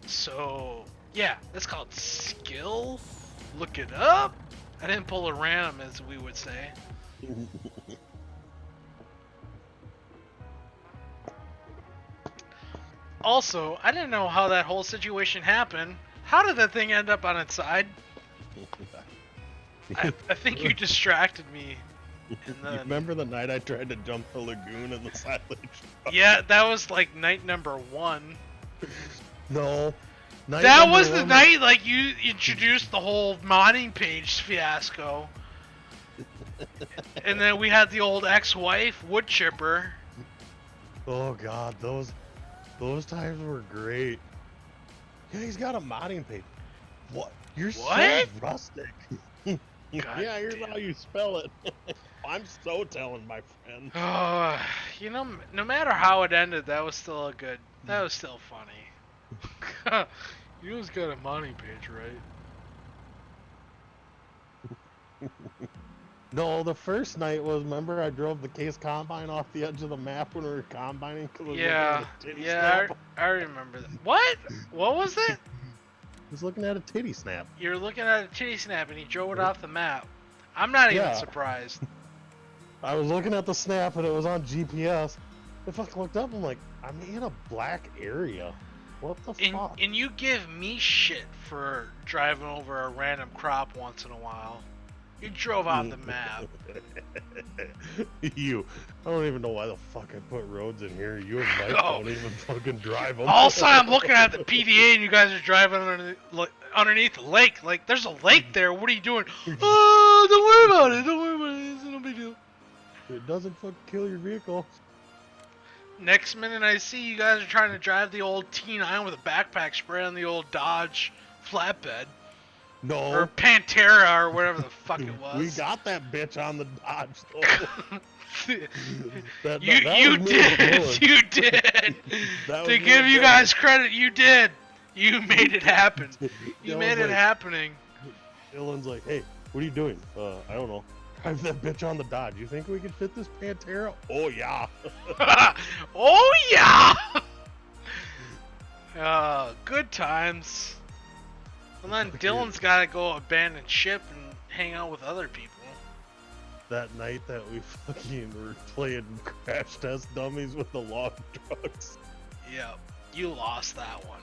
So yeah, that's called skill. Look it up. I didn't pull a random, as we would say. Also, I didn't know how that whole situation happened. How did that thing end up on its side? I think you distracted me. And then, You remember the night I tried to jump the lagoon in the silage? yeah, that was like night number 1. No. Night That number was the one- night like you introduced the whole modding page fiasco. And then we had the old ex-wife wood chipper. Oh god, those times were great. Yeah, he's got a modding page. What? You're so What? rustic. God yeah, here's damn. how you spell it. I'm so telling my friend. You know, no matter how it ended, that was still a good. That was still funny. You just got a modding page, right? No, the first night was, remember I drove the case combine off the edge of the map when we were combining? 'Cause I was looking Yeah, at a titty yeah, snap? I remember that. What? What was it? I was looking at a titty snap. You're looking at a titty snap and he drove it off the map. I'm not even Yeah. surprised. I was looking at the snap and it was on GPS. I fucking looked up, I'm like, I'm in a black area. What the fuck? And you give me shit for driving over a random crop once in a while. You drove off the map. I don't even know why the fuck I put roads in here. You and Mike Oh. don't even fucking drive them. Also, I'm looking at the PDA and you guys are driving underneath the lake. Like, there's a lake there. What are you doing? Oh, don't worry about it. Don't worry about it. It's no big deal. It doesn't fucking kill your vehicle. Next minute I see you guys are trying to drive the old T9 with a backpack spray on the old Dodge flatbed. No. Or Pantera or whatever the fuck it was. We got that bitch on the Dodge. That You was me with the did. Lord. You did. That was To me give with you Dylan. guys credit, you did. You made it happen. You Dylan's made it like- happening. Dylan's like, hey, what are you doing? I don't know. Drive that bitch on the Dodge. You think we can fit this Pantera? Oh, yeah. Oh yeah. Good times. And then Dylan's got to go abandon ship and hang out with other people. That night that we fucking were playing crash test dummies with the log trucks. Yep, you lost that one.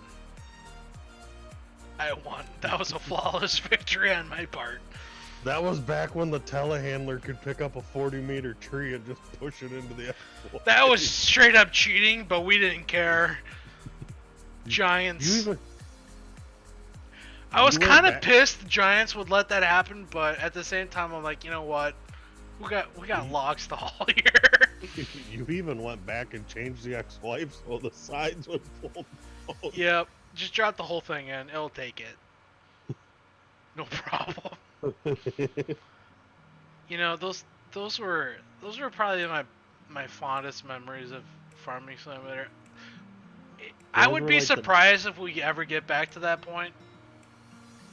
I won. That was a flawless victory on my part. That was back when the telehandler could pick up a 40-meter tree and just push it into the F1. That was straight up cheating, but we didn't care. Giants. You even... I was you went kind of back- pissed the Giants would let that happen, but at the same time, I'm like, you know what? We got logs to haul here. You even went back and changed the ex-wife so the sides would fold. Yep, just drop the whole thing in. It'll take it. No problem. You know, those were probably my fondest memories of Farming Simulator. I Those would were be like the- surprised if we ever get back to that point.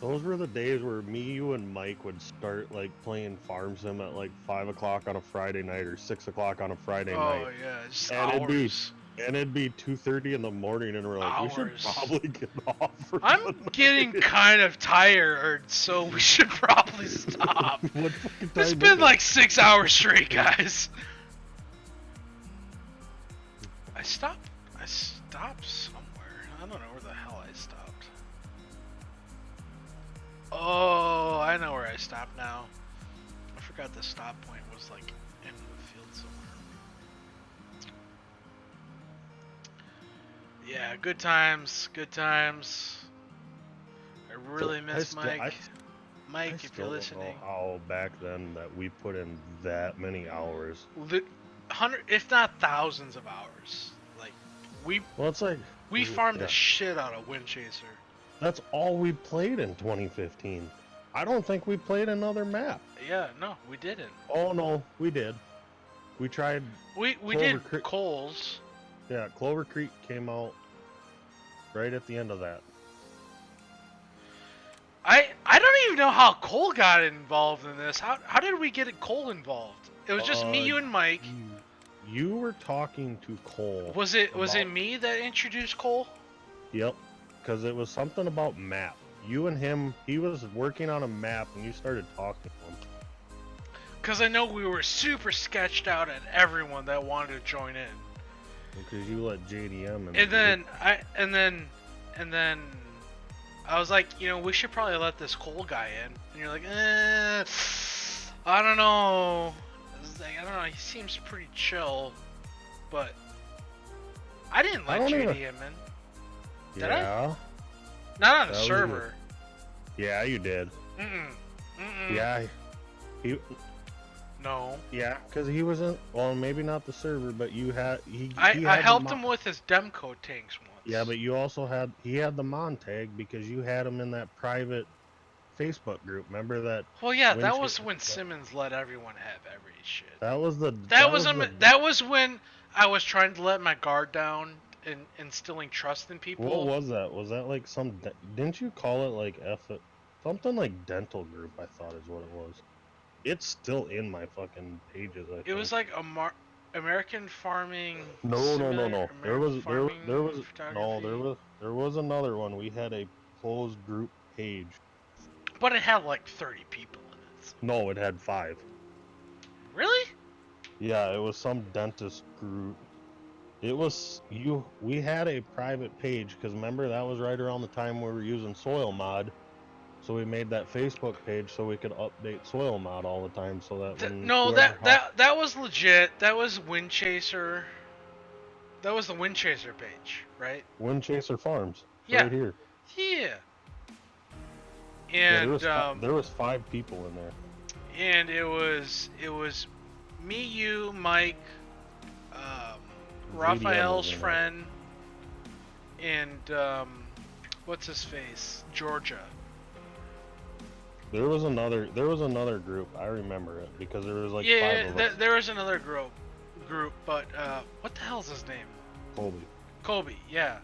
Those were the days where me, you, and Mike would start like playing Farm Sim at like 5 o'clock on a Friday night or 6 o'clock on a Friday Oh night. yeah, just And it'd be- hours. And it'd be 2:30 in the morning, and we're like, we Hours. should probably get off. For I'm the getting night." kind of tired, so we should probably stop. What fucking It's time been is it? like 6 hours straight, guys. I stopped somewhere. I don't know where the hell I stopped. Oh, I know where I stopped now. I forgot the stop point was like in the field somewhere. Yeah, good times, good times. I really miss Mike. I Mike, if still you're don't listening. know how back then that we put in that many hours. 100, if not thousands of hours, like Well, it's like we farmed yeah. the shit out of Wind Chaser. That's all we played in 2015. I don't think we played another map. Yeah, no, we didn't. Oh no, we did. We tried. We Clover did Creek. Coles. Yeah, Clover Creek came out right at the end of that. I don't even know how Cole got involved in this. How did we get Cole involved? It was just me, you, and Mike. You were talking to Cole. Was it me that introduced Cole? Yep, because it was something about map. You and him, he was working on a map, and you started talking to him. Because I know we were super sketched out at everyone that wanted to join in. Because you let JDM in. And then I was like, you know, we should probably let this Cole guy in. And you're like, I don't know. I don't know. He seems pretty chill, but I didn't let JDM in. Did I? Not on the server. Yeah, you did. Yeah. No. Yeah, because he wasn't. Well, maybe not the server, but you had. I helped him with his Demco tanks once. Yeah, but you also had. He had the Mon tag because you had him in that private Facebook group. Remember that? Well, yeah, that was when Simmons let everyone have every shit. That was the. That was when I was trying to let my guard down and instilling trust in people. What was that? Was that like some? Didn't you call it like something like dental group? I thought is what it was. It's still in my fucking pages. I think. It was like American farming. No. There was photography. there was another one. We had a closed group page. But it had like 30 people in it. No, it had 5. Really? Yeah, it was some dentist group. It was we had a private page because remember that was right around the time we were using Soil Mod. So we made that Facebook page so we could update Soil Mod all the time so that that was legit. That was Wind Chaser. That was the Wind Chaser page, right? Wind Chaser Farms. Yeah. Right here. Yeah. And there was 5 people in there. And it was me, you, Mike, Raphael's friend, and what's his face, Georgia. There was another group. I remember it because there was like 5 of us. There was another group, but what the hell's his name? Colby, yeah.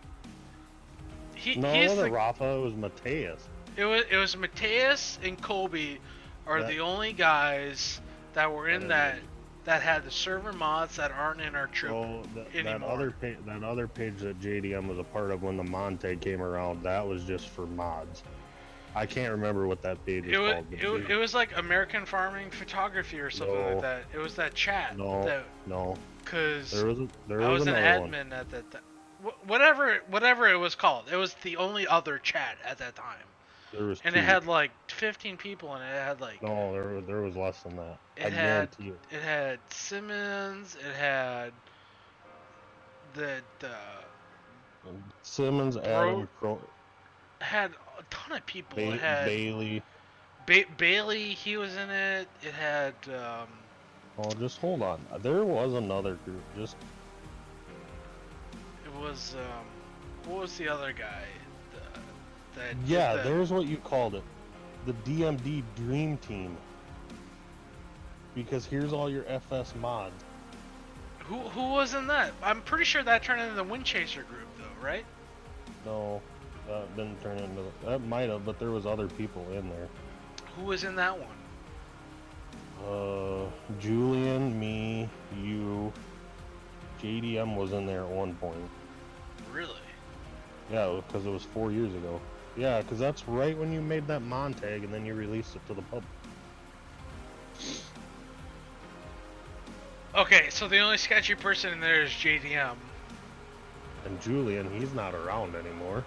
He's the Rafa. It was Mateus. It was Mateus and Colby are the only guys that were in that had the server mods that aren't in our troop anymore. That other page that JDM was a part of when the Monte came around, that was just for mods. I can't remember what that page was called. It was like American Farming Photography or something like that. It was that chat. No. Because I was an admin at that time. Whatever it was called. It was the only other chat at that time. There was and 2. It had like 15 people in it. It had like no, there was less than that. It had Simmons. It had the Simmons, Adam, had a ton of people. It had Bailey. Bailey, he was in it. It had. Oh, just hold on. There was another group. It was. What was the other guy? There's what you called it. The DMD Dream Team. Because here's all your FS mods. Who was in that? I'm pretty sure that turned into the Wind Chaser group, though, right? No, that didn't turn into. That might have, but there was other people in there. Who was in that one? Julian, me, you, JDM was in there at one point. Really? Yeah, because it was 4 years ago. Yeah, because that's right when you made that Mon tag and then you released it to the public. Okay, so the only sketchy person in there is JDM. And Julian, he's not around anymore.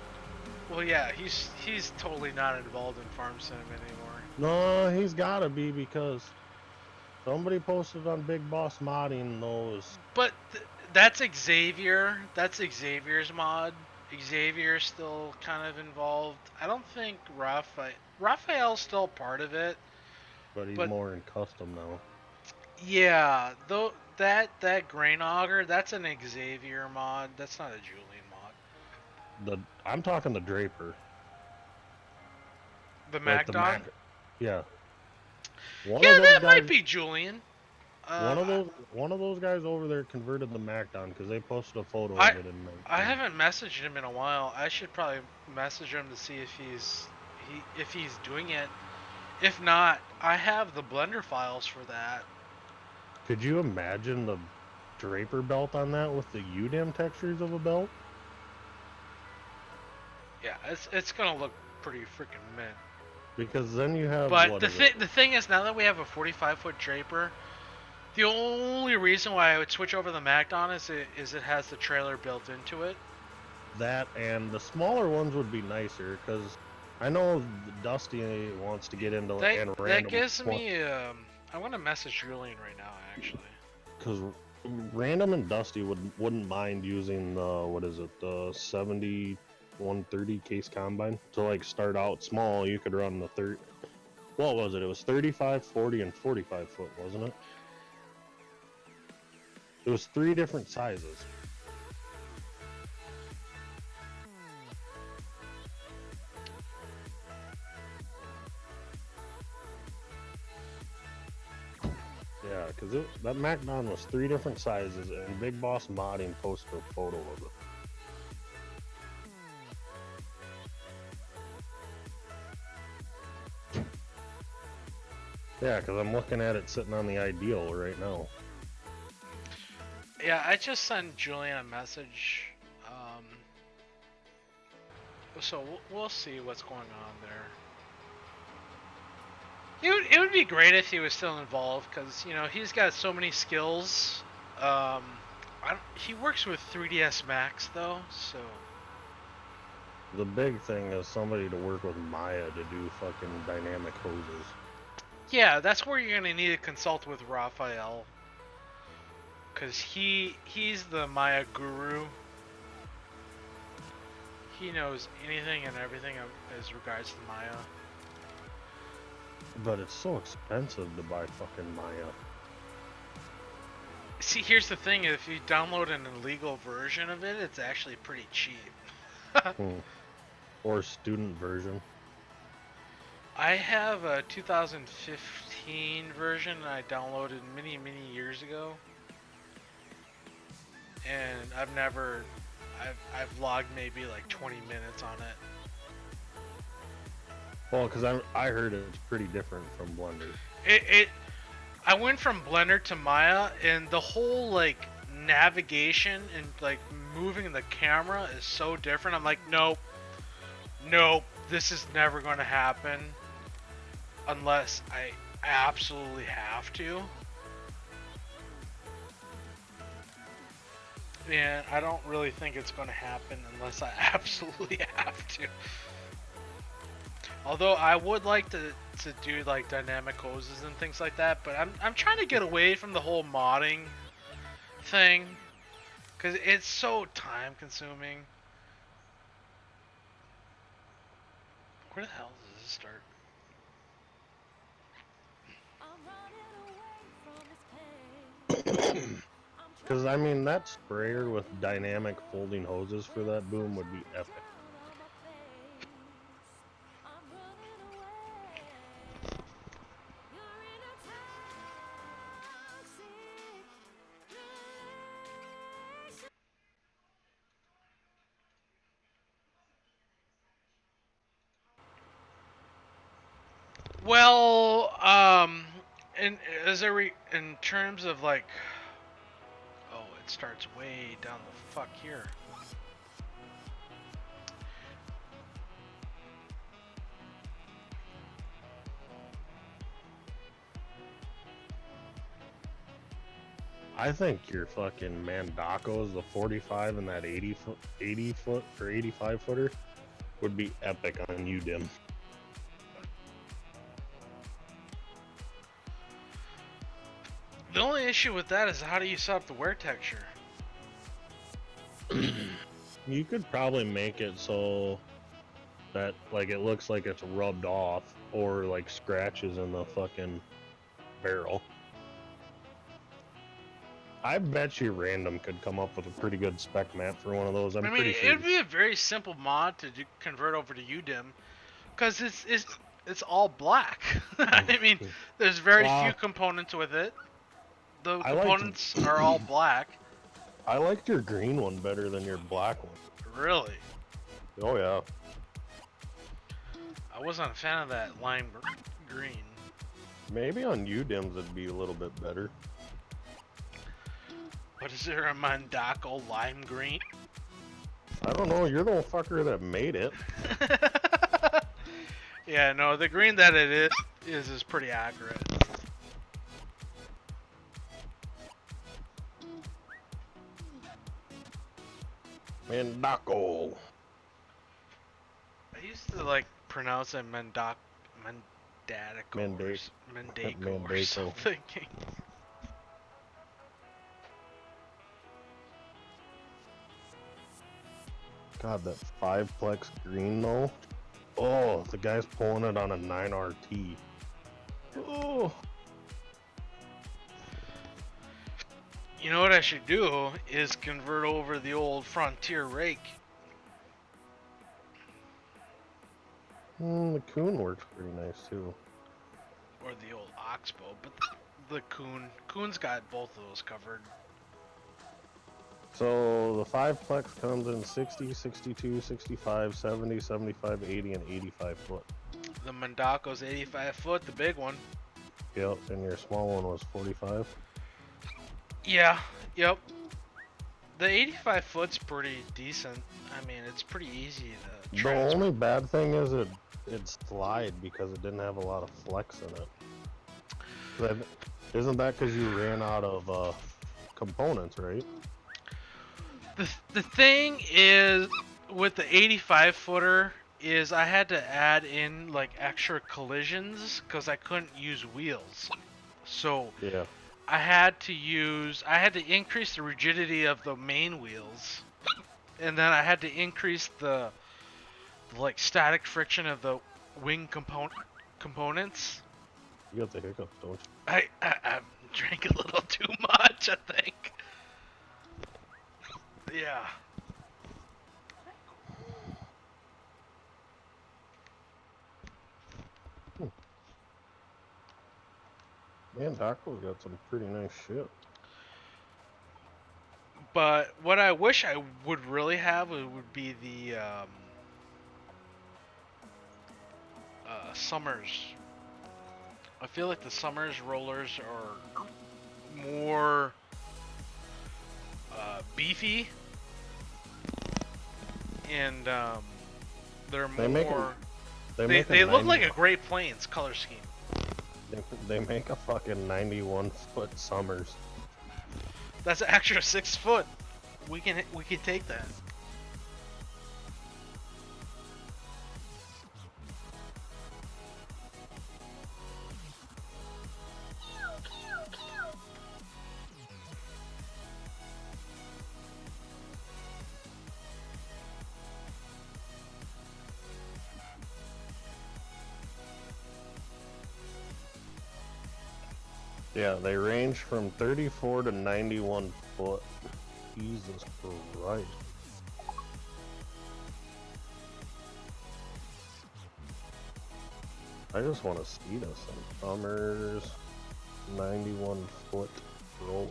Well, yeah, he's totally not involved in Farm Sim anymore. No, he's gotta be because somebody posted on Big Boss Modding those. But that's Xavier. That's Xavier's mod. Xavier's still kind of involved. I don't think Raphael's still part of it. But he's more in custom now. Yeah, that grain auger, that's an Xavier mod. That's not a Julian mod. I'm talking the Draper. The Like the Magdon? Mac. Yeah. One Yeah, of those that guys. might be Julian. One of those guys over there converted the Macdon because they posted a photo I of it in. I haven't messaged him in a while. I should probably message him to see if he's doing it. If not, I have the Blender files for that. Could you imagine the Draper belt on that with the UDIM textures of a belt? Yeah, it's gonna look pretty freaking mint. Because then you have. But what the is it? the thing is, now that we have a 45-foot Draper, the only reason why I would switch over the Macdon is it has the trailer built into it. That and the smaller ones would be nicer because I know Dusty wants to get into and That random. gives me I want to message Julian right now actually. Because Random and Dusty wouldn't mind using the 7130 case combine to like start out small. You could run the what was it? It was 35, 40, and 45 foot, wasn't it? It was 3 different sizes. Yeah, because that Macdon was 3 different sizes, and Big Boss Modding posted a photo of it. Yeah, because I'm looking at it sitting on the Ideal right now. Yeah, I just sent Julian a message. So we'll see what's going on there. It would be great if he was still involved, because he's got so many skills. He works with 3ds Max though, so. The big thing is somebody to work with Maya to do fucking dynamic hoses. Yeah, that's where you're gonna need to consult with Raphael, because he's the Maya guru. He knows anything and everything as regards to Maya. But it's so expensive to buy fucking Maya. See, here's the thing: if you download an illegal version of it, it's actually pretty cheap. Or student version. I have a 2015 version I downloaded many years ago, and I've logged maybe like 20 minutes on it. Well, because I heard it's pretty different from Blender. I went from Blender to Maya, and the whole like navigation and like moving the camera is so different. I'm like, nope, this is never going to happen unless I absolutely have to. And I don't really think it's going to happen unless I absolutely have to. Although I would like to do like dynamic hoses and things like that, but I'm trying to get away from the whole modding thing, because it's so time consuming. Where the hell does this start? Because I mean, that sprayer with dynamic folding hoses for that boom would be epic. Well, in terms of like, oh, it starts way down the fuck here. I think your fucking Mandacos, the 45 and that 80 foot or 85 footer, would be epic on UDIM. The only issue with that is how do you set up the wear texture? You could probably make it so that like it looks like it's rubbed off or like scratches in the fucking barrel. I bet you Random could come up with a pretty good spec map for one of those. I'm I mean, pretty sure. it'd be a very simple mod to convert over to UDIM, because it's all black. I mean, there's very few components with it. The components are all black. I liked your green one better than your black one. Really? Oh yeah. I wasn't a fan of that lime green. Maybe on UDIMs it'd be a little bit better. But is there a Mondako lime green? I don't know. You're the fucker that made it. Yeah, no, the green that it is pretty accurate. Mandako. I used to like pronounce it Mendako or something. God, that 5-plex green though. Oh, the guy's pulling it on a 9RT. Oh. You know what I should do is convert over the old Frontier rake. The Coon works pretty nice too. Or the old Oxbow, but the Coon's got both of those covered. So the 5-plex comes in 60, 62, 65, 70, 75, 80, and 85 foot. The Mondako's 85 foot, the big one. Yep, and your small one was 45? Yeah, yep. The 85 foot's pretty decent. I mean, it's pretty easy to transfer. The only bad thing is it slide because it didn't have a lot of flex in it. Isn't that because you ran out of components, right? The thing is with the 85 footer is I had to add in like extra collisions because I couldn't use wheels. So yeah. I had to increase the rigidity of the main wheels, and then I had to increase the like static friction of the wing components. You got the hiccups, don't you? I drank a little too much, I think. Yeah. Man, Daco's got some pretty nice shit. But what I wish I would really have would be the Summers. I feel like the Summers rollers are more beefy, and they're more. They look like a Great Plains color scheme. They make a fucking 91-foot Summers. That's an extra 6 foot. We can take that. Yeah, they range from 34 to 91 foot. Jesus Christ. I just want to see this in Summers 91 foot roller.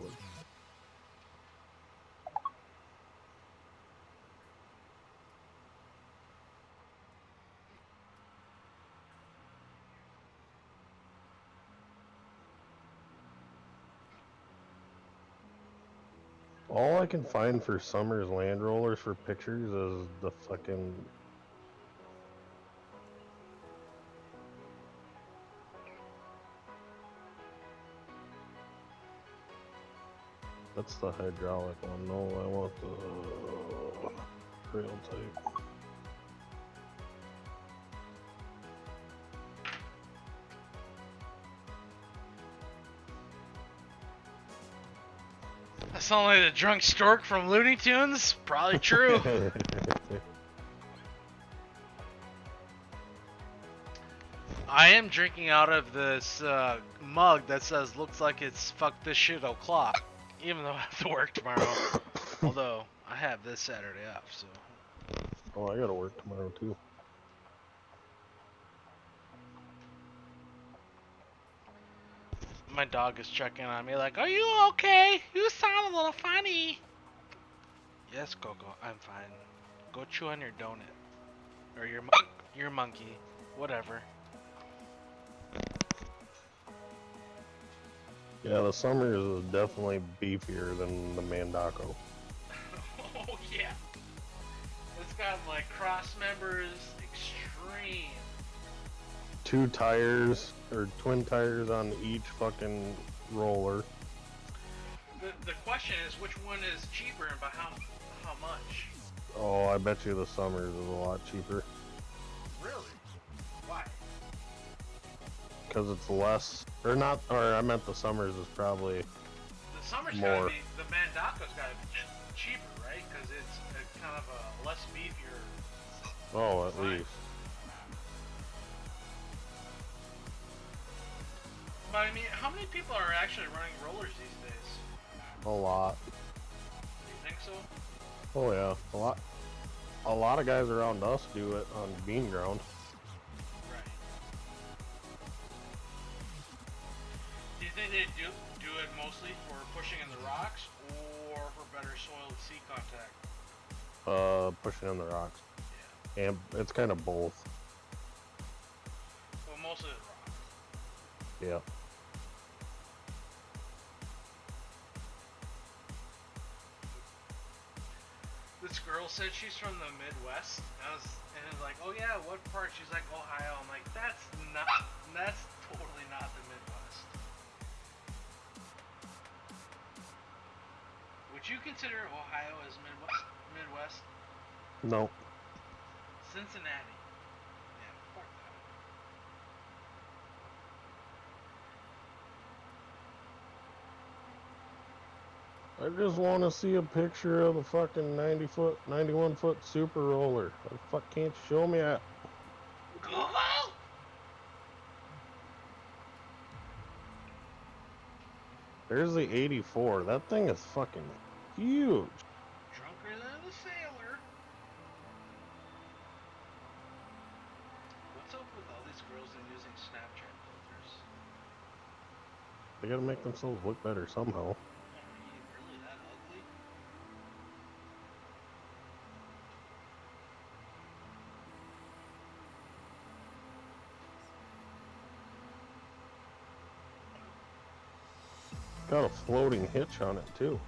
All I can find for Summers Land Rollers for pictures is the fucking... That's the hydraulic one. No, I want the trail type. That sounds like the drunk stork from Looney Tunes? Probably true. I am drinking out of this mug that says looks like it's fuck this shit o'clock. even though I have to work tomorrow. Although I have this Saturday off, so. Oh, I gotta work tomorrow too. My dog is checking on me like, "Are you okay? You sound a little funny." Yes, Coco, I'm fine. Go chew on your donut. Or your monkey. Whatever. Yeah, the Summers is definitely beefier than the Mandaco. Oh, yeah. It's got like cross members, extreme. 2 tires, or twin tires on each fucking roller. The question is, which one is cheaper and by how much? Oh, I bet you the Summers is a lot cheaper. Really? Why? Because it's less, or not, or I meant the Summers is probably The summer's more. gotta be, the Mandaco's gotta be cheaper, right? Because it's a kind of a less beefier. Oh, at design. least. But I mean, how many people are actually running rollers these days? A lot. You think so? Oh yeah, a lot. A lot of guys around us do it on bean ground. Right. Do you think they do it mostly for pushing in the rocks or for better soil and seed contact? Pushing in the rocks. Yeah. And it's kind of both. Well, mostly the rock. Yeah. This girl said she's from the Midwest. And it's like, oh yeah, what part? She's like, Ohio. I'm like, that's totally not the Midwest. Would you consider Ohio as Midwest? No. Cincinnati. Yeah, fuck that. I just want to see a picture of the fucking 91 foot super roller. The fuck can't you show me that? Google! There's the 84. That thing is fucking huge. Drunker than a sailor. What's up with all these girls and using Snapchat filters? They gotta make themselves look better somehow. Are you really that ugly? Got a floating hitch on it too.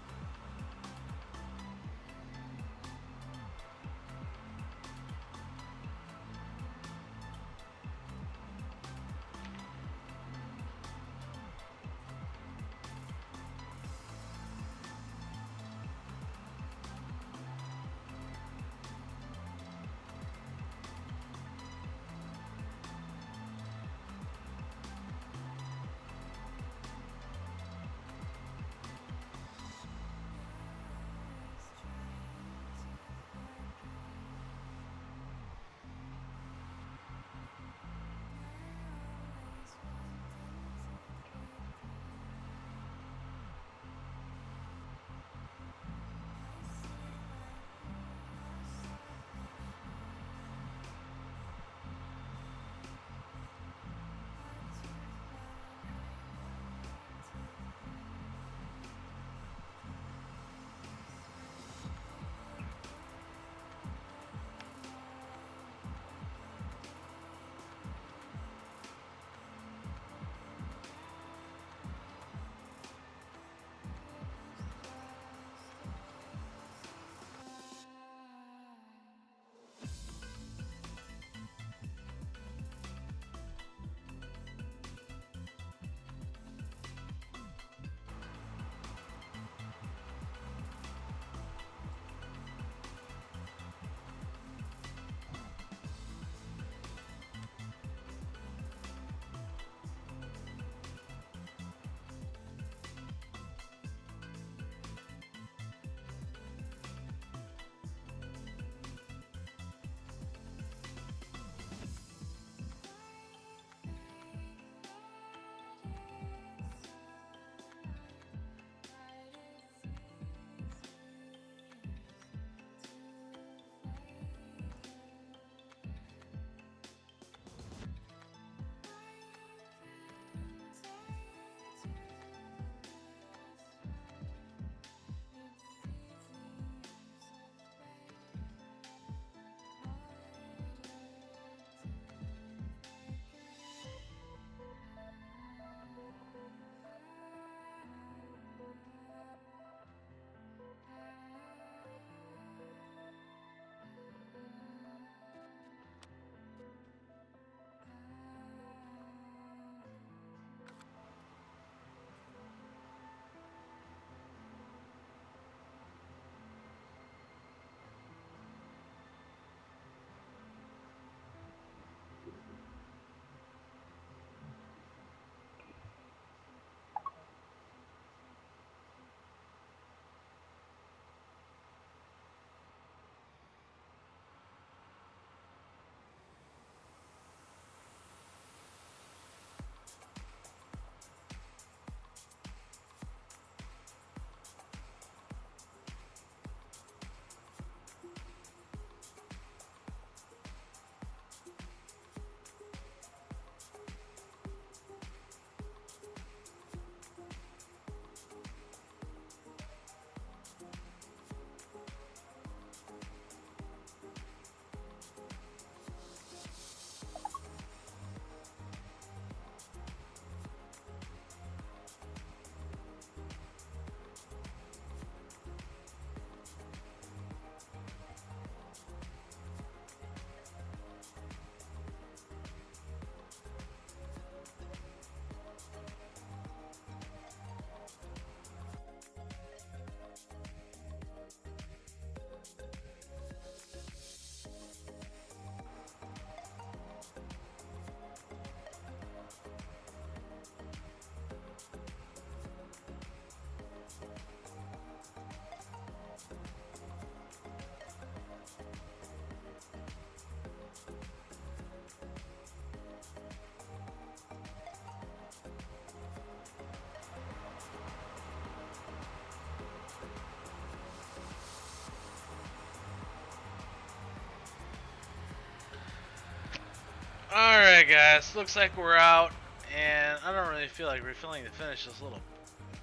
Alright guys, looks like we're out, and I don't really feel like refilling to finish this little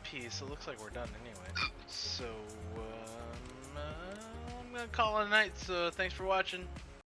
piece. It looks like we're done anyway. So, I'm gonna call it a night, so thanks for watching.